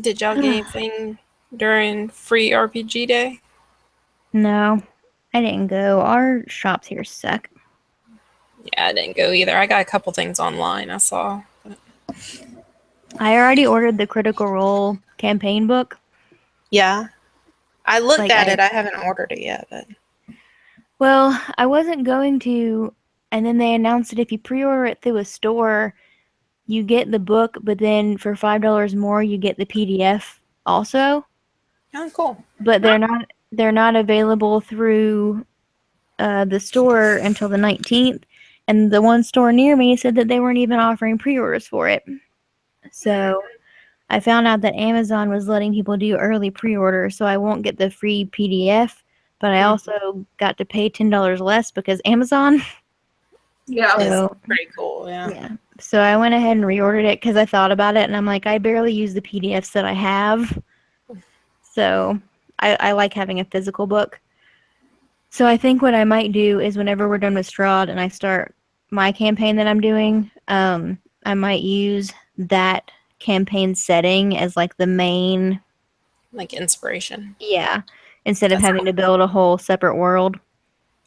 Did y'all get anything during free RPG day? No, I didn't go. Our shops here suck. Yeah, I didn't go either. I got a couple things online I saw. I already ordered the Critical Role campaign book. Yeah. I looked Like, at it. I haven't ordered it yet, but Well, I wasn't going to, and then they announced that if you pre-order it through a store, you get the book, but then for $5 more, you get the PDF also. oh, cool. But they're not available through the store until the 19th. And the one store near me said that they weren't even offering pre-orders for it. So I found out that Amazon was letting people do early pre-order, so I won't get the free PDF, but I also got to pay $10 less because Amazon. Yeah. So, Pretty cool, yeah. yeah. So I went ahead and reordered it because I thought about it, and I'm like, I barely use the PDFs that I have. So I like having a physical book. So I think what I might do is whenever we're done with Strahd and I start my campaign that I'm doing, I might use that campaign setting as like the main, Like inspiration. yeah, instead of That's having to build a whole separate world,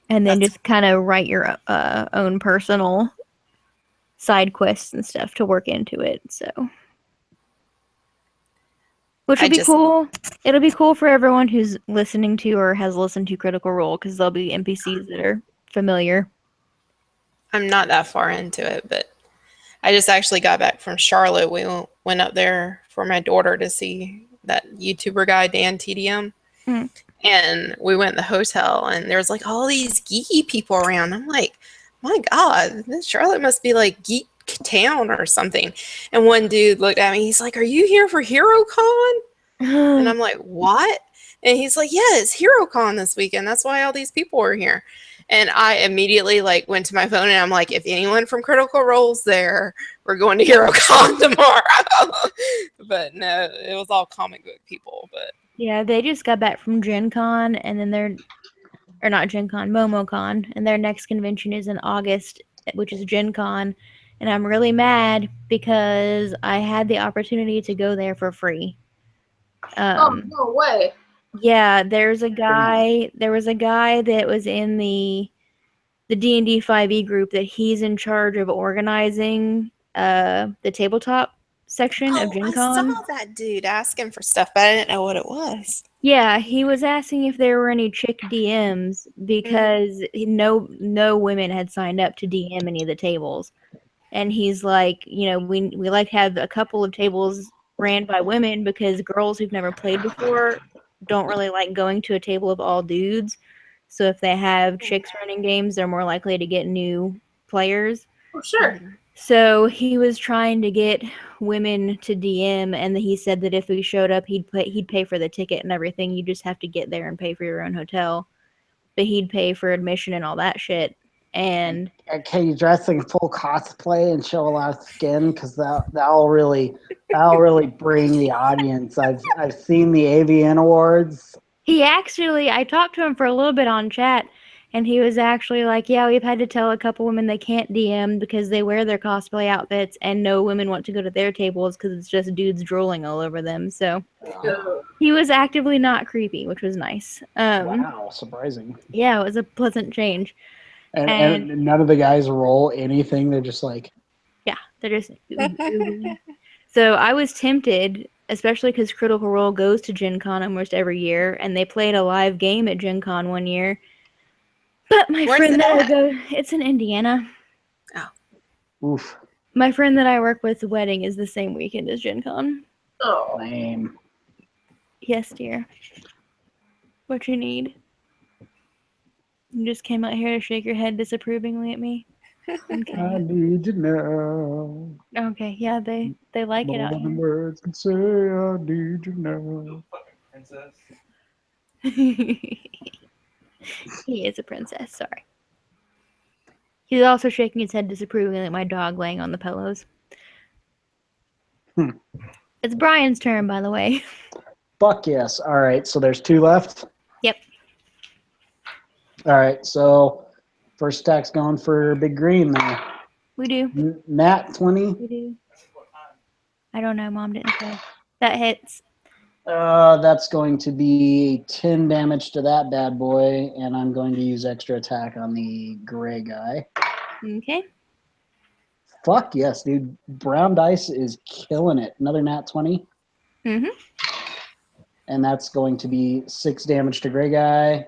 and then That's- just kind of write your own personal side quests and stuff to work into it. So, which will I be just- cool. It'll be cool for everyone who's listening to or has listened to Critical Role because there'll be NPCs that are familiar. I'm not that far into it, but I just actually got back from Charlotte. We went up there for my daughter to see that YouTuber guy, Dan TDM. Mm. And we went to the hotel, and there was like all these geeky people around. I'm like, my God, this Charlotte must be like geek town or something. And one dude looked at me. He's like, "Are you here for HeroCon?" And I'm like, "What?" And he's like, "Yeah, it's HeroCon this weekend. That's why all these people are here." And I immediately like went to my phone and I'm like, if anyone from Critical Role's there, we're going to HeroCon tomorrow. But no, it was all comic book people. But Yeah, they just got back from Gen Con, and then or not Gen Con, MomoCon, and their next convention is in August, which is Gen Con, and I'm really mad because I had the opportunity to go there for free. Oh, no way. Yeah, there was a guy that was in the D&D 5e group that he's in charge of organizing the tabletop section of Gen I Con. saw that dude asking for stuff, but I didn't know what it was. Yeah, he was asking if there were any chick DMs because no women had signed up to DM any of the tables. And he's like, we like to have a couple of tables ran by women because girls who've never played before don't really like going to a table of all dudes. So if they have chicks running games, they're more likely to get new players. Oh, sure. So he was trying to get women to DM, and he said that if we showed up, he'd pay for the ticket and everything. You just have to get there and pay for your own hotel, but he'd pay for admission and all that shit. And Can you dress in full cosplay and show a lot of skin? Because that'll really bring the audience. I've seen the AVN Awards. I talked to him for a little bit on chat, and he was actually like, yeah, we've had to tell a couple women they can't DM because they wear their cosplay outfits, and no women want to go to their tables because it's just dudes drooling all over them. So he was actively not creepy, which was nice. Wow, surprising. Yeah, it was a pleasant change. And none of the guys roll anything. They're just like, yeah, they're just. So I was tempted, especially because Critical Role goes to Gen Con almost every year, and they played a live game at Gen Con one year. But my Where's friend it that I at? go, it's in Indiana. oof, My friend that I work with, the wedding is the same weekend as Gen Con. Oh, lame. Yes, dear. What you need? You just came out here to shake your head disapprovingly at me. I Okay. need to know Okay. Yeah, they like it more out than words can say. I need to know. Princess. here. He is a princess. Sorry. He's also shaking his head disapprovingly at my dog laying on the pillows. It's Brian's turn, by the way. Fuck yes. All right, so there's 2 left. Yep. All right, so first attack's going for Big Green there. We do. Nat 20. We do. I don't know. Mom didn't say. That hits. That's going to be 10 damage to that bad boy, and I'm going to use extra attack on the gray guy. Okay. Fuck yes, dude. Brown dice is killing it. Another nat 20. Mm-hmm. And that's going to be 6 damage to gray guy.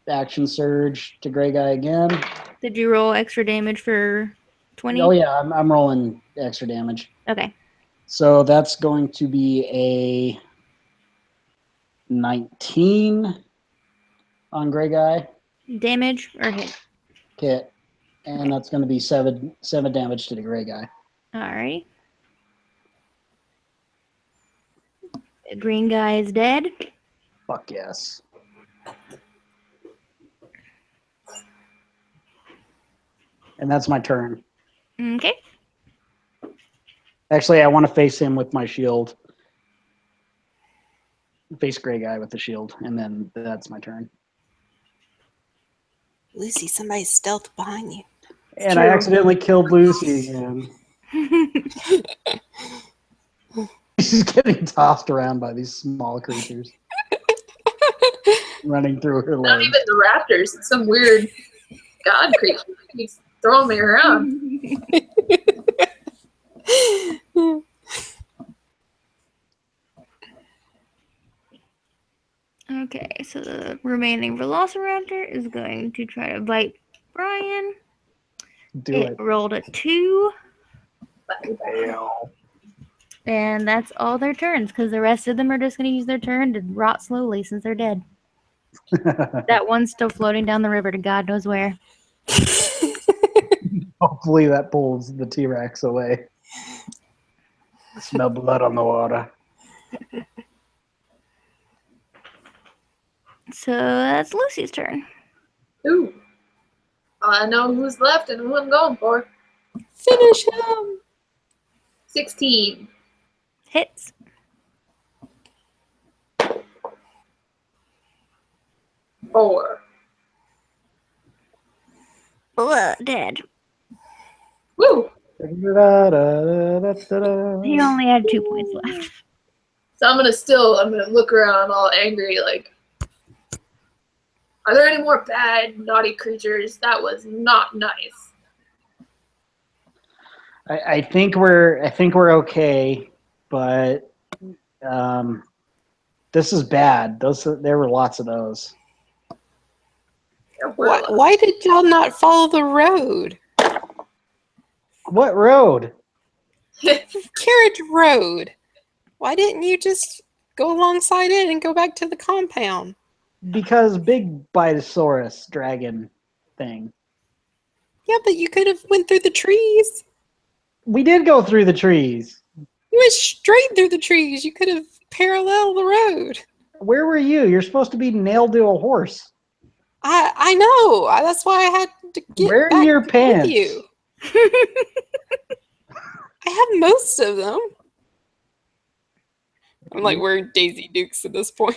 Action surge to gray guy again. Did you roll extra damage for 20? Oh yeah, I'm rolling extra damage. Okay. So that's going to be a 19 on gray guy. Damage or hit? Hit. And that's going to be 7 damage to the gray guy. All right. The green guy is dead. Fuck yes. And that's my turn. Okay. Actually, I want to face him with my shield. Face gray guy with the shield, and then that's my turn. Lucy, somebody's stealth behind you. And I accidentally killed Lucy again. She's getting tossed around by these small creatures running through her Not legs. even the raptors. It's some weird god creature that keeps throwing me around. Okay, so the remaining Velociraptor is going to try to bite Brian. Do it. Rolled a 2, Fail. and that's all their turns, because the rest of them are just going to use their turn to rot slowly since they're dead. That one's still floating down the river to God knows where. Hopefully that pulls the T-Rex away. I smell blood on the water. So that's Lucy's turn. Ooh. I know who's left and who I'm going for. Finish him. 16. Hits. Four. Dead. Woo! He only had 2 points left. So I'm gonna look around all angry, like, are there any more bad, naughty creatures? That was not nice. I think we're okay, but this is bad. There were lots of those. Why did y'all not follow the road? What road? Carriage road. Why didn't you just go alongside it and go back to the compound? Because big Bitosaurus dragon thing. Yeah, but you could have went through the trees. We did go through the trees. You went straight through the trees. You could have paralleled the road. Where were you? You're supposed to be nailed to a horse. I know. That's why I had to get Where are back your pants? with you. I have most of them. I'm like wearing Daisy Dukes at this point.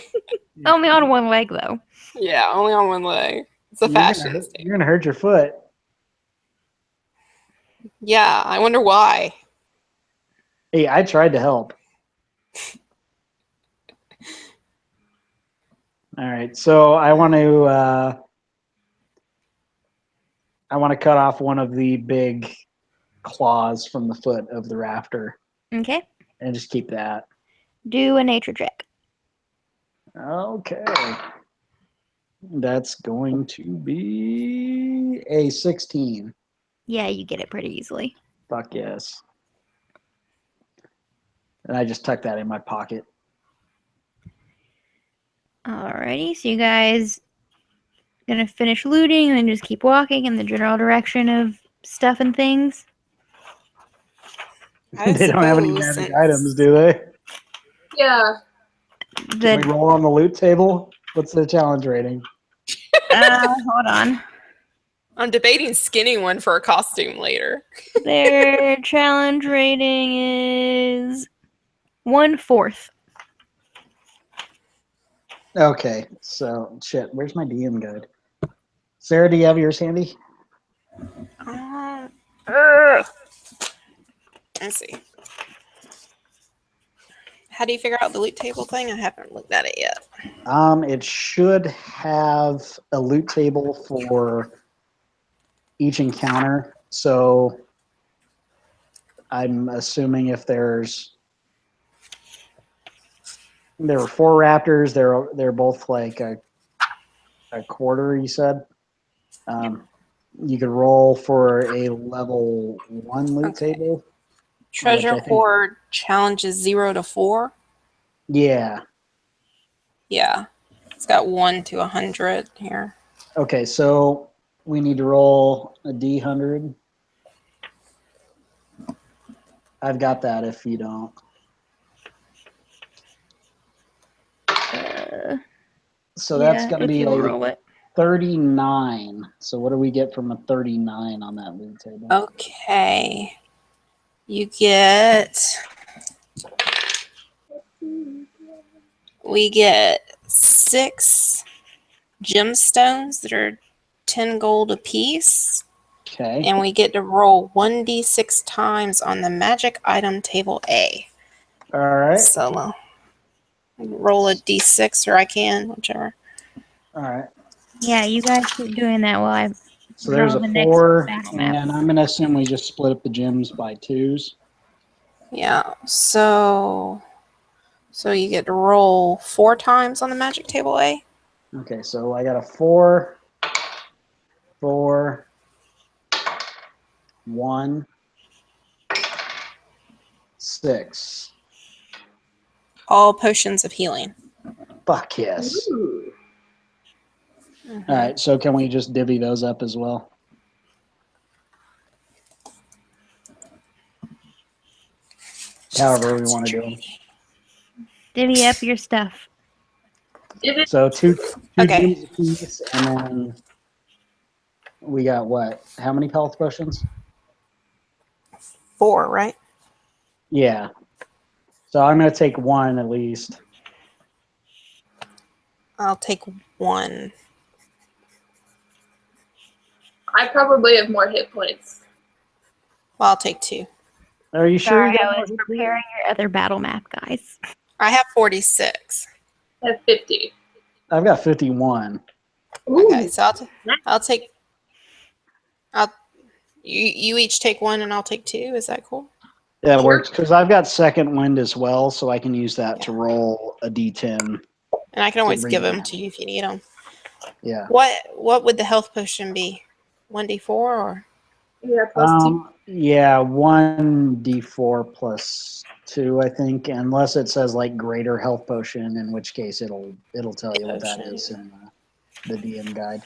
Only on one leg, though. Yeah, only on one leg. It's a fashion statement. You're gonna hurt your foot. Yeah, I wonder why. Hey, I tried to help. All right, so I want to cut off one of the big claws from the foot of the rafter Okay. and just keep that. Do a nature check. Okay. That's going to be a 16. Yeah, you get it pretty easily. Fuck yes. And I just tuck that in my pocket. Alrighty, so you guys gonna finish looting and then just keep walking in the general direction of stuff and things? They don't have any magic items, do they? Yeah. Can we roll on the loot table? What's the challenge rating? Hold on. I'm debating skinning one for a costume later. Their challenge rating is 1/4. Okay, so shit. Where's my DM guide? Sarah, do you have yours handy? Let's see. How do you figure out the loot table thing? I haven't looked at it yet. It should have a loot table for each encounter. So I'm assuming if there were 4 raptors, they're both like a quarter, you said. You could roll for a level 1 loot table. Treasure hoard challenges 0 to 4. Yeah. Yeah. It's got 1 to 100 here. Okay, so we need to roll a D100. I've got that if you don't. So that's going to be a 39. So what do we get from a 39 on that loot table? Okay. We get 6 gemstones that are 10 gold apiece. Okay. And we get to roll 1d6 times on the magic item table A. All right. So roll a d6 or I can, whichever. All right. Yeah, you guys keep doing that while I So there's draw a the next 4, battle map. and I'm going to assume we just split up the gems by 2s. Yeah. So you get to roll 4 times on the magic table A. Okay, so I got a 4, 4, 1, 6. All potions of healing. Fuck yes. Ooh. Mhm. All right, so can we just divvy those up as well? However we want to do them. Divvy up your stuff. If it, So two Okay. gems apiece, and then we got what? How many health potions? 4, right? Yeah. So I'm going to take 1 at least. I'll take 1. I probably have more hit points. Well, I'll take 2. Are you sure Sorry, you got I more was hit points? preparing your other battle map, guys. I have 46. I have 50. I've got 51. Ooh. Okay, so I'll take. You each take 1 and I'll take 2. Is that cool? That Sure. works because I've got second wind as well, so I can use that to roll a d10. And I can always bring give it them down. to you if you need them. Yeah. What would the health potion be? 1d4 or? Yeah, plus 2. Yeah, 1d4 plus 2, I think, unless it says like greater health potion, in which case it'll tell you what that Potion. is in the DM guide.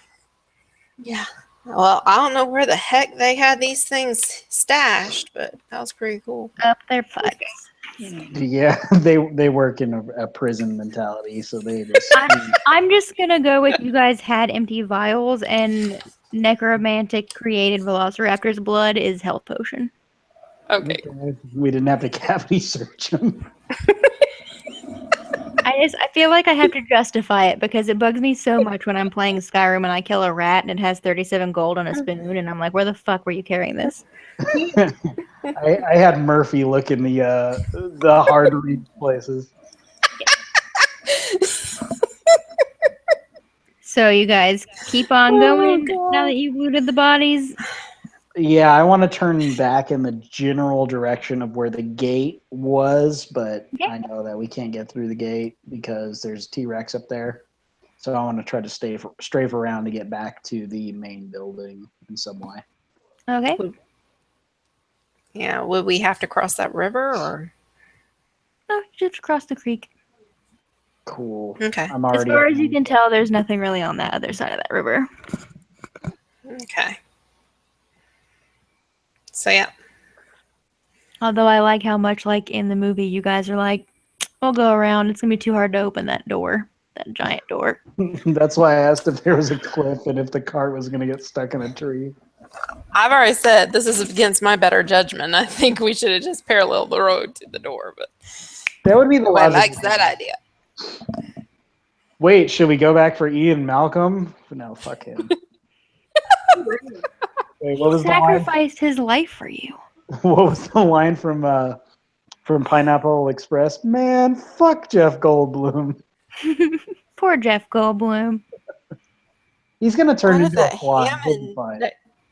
Yeah. Well, I don't know where the heck they had these things stashed, but that was pretty cool. Up their butts. Yeah, they work in a prison mentality, so they just. I'm just gonna go with you guys had empty vials and necromantic created velociraptor's blood is health potion. Okay. We didn't have to cavity search them. I feel like I have to justify it because it bugs me so much when I'm playing Skyrim and I kill a rat and it has 37 gold on a spoon and I'm like, where the fuck were you carrying this? I had Murphy look in the hard to reach places. So you guys keep on going now that you've looted the bodies. Yeah, I want to turn back in the general direction of where the gate was, but Okay. I know that we can't get through the gate because there's T-Rex up there. So I want to try to strafe around to get back to the main building in some way. Okay. Yeah. Would we have to cross that river or? No, just cross the creek. Cool. Okay. I'm As already. far as you can tell, there's nothing really on that other side of that river. Okay. So yeah. Although I like how much, like in the movie, you guys are like, we'll go around. It's gonna be too hard to open that door, that giant door. That's why I asked if there was a cliff and if the cart was going to get stuck in a tree. I've already said this is against my better judgment. I think we should have just paralleled the road to the door, but That would be the nobody logical likes that idea. Wait, should we go back for Ian Malcolm? No, fuck him. Wait, what He was the line? sacrificed his life for you. What was the line from Pineapple Express? Man, fuck Jeff Goldblum. Poor Jeff Goldblum. He's gonna turn What if into a that fly. He'll be Hammond? fine.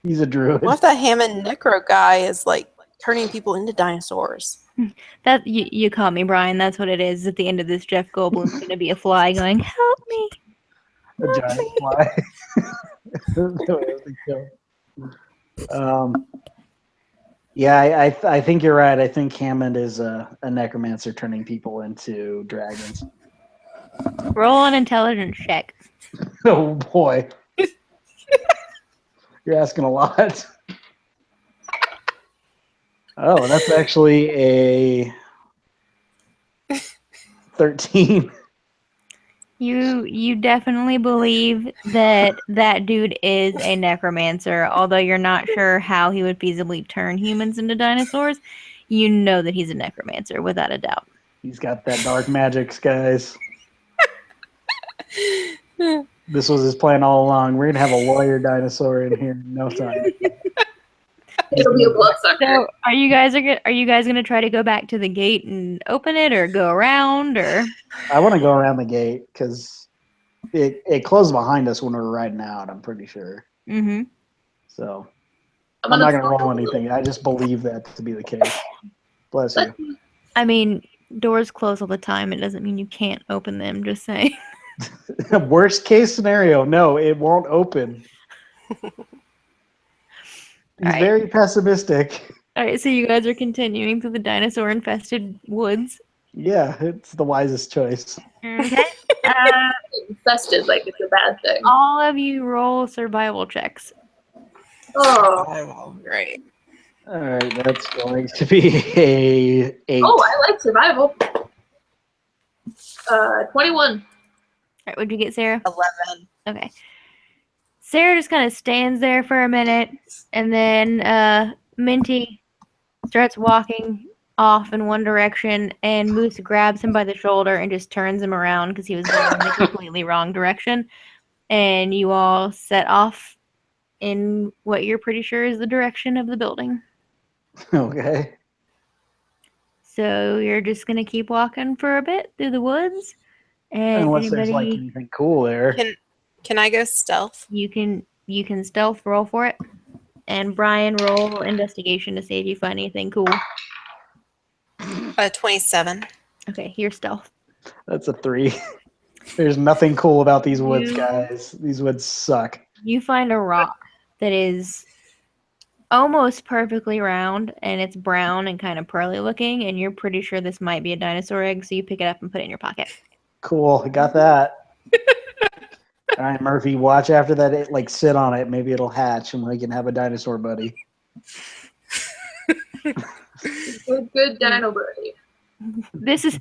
He's a druid. What if that Hammond Necro guy is like turning people into dinosaurs? That you caught me, Brian. That's what it is. At the end of this, Jeff Goldblum's gonna be a fly going, "Help me!" A giant fly. Yeah, I think you're right. I think Hammond is a necromancer turning people into dragons. Roll an intelligence check. Oh boy. You're asking a lot. Oh, that's actually a 13. You definitely believe that that dude is a necromancer, although you're not sure how he would feasibly turn humans into dinosaurs. You know that he's a necromancer without a doubt. He's got that dark magic, guys. This was his plan all along. We're gonna have a lawyer dinosaur in here in no time. It'll be a bloodsucker. So, are you guys gonna try to go back to the gate and open it, or go around, or? I want to go around the gate because it closed behind us when we were riding out. I'm pretty sure. Mm-hmm. So I'm I'm not gonna gonna roll follow anything. I just believe that to be the case. Bless you. I mean, doors close all the time. It doesn't mean you can't open them. Just saying. Worst case scenario, no, it won't open. He's Alright. very pessimistic. All right, so you guys are continuing through the dinosaur-infested woods. Yeah, it's the wisest choice. Okay. infested like it's a bad thing. All of you roll survival checks. Oh, Oh, great. All right, that's going to be a 8. oh, I like survival. 21. All right, what'd you get, Sarah? 11. Okay. Sarah just kind of stands there for a minute, and then Minty starts walking off in one direction, and Moose grabs him by the shoulder and just turns him around because he was going in the completely wrong direction. And you all set off in what you're pretty sure is the direction of the building. Okay. So you're just gonna keep walking for a bit through the woods, and Unless there's like anybody anything cool there. Can I go stealth? you can stealth roll for it, and Brian roll investigation to see if you find anything cool. 27. Okay, here's stealth. That's a 3. There's nothing cool about these woods, You- guys. These woods suck. You find a rock that is almost perfectly round, and it's brown and kind of pearly looking, and you're pretty sure this might be a dinosaur egg, so you pick it up and put it in your pocket. Cool, I got that. All right, Murphy, watch after that. It like sit on it. Maybe it'll hatch, and we can have a dinosaur buddy. Good dino birdie. This is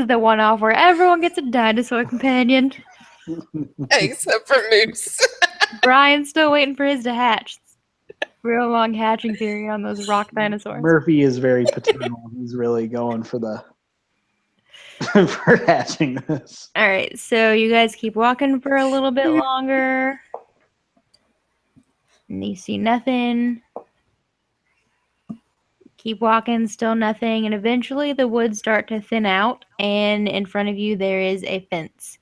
the one off where everyone gets a dinosaur companion. Except for Moose. Brian's still waiting for his to hatch. Real long hatching period on those rock dinosaurs. Murphy is very paternal. He's really going for the for hatching this. All right, so you guys keep walking for a little bit longer. And you see nothing. Keep walking, still nothing, and eventually the woods start to thin out, and in front of you there is a fence.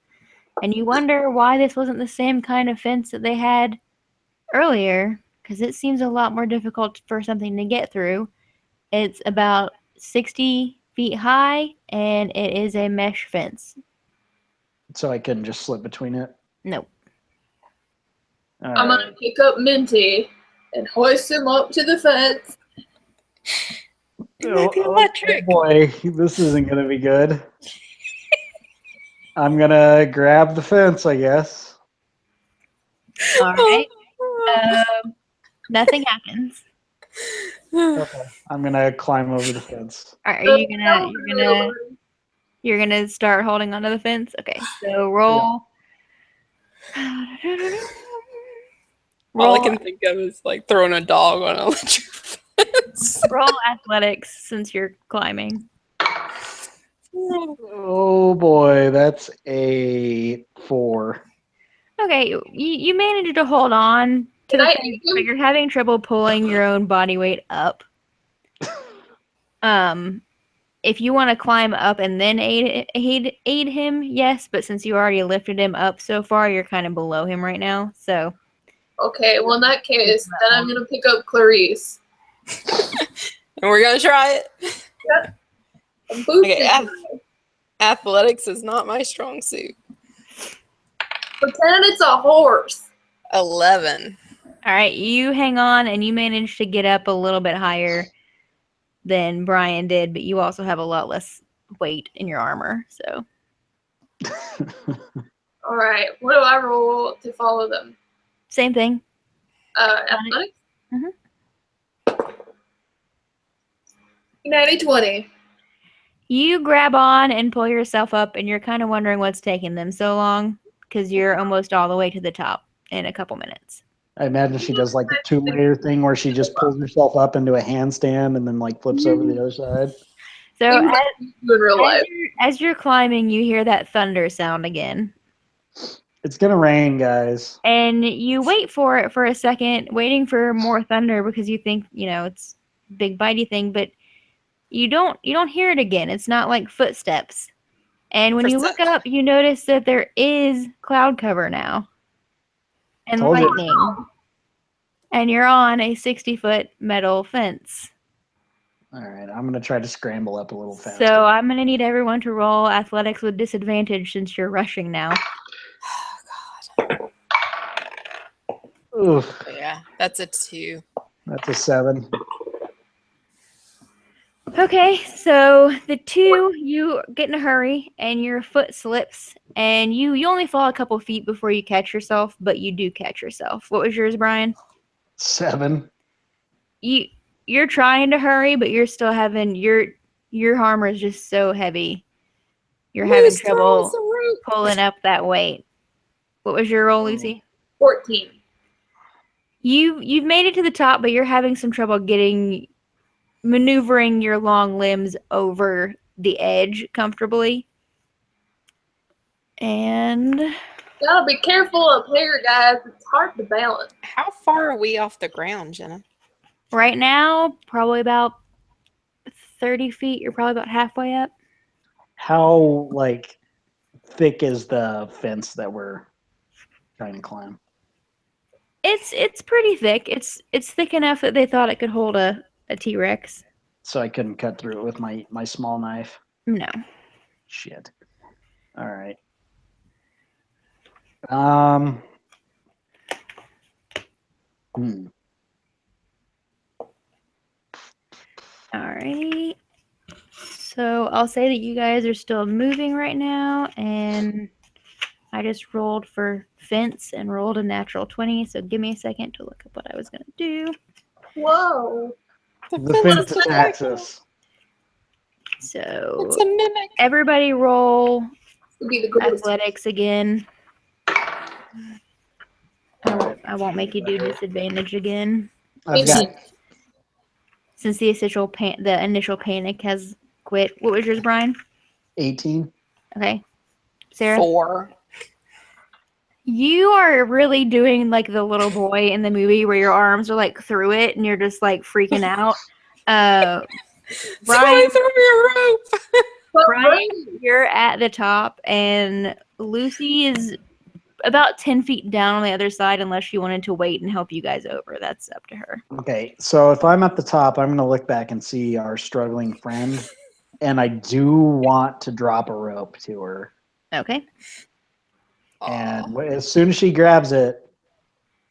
And you wonder why this wasn't the same kind of fence that they had earlier, because it seems a lot more difficult for something to get through. It's about 60 feet high, and it is a mesh fence. So I couldn't just slip between it. Nope. All I'm right. gonna pick up Minty and hoist him up to the fence. It might be electric. Oh boy, this isn't gonna be good. I'm gonna grab the fence, I guess. All right. Nothing happens. Okay. I'm gonna climb over the fence. All right, are you you're gonna start holding onto the fence? Okay, so roll. All I can think of is like throwing a dog on an electric fence. Roll athletics since you're climbing. Oh boy, that's a 4. Okay, you managed to hold on to Can the I fence, aid but him? you're having trouble pulling your own body weight up. If you want to climb up and then aid him, yes, but since you already lifted him up so far, you're kind of below him right now. So Okay, well in that case, then I'm gonna pick up Clarice. And we're going to try it. I'm boosting Okay, her. Athletics is not my strong suit. Pretend it's a horse. 11. all right, you hang on and you manage to get up a little bit higher than Brian did, but you also have a lot less weight in your armor. So All right, what do I roll to follow them? same thing. Athletics. Mhm. 90-20. You grab on and pull yourself up, and you're kind of wondering what's taking them so long because you're almost all the way to the top in a couple minutes. I imagine she does like the Tomb Raider thing where she just pulls herself up into a handstand and then like flips over the other side. So Things I do in real life. as you're climbing, you hear that thunder sound again. It's gonna rain, guys. And you wait for it for a second, waiting for more thunder because you think, it's a big bitey thing, but you don't hear it again. It's not like footsteps. And when you look up, you notice that there is cloud cover now. And Told you. lightning. And you're on a 60-foot metal fence. All right, I'm gonna try to scramble up a little faster. So I'm gonna need everyone to roll athletics with disadvantage since you're rushing now. Oof, Yeah, that's a 2. that's a 7. Okay, so the 2, you get in a hurry and your foot slips and you only fall a couple feet before you catch yourself, but you do catch yourself. What was yours, Brian? 7. You're trying to hurry, but you're still having your armor is just so heavy. You're having trouble pulling up that weight. What was your roll, Lucy? 14. You've made it to the top, but you're having some trouble maneuvering your long limbs over the edge comfortably. And Gotta be careful up here, guys. It's hard to balance. How far are we off the ground, Jenna? right now, probably about 30 feet. You're probably about halfway up. How thick is the fence that we're trying to climb? It's pretty thick. It's thick enough that they thought it could hold a T-Rex. So I couldn't cut through it with my small knife. No. Shit. All right. Alrighty. So I'll say that you guys are still moving right now, and I just rolled for fence and rolled a natural 20. So give me a second to look up what I was gonna do. Whoa. The fence attacks us. So It's a mimic. everybody roll It'd be the greatest. athletics again. I won't make you do disadvantage again. I've got Since the initial panic has quit. What was yours, Brian? 18. Okay. Sarah? 4. You are really doing like the little boy in the movie where your arms are like through it and you're just like freaking out. Brian, throw me a rope. Brian, you're at the top, and Lucy is about 10 feet down on the other side unless she wanted to wait and help you guys over. That's up to her. Okay, so if I'm at the top, I'm going to look back and see our struggling friend, and I do want to drop a rope to her. Okay. And as soon as she grabs it,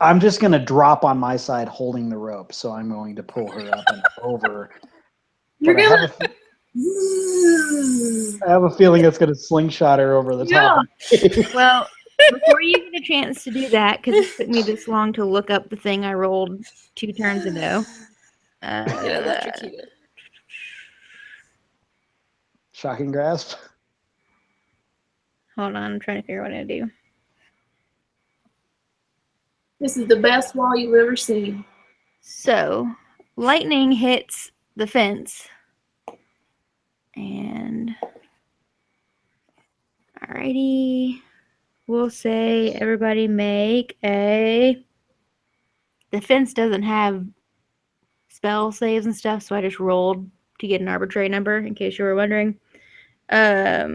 I'm just going to drop on my side holding the rope. So I'm going to pull her up and over. You're But gonna. I have a feeling it's going to slingshot her over the top. Well, before you get a chance to do that, because it took me this long to look up the thing I rolled 2 turns ago. Yeah, electrocuted. Shocking grasp. Hold on, I'm trying to figure out what I'm going to do. This is the best wall you've ever seen. So, lightning hits the fence. And alrighty, we'll say everybody make a. The fence doesn't have spell saves and stuff, so I just rolled to get an arbitrary number in case you were wondering. Let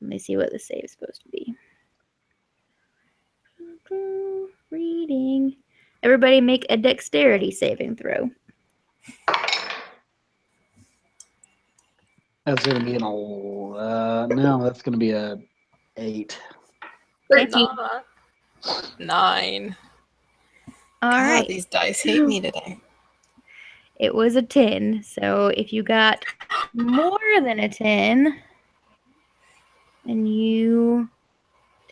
me see what the save is supposed to be. Reading. Everybody make a dexterity saving throw. That's going to be no, that's going to be a 8. 13. 9. All God, right. these dice hate me today. It was a 10. So if you got more than a 10, then you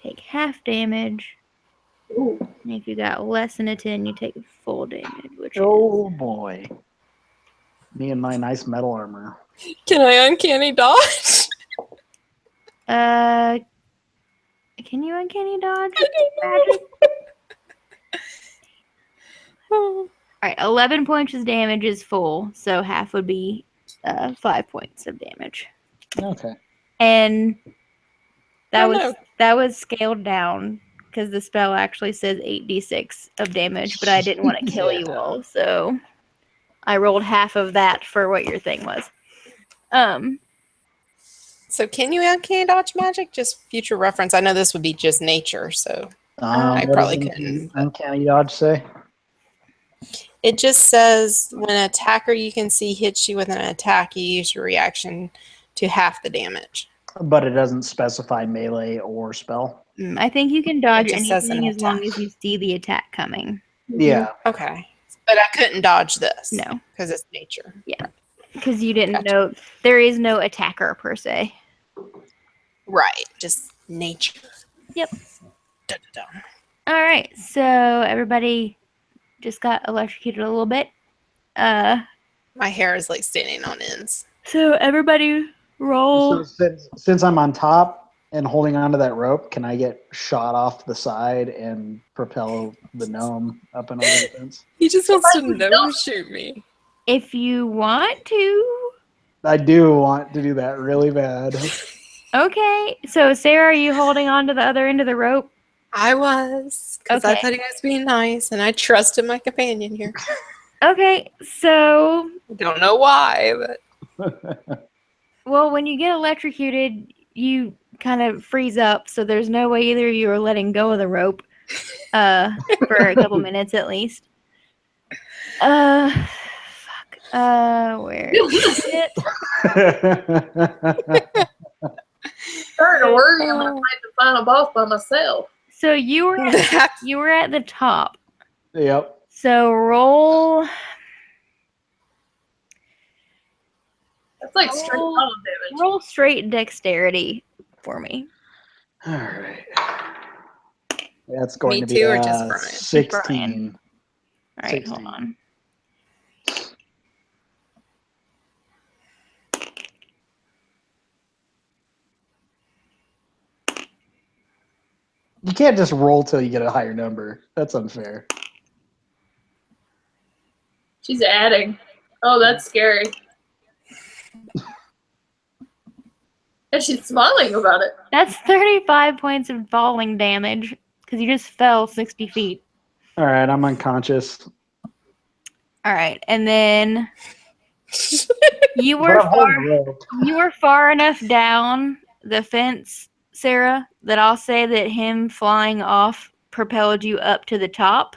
take half damage. Ooh. And if you got less than a 10, you take full damage, which Oh boy. Me and my nice metal armor. Can I uncanny dodge? can you uncanny dodge? I don't know. All right, 11 points of damage is full, so half would be 5 points of damage. Okay. And That was scaled down because the spell actually says 8d6 of damage, but I didn't want to kill you all, so I rolled half of that for what your thing was. So can you uncanny dodge magic? Just future reference. I know this would be just nature, so I What probably does couldn't. Uncanny dodge say? It just says when an attacker you can see hits you with an attack, you use your reaction to half the damage. But it doesn't specify melee or spell. I think you can dodge It just says anything an as long attack. as you see the attack coming. Yeah. Okay. But I couldn't dodge this. No. Because it's nature. Yeah. Because you didn't Gotcha. know there is no attacker per se. Right. Just nature. Yep. Dun, dun, dun. All right. So everybody just got electrocuted a little bit. My hair is like standing on ends. So everybody roll. So since I'm on top and holding onto that rope, can I get shot off the side and propel the gnome up and over the fence? He just wants to no shoot me. If you want to. I do want to do that really bad. Okay. So Sarah, are you holding on to the other end of the rope? I was. Because I Okay. thought he was being nice and I trusted my companion here. Okay. So, Don't know why, but well, when you get electrocuted, you kind of freeze up. So there's no way either of you are letting go of the rope for a couple minutes at least. Fuck. Where is it? Starting to worry I'm gonna fight the final boss by myself. So you were at the top. Yep. So roll. That's like straight column damage. Roll straight dexterity for me. All right. That's going Me to be too, or just Brian? 16. All right, 16. hold on. You can't just roll till you get a higher number. That's unfair. She's adding. Oh, that's scary. And she's smiling about it. That's 35 points of falling damage because you just fell 60 feet. All right, I'm unconscious. All right, and then you But were I'm holding the rope. you were far enough down the fence, Sarah, that I'll say that him flying off propelled you up to the top.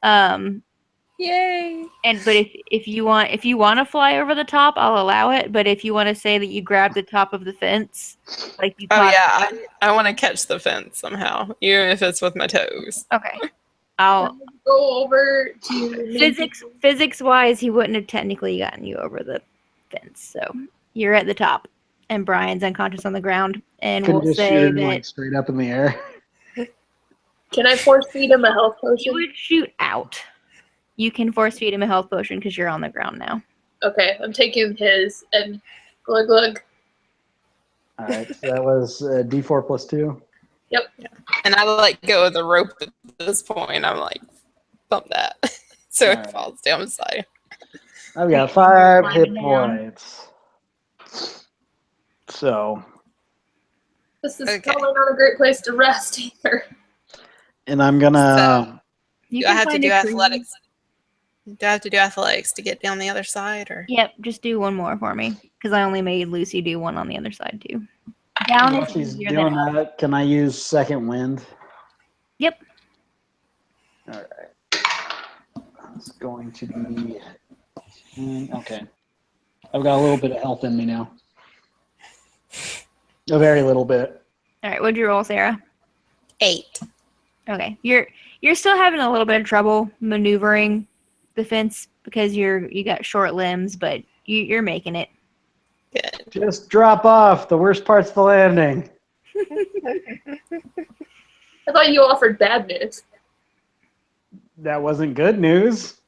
yay. But if you want to fly over the top, I'll allow it. But if you want to say that you grabbed the top of the fence, like you Oh caught yeah, I want to catch the fence somehow, even if it's with my toes. Okay. I'll Go over to physics wise, he wouldn't have technically gotten you over the fence. So you're at the top, and Brian's unconscious on the ground, and Couldn't we'll just shoot say him that like straight up in the air. Can I force feed him a health you potion? would shoot out. You can force feed him a health potion because you're on the ground now. Okay, I'm taking his and glug glug. All right, so that was D4 plus 2. Yep. And I let go of the rope at this point. I'm like, bump that. So it Alright. falls down the side. I've got 5 Climb hit down. points. So, This is Okay. probably not a great place to rest either. and I'm gonna. You Do I can have to find do a tree. athletics? Do I have to do athletics to get down the other side, or? Yep, just do one more for me because I only made Lucy do one on the other side too. Down While is she's easier doing than up. that, can I use second wind? Yep. All right. It's going to be. Okay. I've got a little bit of health in me now. A very little bit. All right, what'd you roll, Sarah? 8. Okay, you're still having a little bit of trouble maneuvering the fence because you got short limbs, but you're making it. Good. Just drop off. The worst part's the landing. I thought you offered bad news. That wasn't good news.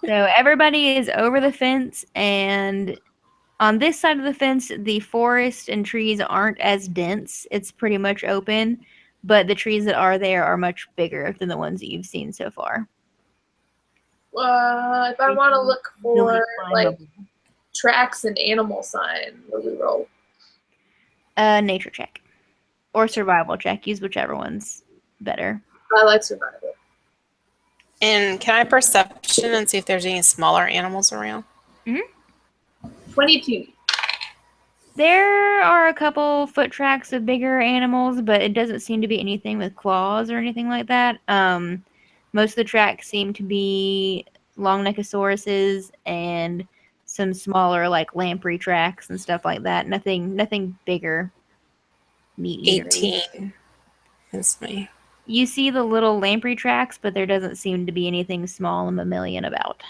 So everybody is over the fence, and on this side of the fence, the forest and trees aren't as dense. It's pretty much open, but the trees that are there are much bigger than the ones that you've seen so far. If I want to look Really for like climbable. tracks and animal sign, what do we roll? Nature check. Or survival check. Use whichever one's better. I like survival. And can I perception and see if there's any smaller animals around? 22. There are a couple foot tracks of bigger animals, but it doesn't seem to be anything with claws or anything like that. Most of the tracks seem to be long neckosauruses and some smaller like lamprey tracks and stuff like that. Nothing bigger. Meat eatery. 18 is me. You see the little lamprey tracks, but there doesn't seem to be anything small and mammalian about.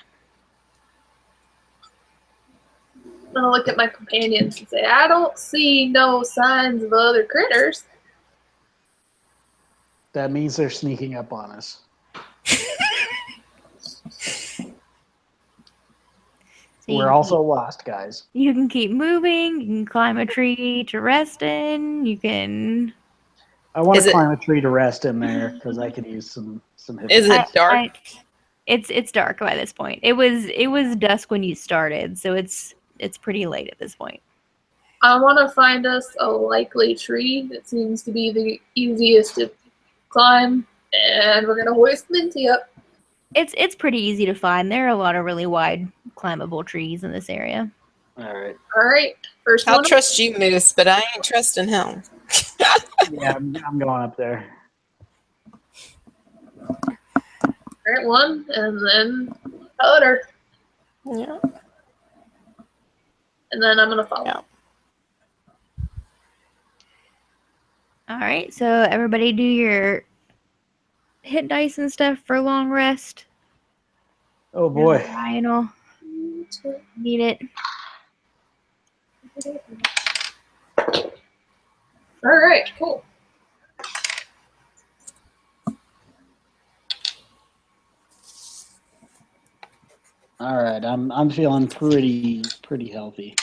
I'm gonna look at my companions and say, I don't see no signs of other critters. That means they're sneaking up on us. We're also lost, guys. You can keep moving. You can climb a tree to rest in. You can. I want to climb a tree to rest in there because I could use some. Is it dark? It's dark by this point. It was dusk when you started, so it's pretty late at this point. I want to find us a likely tree that seems to be the easiest to climb, and we're gonna hoist Minty up. It's pretty easy to find. There are a lot of really wide climbable trees in this area. All right. All right, first I'll one. trust you, Moose, but I ain't trusting him. Yeah, I'm going up there. All right, one, and then other, Yeah. and then I'm gonna follow. Yeah. All right, so everybody do your hit dice and stuff for long rest. Oh boy. Lionel, need it. All right, cool. All right, I'm feeling pretty healthy.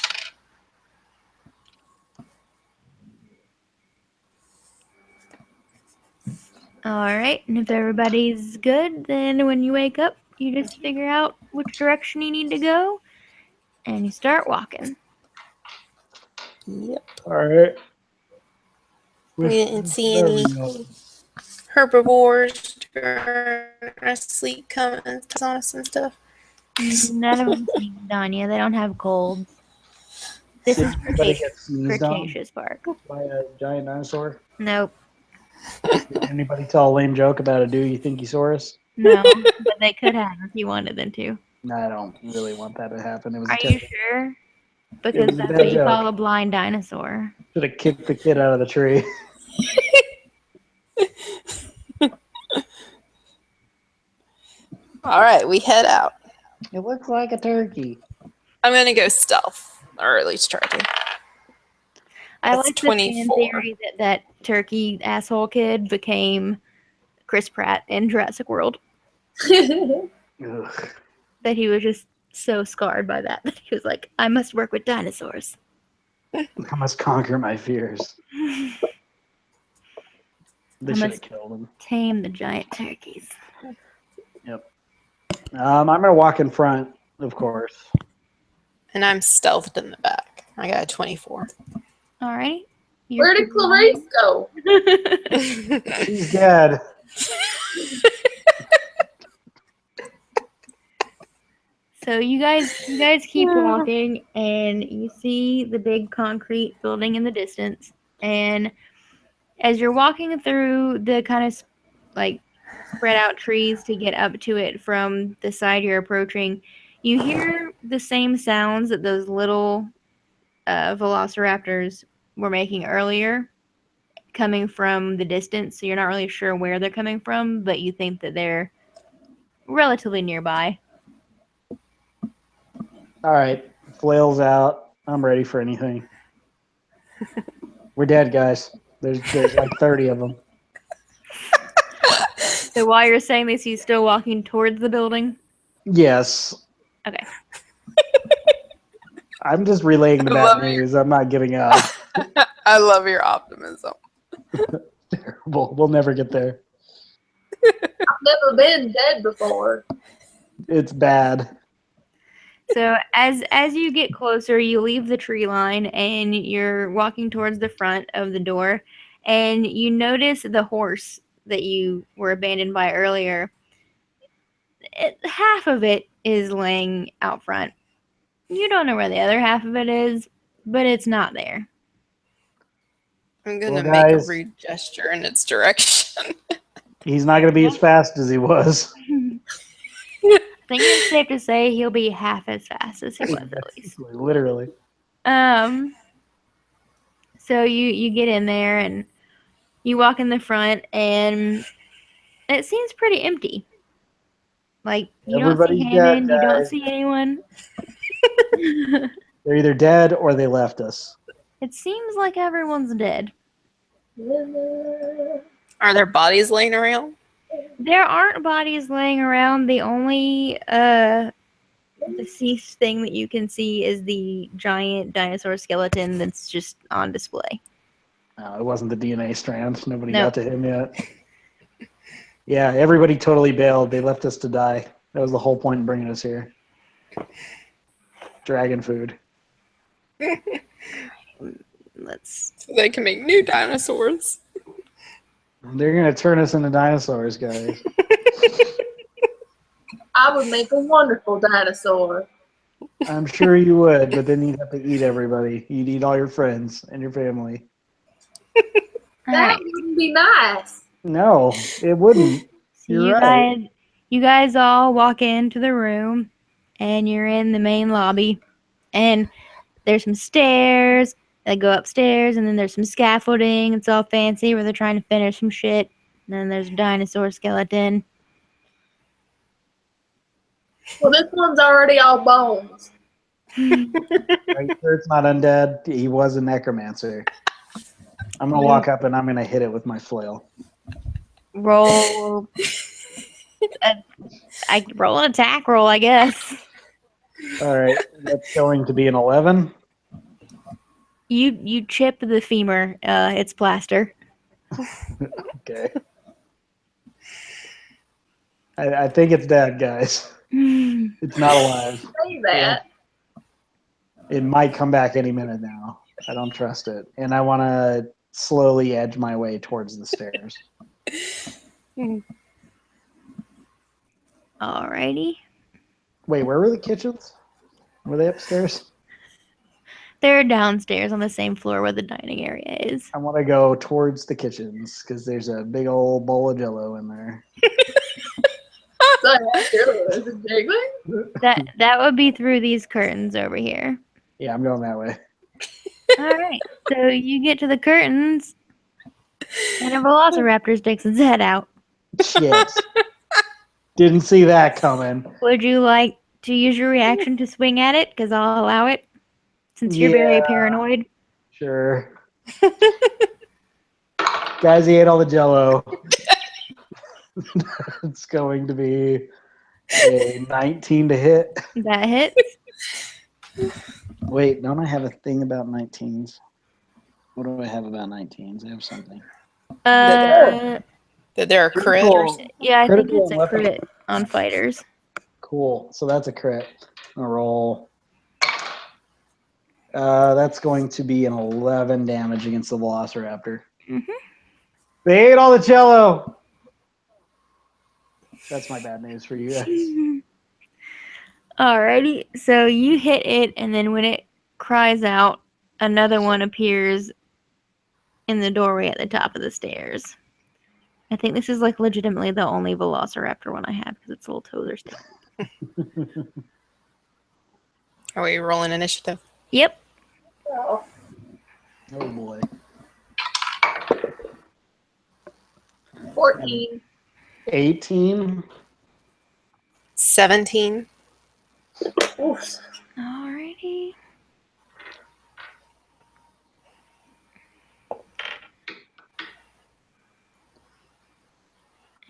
All right, and if everybody's good, then when you wake up, you just figure out which direction you need to go, and you start walking. Yep. All right. We didn't see any herbivores during our sleep coming on us and stuff. None of them sneezed on you. They don't have colds. This is Anybody get sneezed on Cretaceous Park. by a giant dinosaur? Nope. Did anybody tell a lame joke about a Doogie-Thingy-saurus? No, but they could have if you wanted them to. No, I don't really want that to happen. It was Are you sure? Because was a that's bad what you joke. call a blind dinosaur. Should have kicked the kid out of the tree. All right, we head out. It looks like a turkey. I'm gonna go stealth, or at least try to. I That's like the fan 24. theory that turkey asshole kid became Chris Pratt in Jurassic World. Ugh. That he was just so scarred by that he was like, I must work with dinosaurs. I must conquer my fears. They I should have must killed him. tame the giant turkeys. I'm gonna walk in front, of course. And I'm stealthed in the back. I got a 24. All right. Where did Clarice go? He's dead. So you guys keep walking, and you see the big concrete building in the distance. And as you're walking through the kind of like spread out trees to get up to it from the side you're approaching, you hear the same sounds that those little velociraptors were making earlier, coming from the distance. So you're not really sure where they're coming from, but you think that they're relatively nearby. All right, flails out. I'm ready for anything. We're dead, guys. There's like 30 of them. So while you're saying this, he's still walking towards the building? Yes. Okay. I'm just relaying the bad news. I'm not giving up. I love your optimism. Terrible. We'll never get there. I've never been dead before. It's bad. So as you get closer, you leave the tree line and you're walking towards the front of the door, and you notice the horse that you were abandoned by earlier. Half of it is laying out front. You don't know where the other half of it is, but it's not there. I'm gonna Well, make a guys- rude gesture in its direction. He's not going to be as fast as he was. I think it's safe to say he'll be half as fast as he was at least. Literally. So you get in there and you walk in the front, and it seems pretty empty. Like, you don't see Everybody's dead, Hammond, you don't guys. see anyone. They're either dead or they left us. It seems like everyone's dead. Are there bodies laying around? There aren't bodies laying around. The only deceased thing that you can see is the giant dinosaur skeleton that's just on display. No, it wasn't the DNA strand. Nobody Nope. got to him yet. Yeah, everybody totally bailed. They left us to die. That was the whole point in bringing us here. Dragon food. Let's. So they can make new dinosaurs. They're going to turn us into dinosaurs, guys. I would make a wonderful dinosaur. I'm sure you would, but then you'd have to eat everybody. You'd eat all your friends and your family. All That right. wouldn't be nice. No, it wouldn't. So You're right. you guys all walk into the room, and you're in the main lobby, and there's some stairs that go upstairs, and then there's some scaffolding. It's all fancy where they're trying to finish some shit. And then there's a dinosaur skeleton. Well, this one's already all bones. Are you sure it's not undead? He was a necromancer. I'm going to walk up and I'm going to hit it with my flail. Roll. I roll an attack roll, I guess. All right, that's going to be an 11. You chip the femur. It's plaster. Okay. I think it's dead, guys. It's not alive. Say that. It might come back any minute now. I don't trust it. And I want to slowly edge my way towards the stairs. Alrighty. Wait, where were the kitchens? Were they upstairs? They're downstairs on the same floor where the dining area is. I want to go towards the kitchens because there's a big old bowl of Jello in there. So, yeah, sure, is it jiggling? That would be through these curtains over here. Yeah, I'm going that way. Alright. So you get to the curtains, and a velociraptor sticks its head out. Shit. Didn't see that coming. Would you like to use your reaction to swing at it? Because I'll allow it. Since you're very Yeah. paranoid. Sure. Guys, he ate all the Jello. It's going to be a 19 to hit. That hits. Wait, don't I have a thing about 19s? What do I have about 19s? I have something. That they're a crit or Critical. something. Yeah, I think Critical it's a weapon. crit on fighters. Cool. So that's a crit. I'm gonna roll. That's going to be an 11 damage against the Velociraptor. Mhm. They ate all the Jello. That's my bad news for you guys. Alrighty, so you hit it, and then when it cries out, another one appears in the doorway at the top of the stairs. I think this is like legitimately the only Velociraptor one I have because its little toes are sticking. Are we rolling initiative? Yep. Oh, Oh boy. 14. 18. 17. Oof. Alrighty.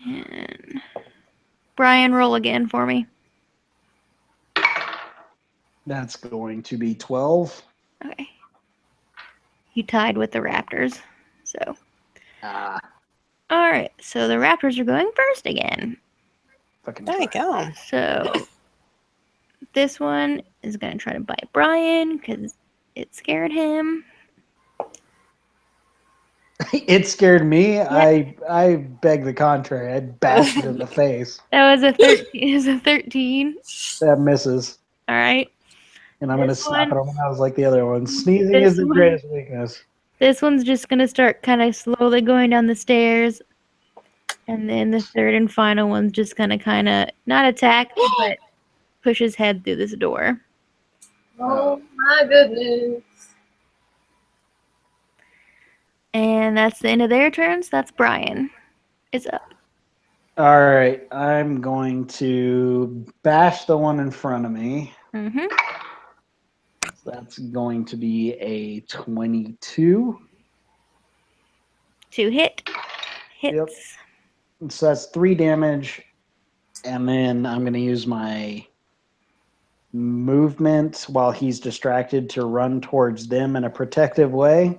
And Brian, roll again for me. That's going to be 12. Okay. You tied with the Raptors. So. Ah, Alright, so the Raptors are going first again. fucking There you go. So This one is going to try to bite Brian because it scared him. It scared me. I beg the contrary. I bashed it in the face. That was a 13. It was a 13. That misses. All right. And I'm going to This slap it one- on the nose like the other one. Sneezing This is the one- greatest weakness. This one's just going to start kind of slowly going down the stairs. And then the third and final one's just going to kind of not attack, but push his head through this door. Oh my goodness. And that's the end of their turns. That's Brian. It's up. All right. I'm going to bash the one in front of me. Mm-hmm. So that's going to be a 22. 2 hits. Yep. So that's 3 damage. And then I'm going to use my movement while he's distracted to run towards them in a protective way.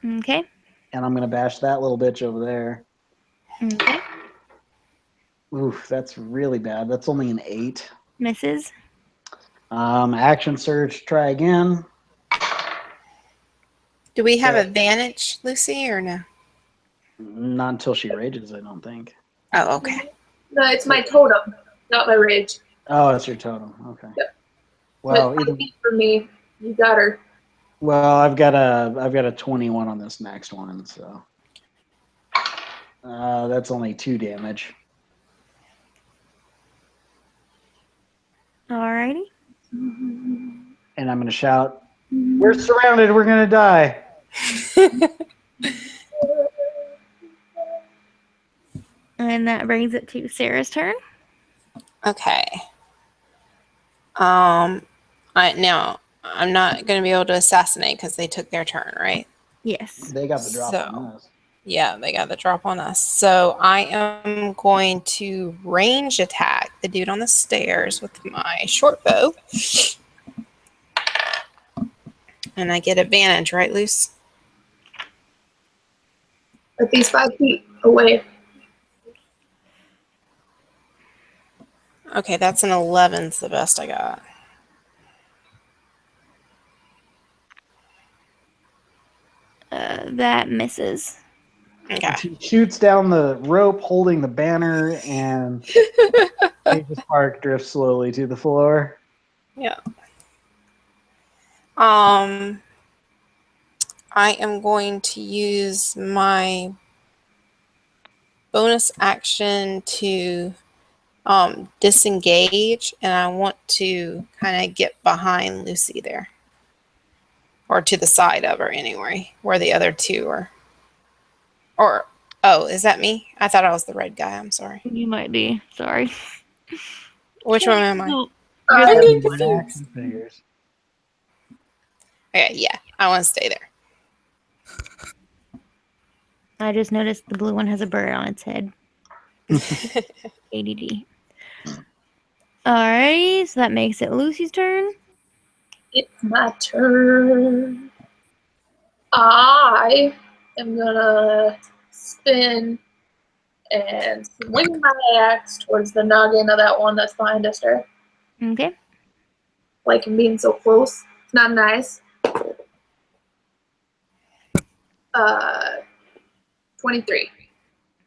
Okay. And I'm going to bash that little bitch over there. Okay. Oof, that's really bad. That's only an 8. Misses. Action surge, try again. Do we have advantage, Lucy, or no? Not until she rages, I don't think. Oh, okay. No, it's my totem, not my rage. Oh, it's your totem. Okay. Yep. Well, But either, for me, you got her. well, I've got a 21 on this next one, so that's only 2 damage. Alrighty. And I'm going to shout, "We're surrounded. We're going to die." And that brings it to Sarah's turn. Okay. Now I'm not going to be able to assassinate because they took their turn, right? Yes. They got the drop on us. Yeah, they got the drop on us. So I am going to range attack the dude on the stairs with my short bow. And I get advantage, right, Luce? At least 5 feet away. Okay, that's an 11. It's the best I got. That misses. Okay. She shoots down the rope holding the banner, and Page's Park drifts slowly to the floor. Yeah. I am going to use my bonus action to disengage, and I want to kind of get behind Lucy there. Or to the side of her anyway, where the other two are. Or, oh, is that me? I thought I was the red guy. I'm sorry. You might be. Sorry. Which one am I? No. I'm That's getting what confused. action figures. Okay, yeah, I want to stay there. I just noticed the blue one has a bird on its head. ADD. Alright, so that makes it Lucy's turn. It's my turn. I am gonna spin and swing my axe towards the noggin of that one that's behind us there. Okay. Like him being so close. It's not nice. 23.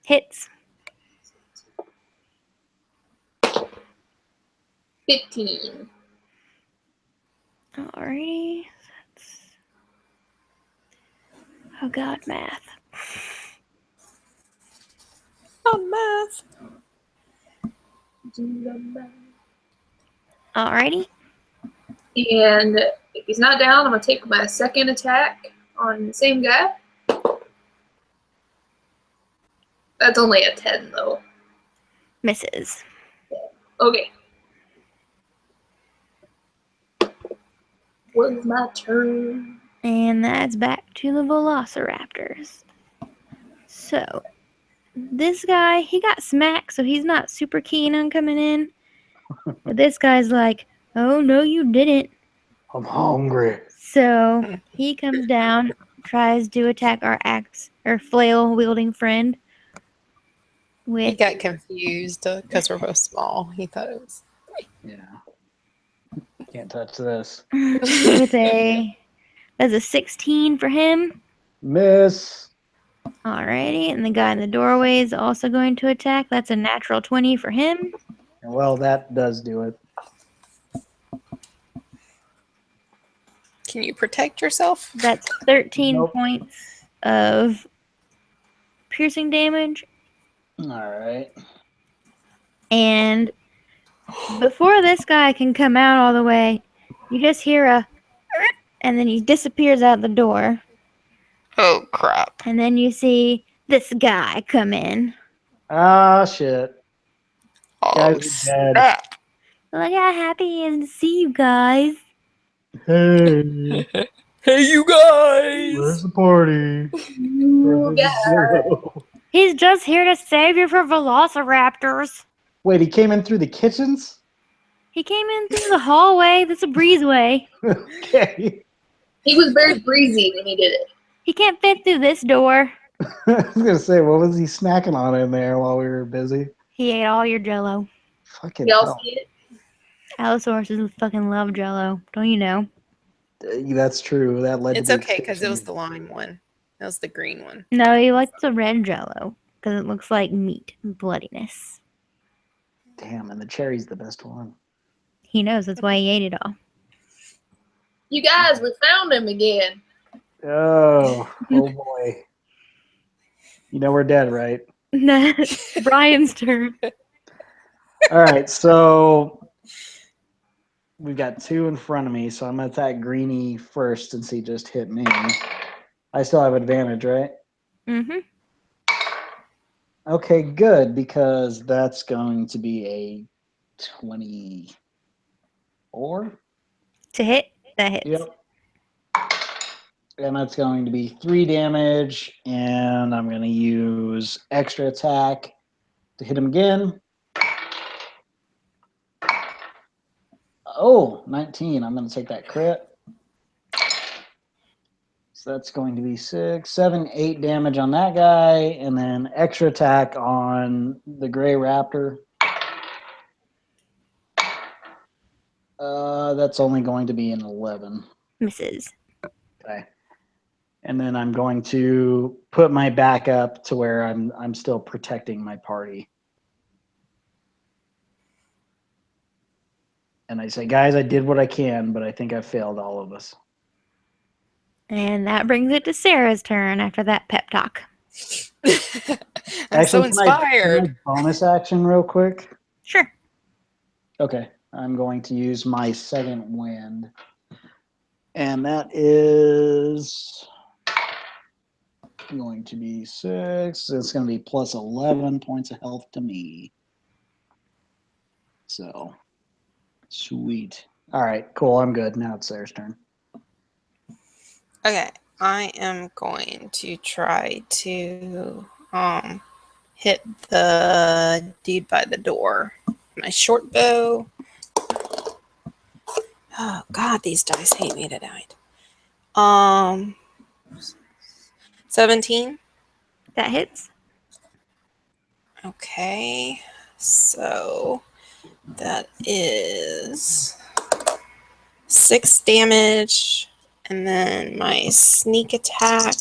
Hits. 15. Alrighty. Oh god, math. Oh, math. Alrighty. And if he's not down, I'm gonna take my second attack on the same guy. That's only a 10 though. Misses. Okay. Was my turn. And that's back to the Velociraptors. So, this guy, he got smacked, so he's not super keen on coming in. But this guy's like, oh, no, you didn't. I'm hungry. So, he comes down, tries to attack our axe, or flail-wielding friend. He With got confused because we're both small. He thought it was. Yeah. Can't touch this. With that's a 16 for him. Miss. Alrighty, and the guy in the doorway is also going to attack. That's a natural 20 for him. Well, that does do it. Can you protect yourself? That's 13 Nope. points of piercing damage. All right. And before this guy can come out all the way, you just hear a and then he disappears out the door. Oh crap! And then you see this guy come in. Ah, shit. Oh Guys are dead. snap! Look how happy he is to see you guys. Hey, Hey, you guys! where's the party? You guys. He's just here to save you from velociraptors. Wait, he came in through the kitchens? He came in through the hallway. That's a breezeway. Okay. He was very breezy when he did it. He can't fit through this door. I was gonna say, what was he snacking on in there while we were busy? He ate all your jello. Fucking Y'all hell. see it? Allosaurus fucking love jello. Don't you know? That's true. That led It's to the okay because it was extinction. the lime one. That was the green one. No, he likes the red jello because it looks like meat and bloodiness. Damn, and the cherry's the best one. He knows that's why he ate it all. You guys, we found him again. Oh boy. You know we're dead, right? Brian's turn. All right, so we've got 2 in front of me, so I'm gonna attack Greenie first since he just hit me. I still have advantage, right? Mm-hmm. Okay, good, because that's going to be a 24. To hit, that hits. Yep. And that's going to be 3 damage, and I'm going to use extra attack to hit him again. Oh, 19. I'm going to take that crit. So that's going to be 6, 7, 8 damage on that guy, and then extra attack on the gray raptor. That's only going to be an 11. Misses. Okay. And then I'm going to put my back up to where I'm still protecting my party. And I say, guys, I did what I can, but I think I failed all of us. And that brings it to Sarah's turn after that pep talk. I'm so Actually, inspired. can I bonus action real quick? Sure. Okay. I'm going to use my second wind. And that is going to be 6. It's going to be plus 11 points of health to me. So, sweet. All right, cool. I'm good. Now it's Sarah's turn. Okay, I am going to try to hit the dude by the door. My short bow. Oh God, these dice hate me tonight. 17. That hits. Okay, so that is 6 damage, and then my sneak attack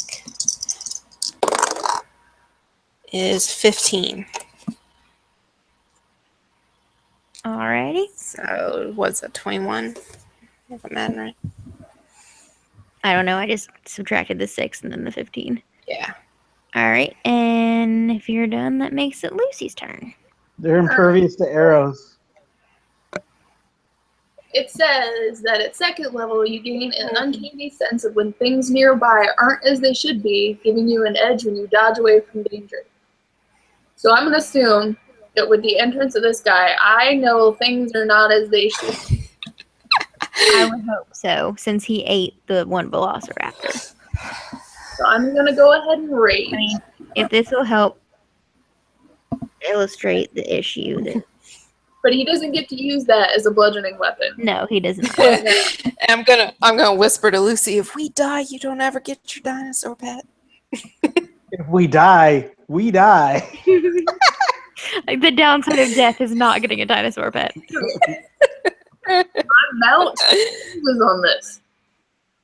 is 15. Alrighty. So what's that, 21? If I'm adding right. I don't know. I just subtracted the 6 and then the 15. Yeah. Alright. And if you're done, that makes it Lucy's turn. They're impervious to arrows. It says that at second level, you gain an uncanny sense of when things nearby aren't as they should be, giving you an edge when you dodge away from danger. So I'm going to assume that with the entrance of this guy, I know things are not as they should be. I would hope so, since he ate the one velociraptor. So I'm going to go ahead and raise. I mean, if this will help illustrate the issue, then But he doesn't get to use that as a bludgeoning weapon. no, he doesn't. I'm gonna whisper to Lucy, if we die, you don't ever get your dinosaur pet. If we die, we die. Like, the downside of death is not getting a dinosaur pet. I'm amount was on this.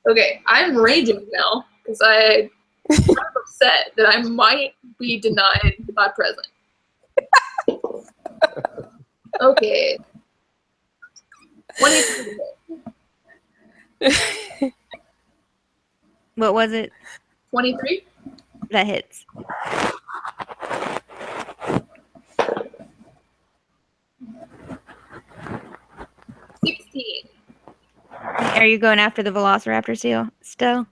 Okay, I'm raging now because I'm upset that I might be denied my present. Okay. 23. What was it? 23? That hits. Are you going after the Velociraptor seal still?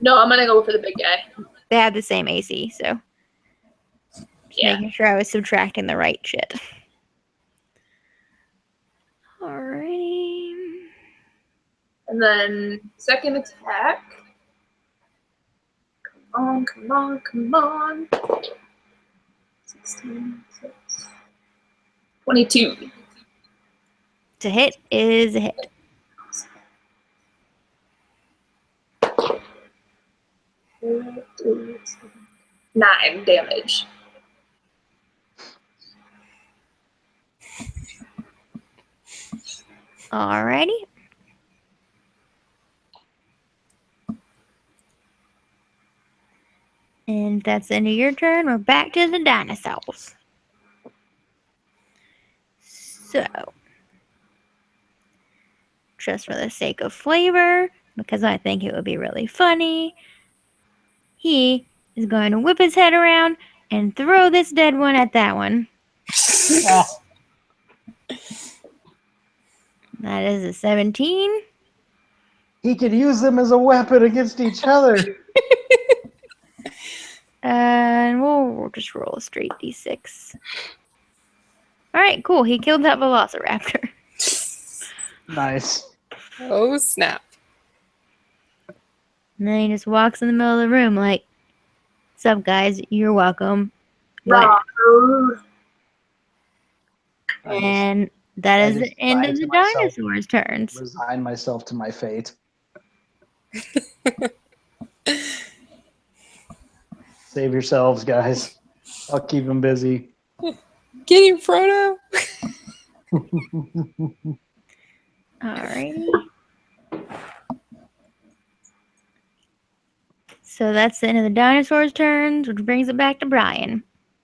No, I'm gonna go for the big guy. They have the same AC, so just Yeah. making sure I was subtracting the right shit. Alrighty. And then second attack. Come on, come on, come on. 16, 6, 22. To hit is a hit. 9 damage. Alrighty. And that's the end of your turn. We're back to the dinosaurs. So, just for the sake of flavor, because I think it would be really funny, he is going to whip his head around and throw this dead one at that one. That is a 17. He could use them as a weapon against each other. And we'll just roll a straight d6. Alright, cool. He killed that Velociraptor. Nice. Oh, snap. And then he just walks in the middle of the room like, "What's up, guys? You're welcome." What? And that is the end of the dinosaurs' turns. Resign myself to my fate. Save yourselves, guys. I'll keep them busy. Get him, Frodo. Alrighty. So that's the end of the dinosaurs' turns, which brings it back to Brian.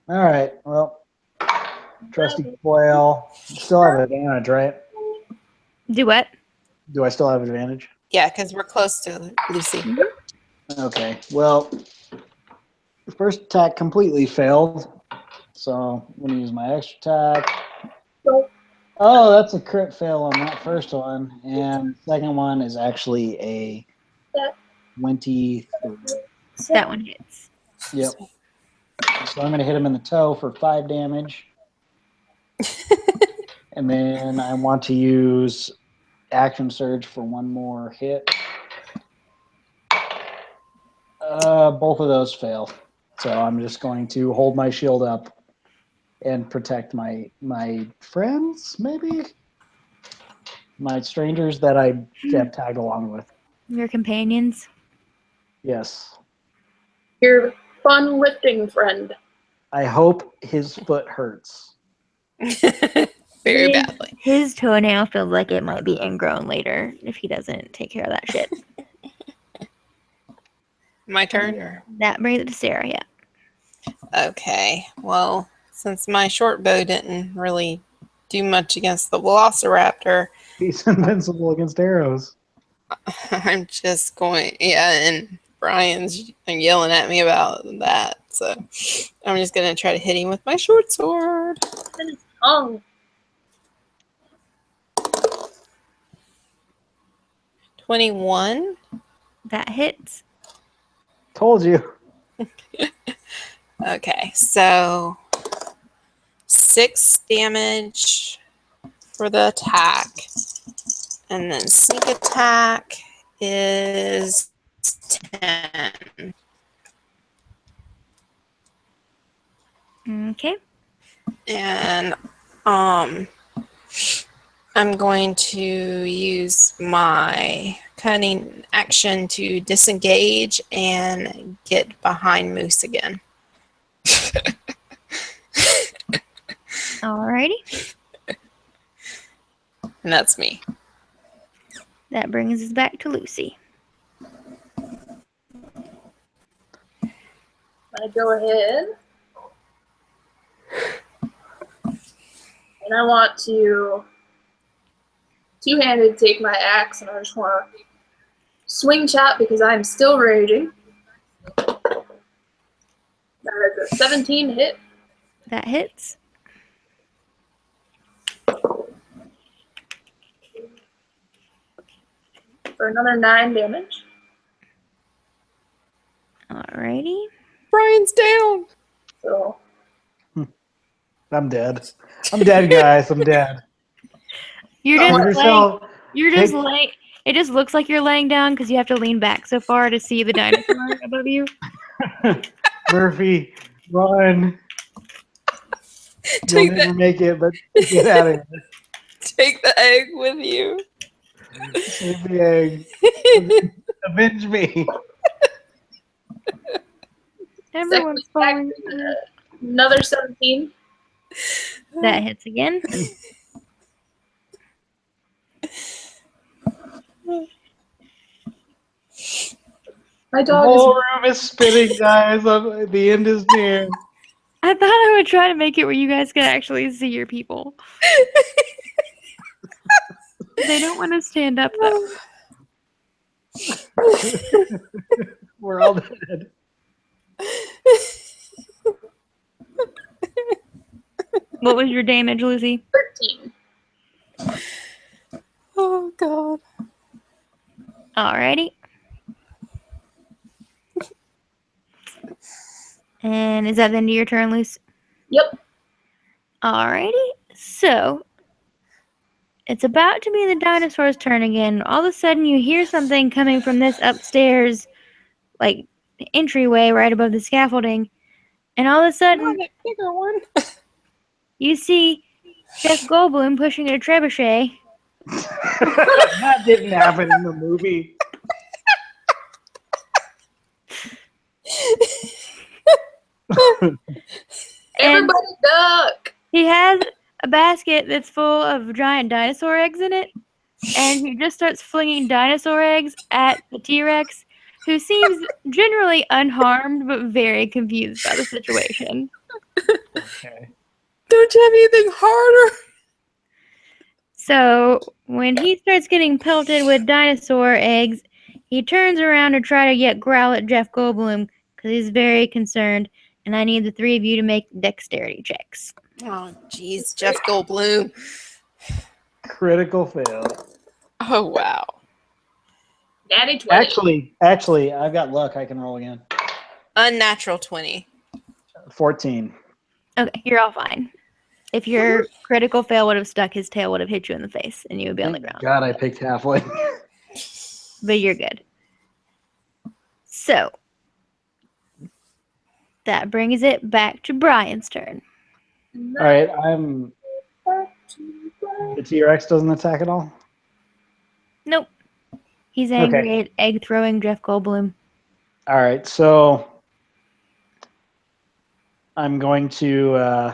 All right. Well, trusty foil. Still have advantage, right? Do what? Do I still have advantage? Yeah, because we're close to Lucy. Okay. Well, the first attack completely failed. So I'm going to use my extra attack. Oh, that's a crit fail on that first one. And the second one is actually a 23. That one hits. Yep. So I'm going to hit him in the toe for 5 damage. And then I want to use Action Surge for one more hit. Both of those fail. So I'm just going to hold my shield up and protect my friends, maybe? My strangers that I have tagged along with. Your companions. Yes. Your fun lifting friend. I hope his foot hurts. Very badly. His toenail feels like it might be ingrown later if he doesn't take care of that shit. My turn? Or? That brings it to Sarah, yeah. Okay. Well, since my short bow didn't really do much against the Velociraptor, He's invincible against arrows. I'm just going, yeah, and Brian's yelling at me about that. So I'm just going to try to hit him with my short sword. Oh. 21. That hits. Told you. Okay, so 6 damage for the attack. And then sneak attack is 10. Okay. And I'm going to use my cunning action to disengage and get behind Moose again. Alrighty. And that's me. That brings us back to Lucy. I go ahead. And I want to two-handed take my axe, and I just want to swing chop because I'm still raging. That is a 17 hit. That hits. For another 9 damage. Alrighty. Brian's down. So I'm dead. I'm dead, guys. I'm dead. You're Oh, just yourself. you're just take- laying. It just looks like you're laying down because you have to lean back so far to see the dinosaur above you. Murphy, run. You'll Take never the, make it, but get out of here. take the egg with you. Save the egg. Avenge me. Everyone's second falling. attack, another 17. That hits again. My The dog whole room is spinning, guys. The end is near. I thought I would try to make it where you guys could actually see your people. They don't want to stand up though. We're all dead. What was your damage, Lucy? 13. Oh, God. Alrighty. And is that the end of your turn, Lucy? Yep. Alrighty. So, it's about to be the dinosaur's turn again. All of a sudden, you hear something coming from this upstairs, like, entryway right above the scaffolding. And all of a sudden, that bigger one. you see Jeff Goldblum pushing a trebuchet. That didn't happen in the movie. Everybody duck. He has a basket that's full of giant dinosaur eggs in it, and he just starts flinging dinosaur eggs at the T-Rex, who seems generally unharmed but very confused by the situation. Okay. Don't you have anything harder? So when he starts getting pelted with dinosaur eggs, he turns around to try to yet growl at Jeff Goldblum because he's very concerned, and I need the three of you to make dexterity checks. Oh, jeez. Jeff Goldblum. Critical fail. Oh, wow. Natty 20. Actually, I've got luck. I can roll again. Unnatural 20. 14. Okay, you're all fine. If your critical fail would have stuck, his tail would have hit you in the face, and you would be on the Thank ground. God I picked halfway. But you're good. So, that brings it back to Brian's turn. All right, the T-Rex doesn't attack at all? Nope. He's angry at egg throwing Jeff Goldblum. All right, so I'm going to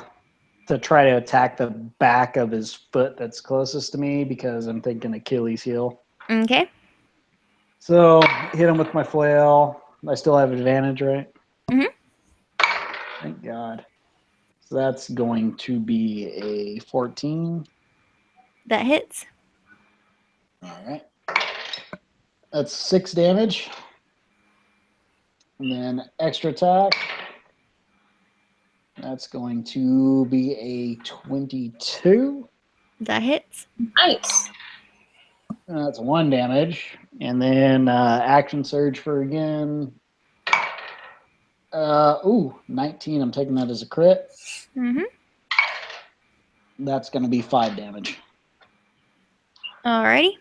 try to attack the back of his foot that's closest to me because I'm thinking Achilles heel. Okay. So hit him with my flail. I still have advantage, right? Mhm. Thank God. So that's going to be a 14. That hits. All right. That's 6 damage. And then extra attack. That's going to be a 22. That hits. Nice. That's 1 damage. And then action surge for again. 19. I'm taking that as a crit. Mm-hmm. That's going to be 5 damage. Alrighty.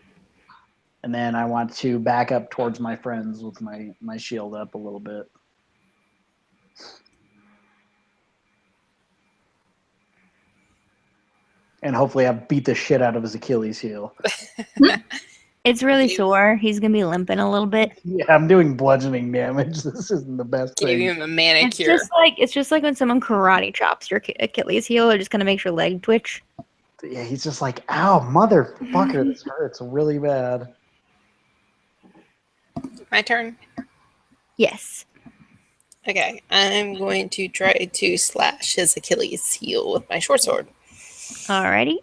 And then I want to back up towards my friends with my shield up a little bit. And hopefully I beat the shit out of his Achilles heel. It's really sore. He's going to be limping a little bit. Yeah, I'm doing bludgeoning damage. This isn't the best Give thing. him a manicure. It's just like when someone karate chops your Achilles heel. It just kind of makes your leg twitch. Yeah, he's just like, ow, motherfucker, this hurts really bad. My turn. Yes. Okay, I'm going to try to slash his Achilles heel with my short sword. Alrighty.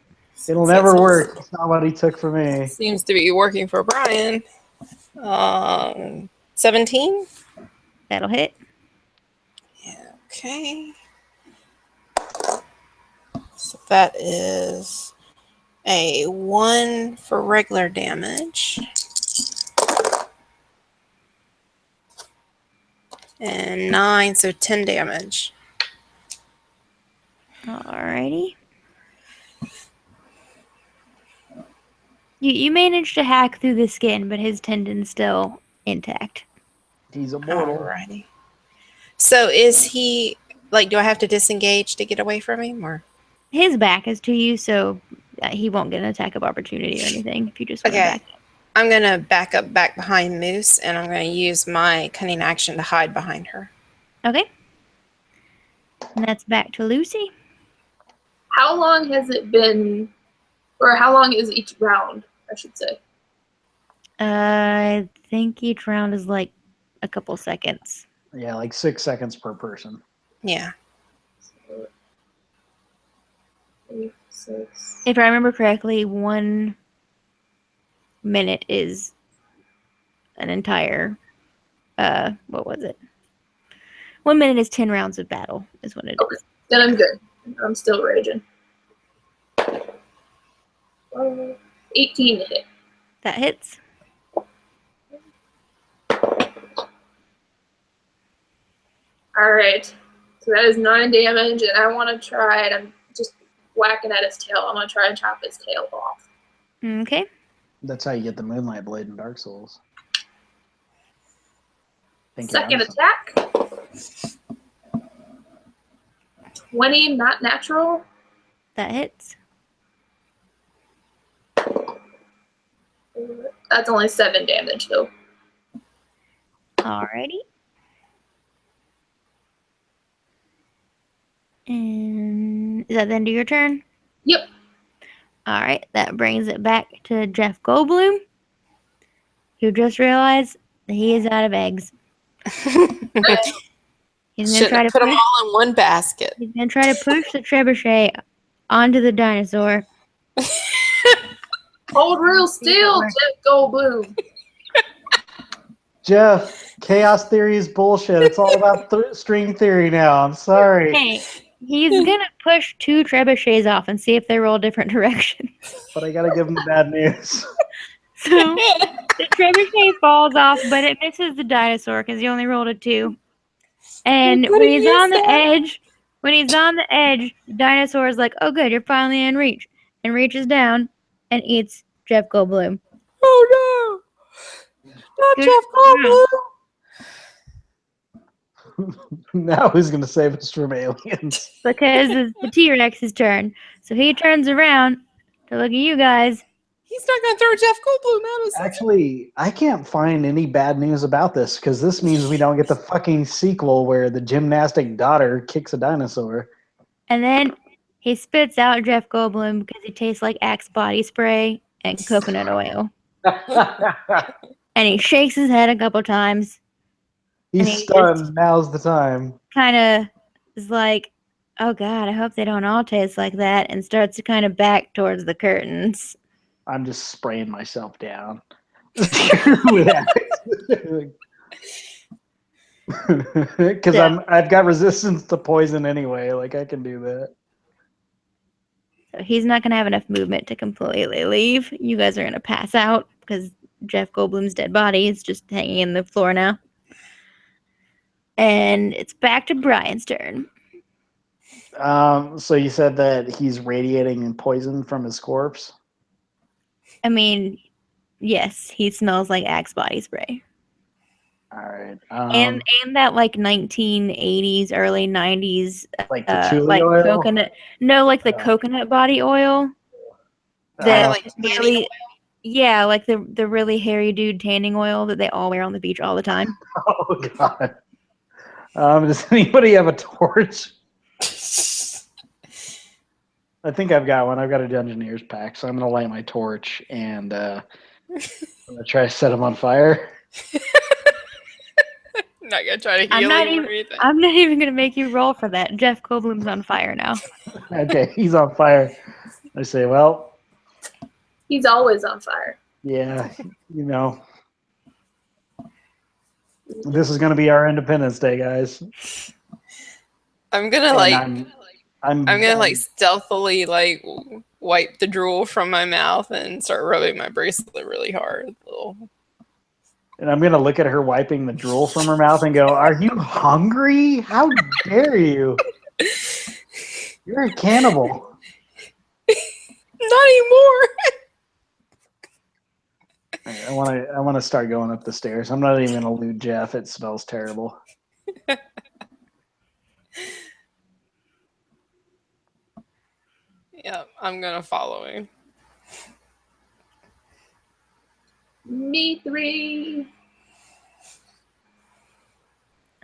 It'll So never it work. It's not what he took from me. Seems to be working for Brian. 17. That'll hit. Okay. So that is a 1 for regular damage. And 9, so 10 damage. Alrighty. You managed to hack through the skin, but his tendon's still intact. He's immortal. Alrighty. So is he, like, do I have to disengage to get away from him, or? His back is to you, so he won't get an attack of opportunity or anything if you just want to Okay. back up. I'm going to back up back behind Moose, and I'm going to use my cunning action to hide behind her. Okay. And that's back to Lucy. How long has it been, or how long is each round, I should say? I think each round is like a couple seconds. Yeah, like 6 seconds per person. Yeah. So, 8, 6. If I remember correctly, 1 minute is an entire, what was it? 1 minute is 10 rounds of battle, is what it Okay. is. Then I'm good. I'm still raging. 18 to hit. That hits. Alright. So that is 9 damage, and I want to try it. I'm just whacking at his tail. I'm going to try and chop his tail off. Okay. That's how you get the Moonlight Blade in Dark Souls. Think Second attack. 20, not natural. That hits. That's only 7 damage, though. Alrighty. And is that the end of your turn? Yep. Alright, that brings it back to Jeff Goldblum, who just realized that he is out of eggs. He's gonna Should try have to put them push, all in one basket. he's gonna try to push the trebuchet onto the dinosaur. Hold real still, Jeff Goldblum. Jeff, chaos theory is bullshit. It's all about string theory now. I'm sorry. Hey, he's gonna push 2 trebuchets off and see if they roll different directions. But I gotta give him the bad news. So the trebuchet falls off, but it misses the dinosaur because he only rolled a 2. And What when did he's you on the say? edge, the dinosaur is like, "Oh, good, you're finally in reach," and reaches down and eats Jeff Goldblum. Oh no! Not Good Jeff Goldblum. Now who's gonna save us from aliens? Because it's the T-Rex's turn. So he turns around to look at you guys. He's not gonna throw Jeff Goldblum out of Actually, I can't find any bad news about this because this means we don't get the fucking sequel where the gymnastic daughter kicks a dinosaur. And then he spits out Jeff Goldblum because he tastes like Axe body spray and coconut oil. And he shakes his head a couple times. And He's he stunned. Now's the time. Kind of is like, "Oh God, I hope they don't all taste like that," and starts to kind of back towards the curtains. I'm just spraying myself down. Because I've got resistance to poison anyway. Like I can do that. So he's not going to have enough movement to completely leave. You guys are going to pass out because Jeff Goldblum's dead body is just hanging in the floor now. And it's back to Brian's turn. So you said that he's radiating poison from his corpse? I mean, yes, he smells like Axe body spray. All right. And that like 1980s, early 90s, like patchouli like oil? coconut. No, like the coconut body oil. That like tanning really, oil? yeah, like the really hairy dude tanning oil that they all wear on the beach all the time. Oh God. Does anybody have a torch? I think I've got one. I've got a Dungeoneer's pack, so I'm gonna light my torch and I'm gonna try to set him on fire. I'm not gonna try to I'm heal not him or even. anything. I'm not even gonna make you roll for that. Jeff Goldblum's on fire now. Okay, he's on fire. I say, well, He's always on fire. yeah, you know, this is gonna be our Independence Day, guys. I'm gonna And like I'm gonna like stealthily like wipe the drool from my mouth and start rubbing my bracelet really hard. And I'm gonna look at her wiping the drool from her mouth and go, "Are you hungry? How dare you? You're a cannibal." Not anymore. I want to start going up the stairs. I'm not even gonna loot Jeff. It smells terrible. Yeah, I'm gonna follow him. Me 3.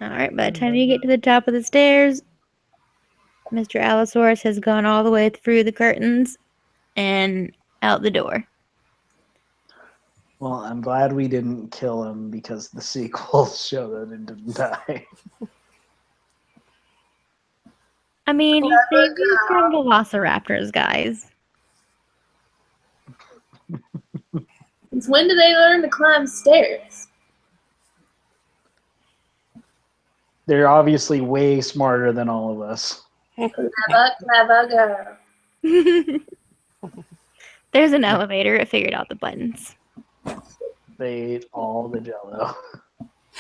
All right. By the time you get to the top of the stairs, Mr. Allosaurus has gone all the way through the curtains and out the door. Well, I'm glad we didn't kill him because the sequels show that it didn't die. I mean, he saved you from velociraptors, guys. Since when do they learn to climb stairs? They're obviously way smarter than all of us. Clever girl. There's an elevator. It figured out the buttons. They ate all the Jello.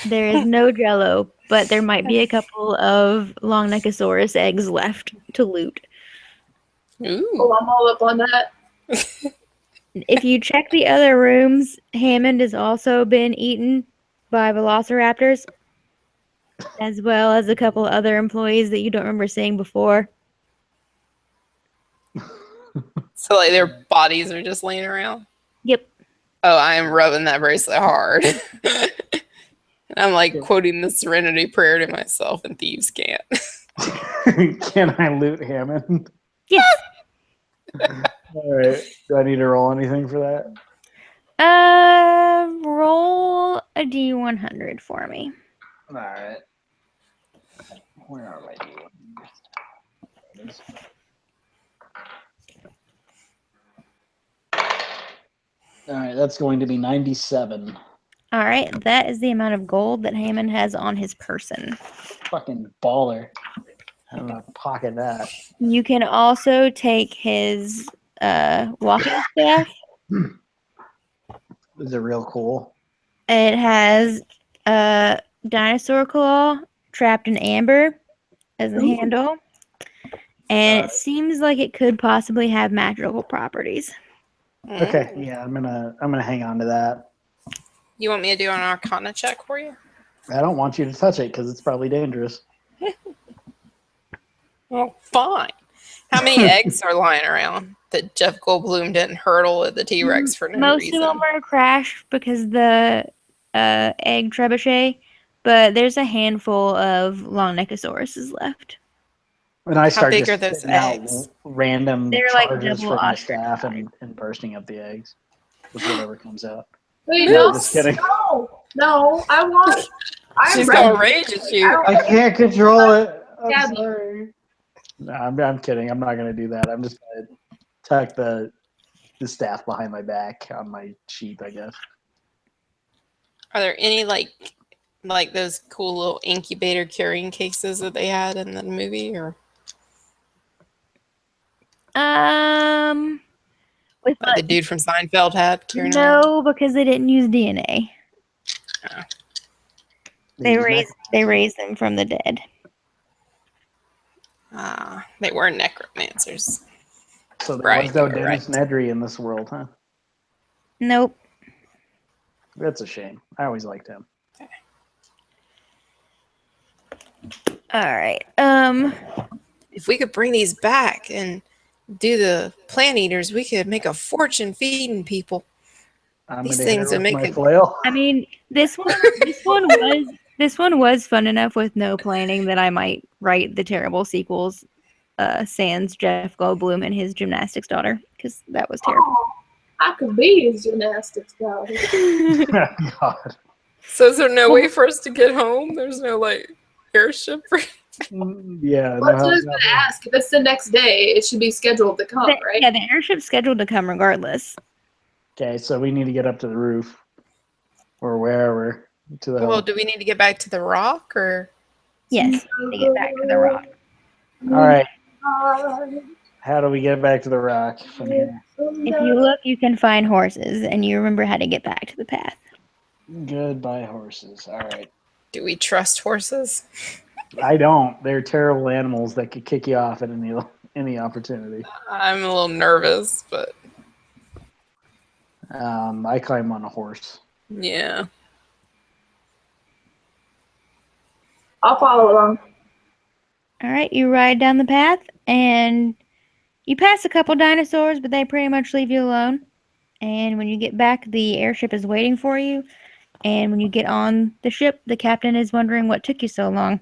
There is no Jello, but there might be a couple of Longneckosaurus eggs left to loot. Ooh. Oh, I'm all up on that. If you check the other rooms, Hammond has also been eaten by velociraptors, as well as a couple other employees that you don't remember seeing before. So like their bodies are just laying around. Yep. Oh, I am rubbing that bracelet hard. And I'm like quoting the Serenity Prayer to myself, and thieves can't. Can I loot Hammond? Yes. All right. Do I need to roll anything for that? Roll a D100 for me. All right. Where are my D100s? All right, that's going to be 97. All right, that is the amount of gold that Hammond has on his person. Fucking baller. I'm gonna pocket that. You can also take his walking staff. Is it real cool? It has a dinosaur claw trapped in amber as a handle. And it seems like it could possibly have magical properties. Okay, yeah, I'm gonna hang on to that. You want me to do an Arcana check for you? I don't want you to touch it because it's probably dangerous. Well, fine. How many eggs are lying around that Jeff Goldblum didn't hurdle at the T-Rex for no Most reason? of them are crashed because the egg trebuchet, but there's a handful of Longneckosaurus left. And I start big just are those spitting out eggs? random They're like charges double from my ostrich staff size. and bursting up the eggs with whatever comes out. Wait, No, no, just kidding. no, I'm She's ready. gonna rage at you. I can't control it. I'm Gabby. sorry. No, I'm kidding. I'm not gonna do that. I'm just gonna tuck the staff behind my back on my sheath, I guess. Are there any like those cool little incubator carrying cases that they had in the movie, or With like the dude from Seinfeld had carrying around? no, because they didn't use DNA. They raised them from the dead. They were necromancers. So there Right, was no you're Dennis right. Nedry in this world, huh? Nope. That's a shame. I always liked him. All right. If we could bring these back and do the plant eaters, we could make a fortune feeding people. I'm These gonna hit things her would with make my it- flail. I mean, this one was fun enough with no planning that I might write the terrible sequels sans Jeff Goldblum and his gymnastics daughter, because that was terrible. Oh, I could be his gymnastics daughter. God. So is there no way for us to get home? There's no like airship for Yeah. That's what I was going to ask. If it's the next day, it should be scheduled to come, right? Yeah, the airship's scheduled to come regardless. Okay, so we need to get up to the roof or wherever to the. Well, do we need to get back to the rock or? Yes, to get back to the rock. All right. How do we get back to the rock from here? If you look, you can find horses, and you remember how to get back to the path. Goodbye, horses. All right. Do we trust horses? I don't. They're terrible animals that could kick you off at any opportunity. I'm a little nervous, but I climb on a horse. yeah. I'll follow along. All right, you ride down the path, and you pass a couple dinosaurs, but they pretty much leave you alone. And when you get back, the airship is waiting for you. And when you get on the ship, the captain is wondering what took you so long.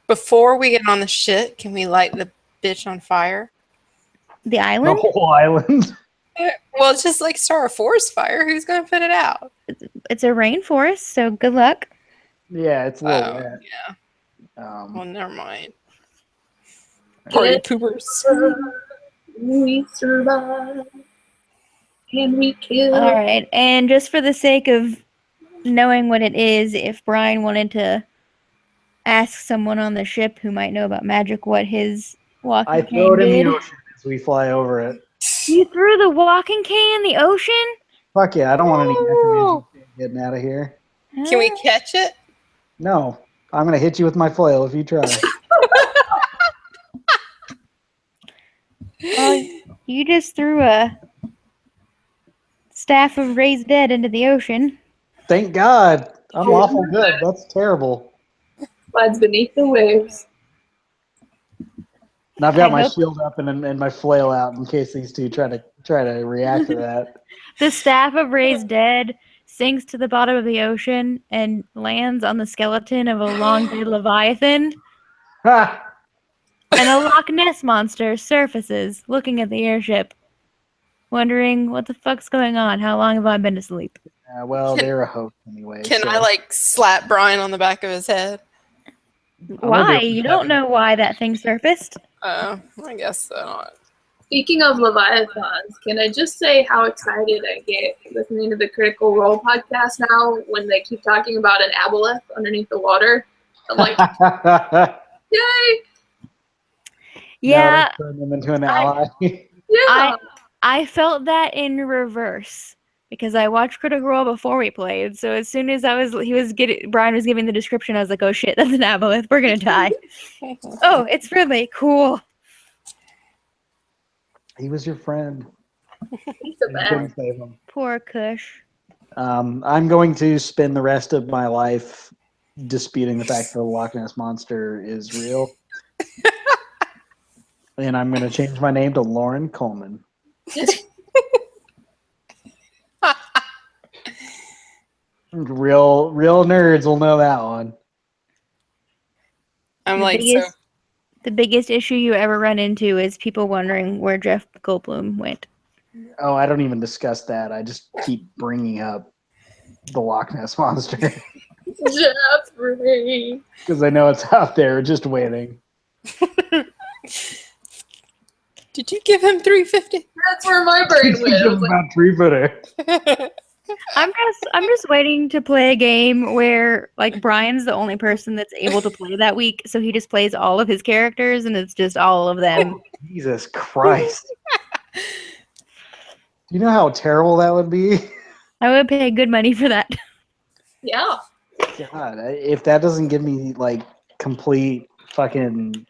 Before we get on the ship, can we light the bitch on fire? The The island? whole island. Well, it's just like start a forest fire. Who's gonna put it out? It's a rainforest, so good luck. Yeah, it's a little Oh, wet. yeah. Um, Well, never mind. Party poopers. We survive. Can we kill? All right, and just for the sake of knowing what it is, if Brian wanted to ask someone on the ship who might know about magic what his walking I cane throw it in did. the ocean as we fly over it. You threw the walking cane in the ocean? Fuck yeah, I don't want any Oh. information getting out of here. Can we catch it? No, I'm gonna hit you with my flail if you try. You just threw a staff of raised dead into the ocean. Thank God, I'm awful good. That's terrible. Slides beneath the waves. And I've got I my hope- shield up and my flail out in case these two try to react to that. The staff of raised dead sinks to the bottom of the ocean and lands on the skeleton of a long dead leviathan. Ha! And a Loch Ness monster surfaces, looking at the airship, wondering what the fuck's going on. How long have I been asleep? Well, they're a host anyway. Can so. I like slap Brian on the back of his head? Why? You don't know why that thing surfaced. I guess so. Speaking of Leviathans, can I just say how excited I get listening to the Critical Role podcast now when they keep talking about an aboleth underneath the water? I'm like, yay! Yeah, Turn them into an ally. Yeah! I felt that in reverse because I watched Critical Role before we played. So as soon as Brian was giving the description, I was like, "Oh shit, that's an aboleth. We're gonna die." Oh, it's really cool. He was your friend. He's the You best. couldn't save him. Poor Kush. I'm going to spend the rest of my life disputing the fact that the Loch Ness monster is real. And I'm going to change my name to Lauren Coleman. Real nerds will know that one. I'm The like, biggest- The biggest issue you ever run into is people wondering where Jeff Goldblum went. Oh, I don't even discuss that. I just keep bringing up the Loch Ness monster Jeffrey. because I know it's out there just waiting. did you give him 350? That's where my brain went. I was like, About 3-footer. I'm just waiting to play a game where like Brian's the only person that's able to play that week, so he just plays all of his characters and it's just all of them. Jesus Christ. Do you know how terrible that would be? I would pay good money for that. yeah. God, if that doesn't give me like complete fucking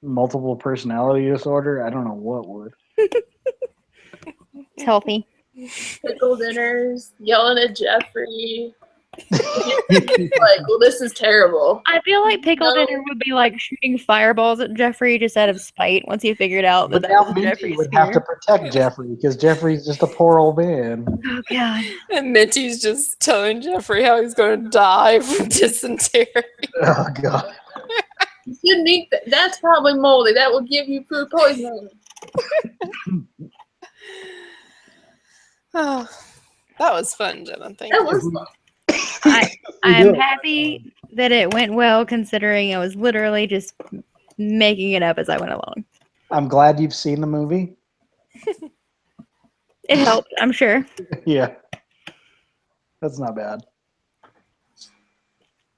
multiple personality disorder, I don't know what would. It's healthy. Pickle dinners, yelling at Jeffrey. Like, well, this is terrible. I feel like Pickle No. Dinner would be like shooting fireballs at Jeffrey just out of spite once he figured out that But that now was Minty Jeffrey's would have to spear. protect Jeffrey because Jeffrey's just a poor old man. Oh god. And Minty's just telling Jeffrey how he's going to die from dysentery. Oh God. You shouldn't eat that. That's probably moldy. That will give you food poisoning. Oh, that was fun, Jenna. Thank That you. was fun. I'm happy that it went well, considering I was literally just making it up as I went along. I'm glad you've seen the movie. It helped, I'm sure. Yeah. That's not bad.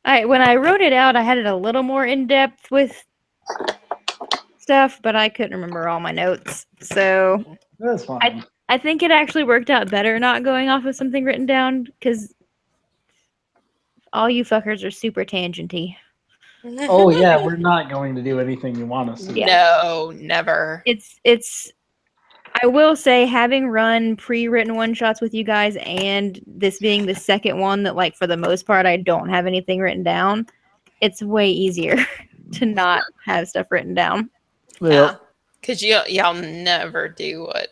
When I wrote it out, I had it a little more in depth with stuff, but I couldn't remember all my notes. So That's fine. I think it actually worked out better not going off of something written down, because all you fuckers are super tangenty. Oh yeah, we're not going to do anything you want us to do. No, never. It's I will say, having run pre-written one-shots with you guys and this being the second one that, like, for the most part, I don't have anything written down, it's way easier to not have stuff written down. Yeah. Because y'all never do what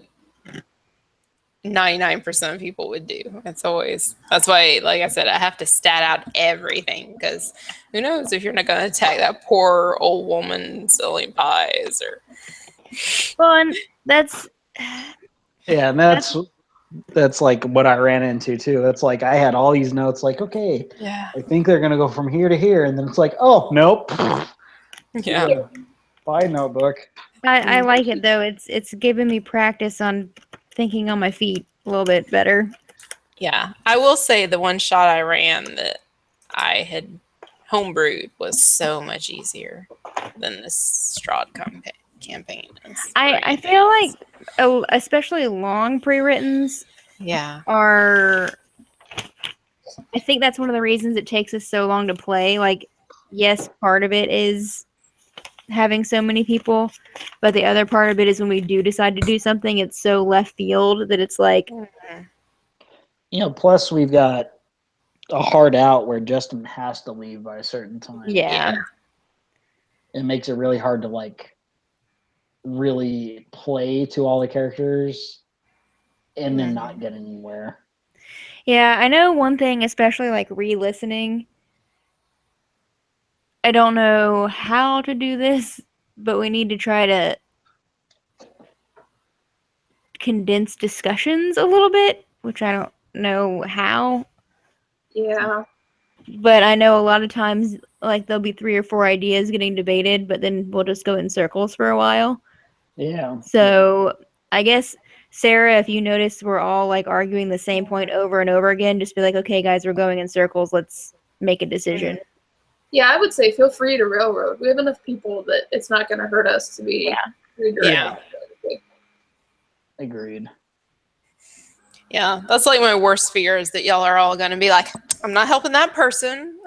99% of people would do. That's why, like I said, I have to stat out everything, because who knows if you're not going to attack that poor old woman selling pies or. Well, and that's Yeah, and that's like what I ran into too. That's like I had all these notes like, okay, Yeah. I think they're gonna go from here to here, and then it's like, oh nope. Yeah. Bye notebook. I like it though. It's giving me practice on thinking on my feet a little bit better. Yeah. I will say the one shot I ran that I had homebrewed was so much easier than this Strahd campaign is. I feel like, especially long pre-writtens Yeah. are. I think that's one of the reasons it takes us so long to play. Like, yes, part of it is having so many people, but the other part of it is when we do decide to do something, it's so left field that it's like, Plus we've got a hard out where Justin has to leave by a certain time. yeah. It makes it really hard to like really play to all the characters and then not get anywhere. Yeah, I know one thing, especially like re-listening. I don't know how to do this, but we need to try to condense discussions a little bit, which I don't know how. Yeah. But I know a lot of times, like, there'll be 3 or 4 ideas getting debated, but then we'll just go in circles for a while. Yeah. So I guess, Sarah, if you notice we're all, like, arguing the same point over and over again, just be like, okay, guys, we're going in circles. Let's make a decision. Yeah, I would say feel free to railroad. We have enough people that it's not going to hurt us to be Yeah. Agreed. Yeah. That's like my worst fear is that y'all are all going to be like, I'm not helping that person.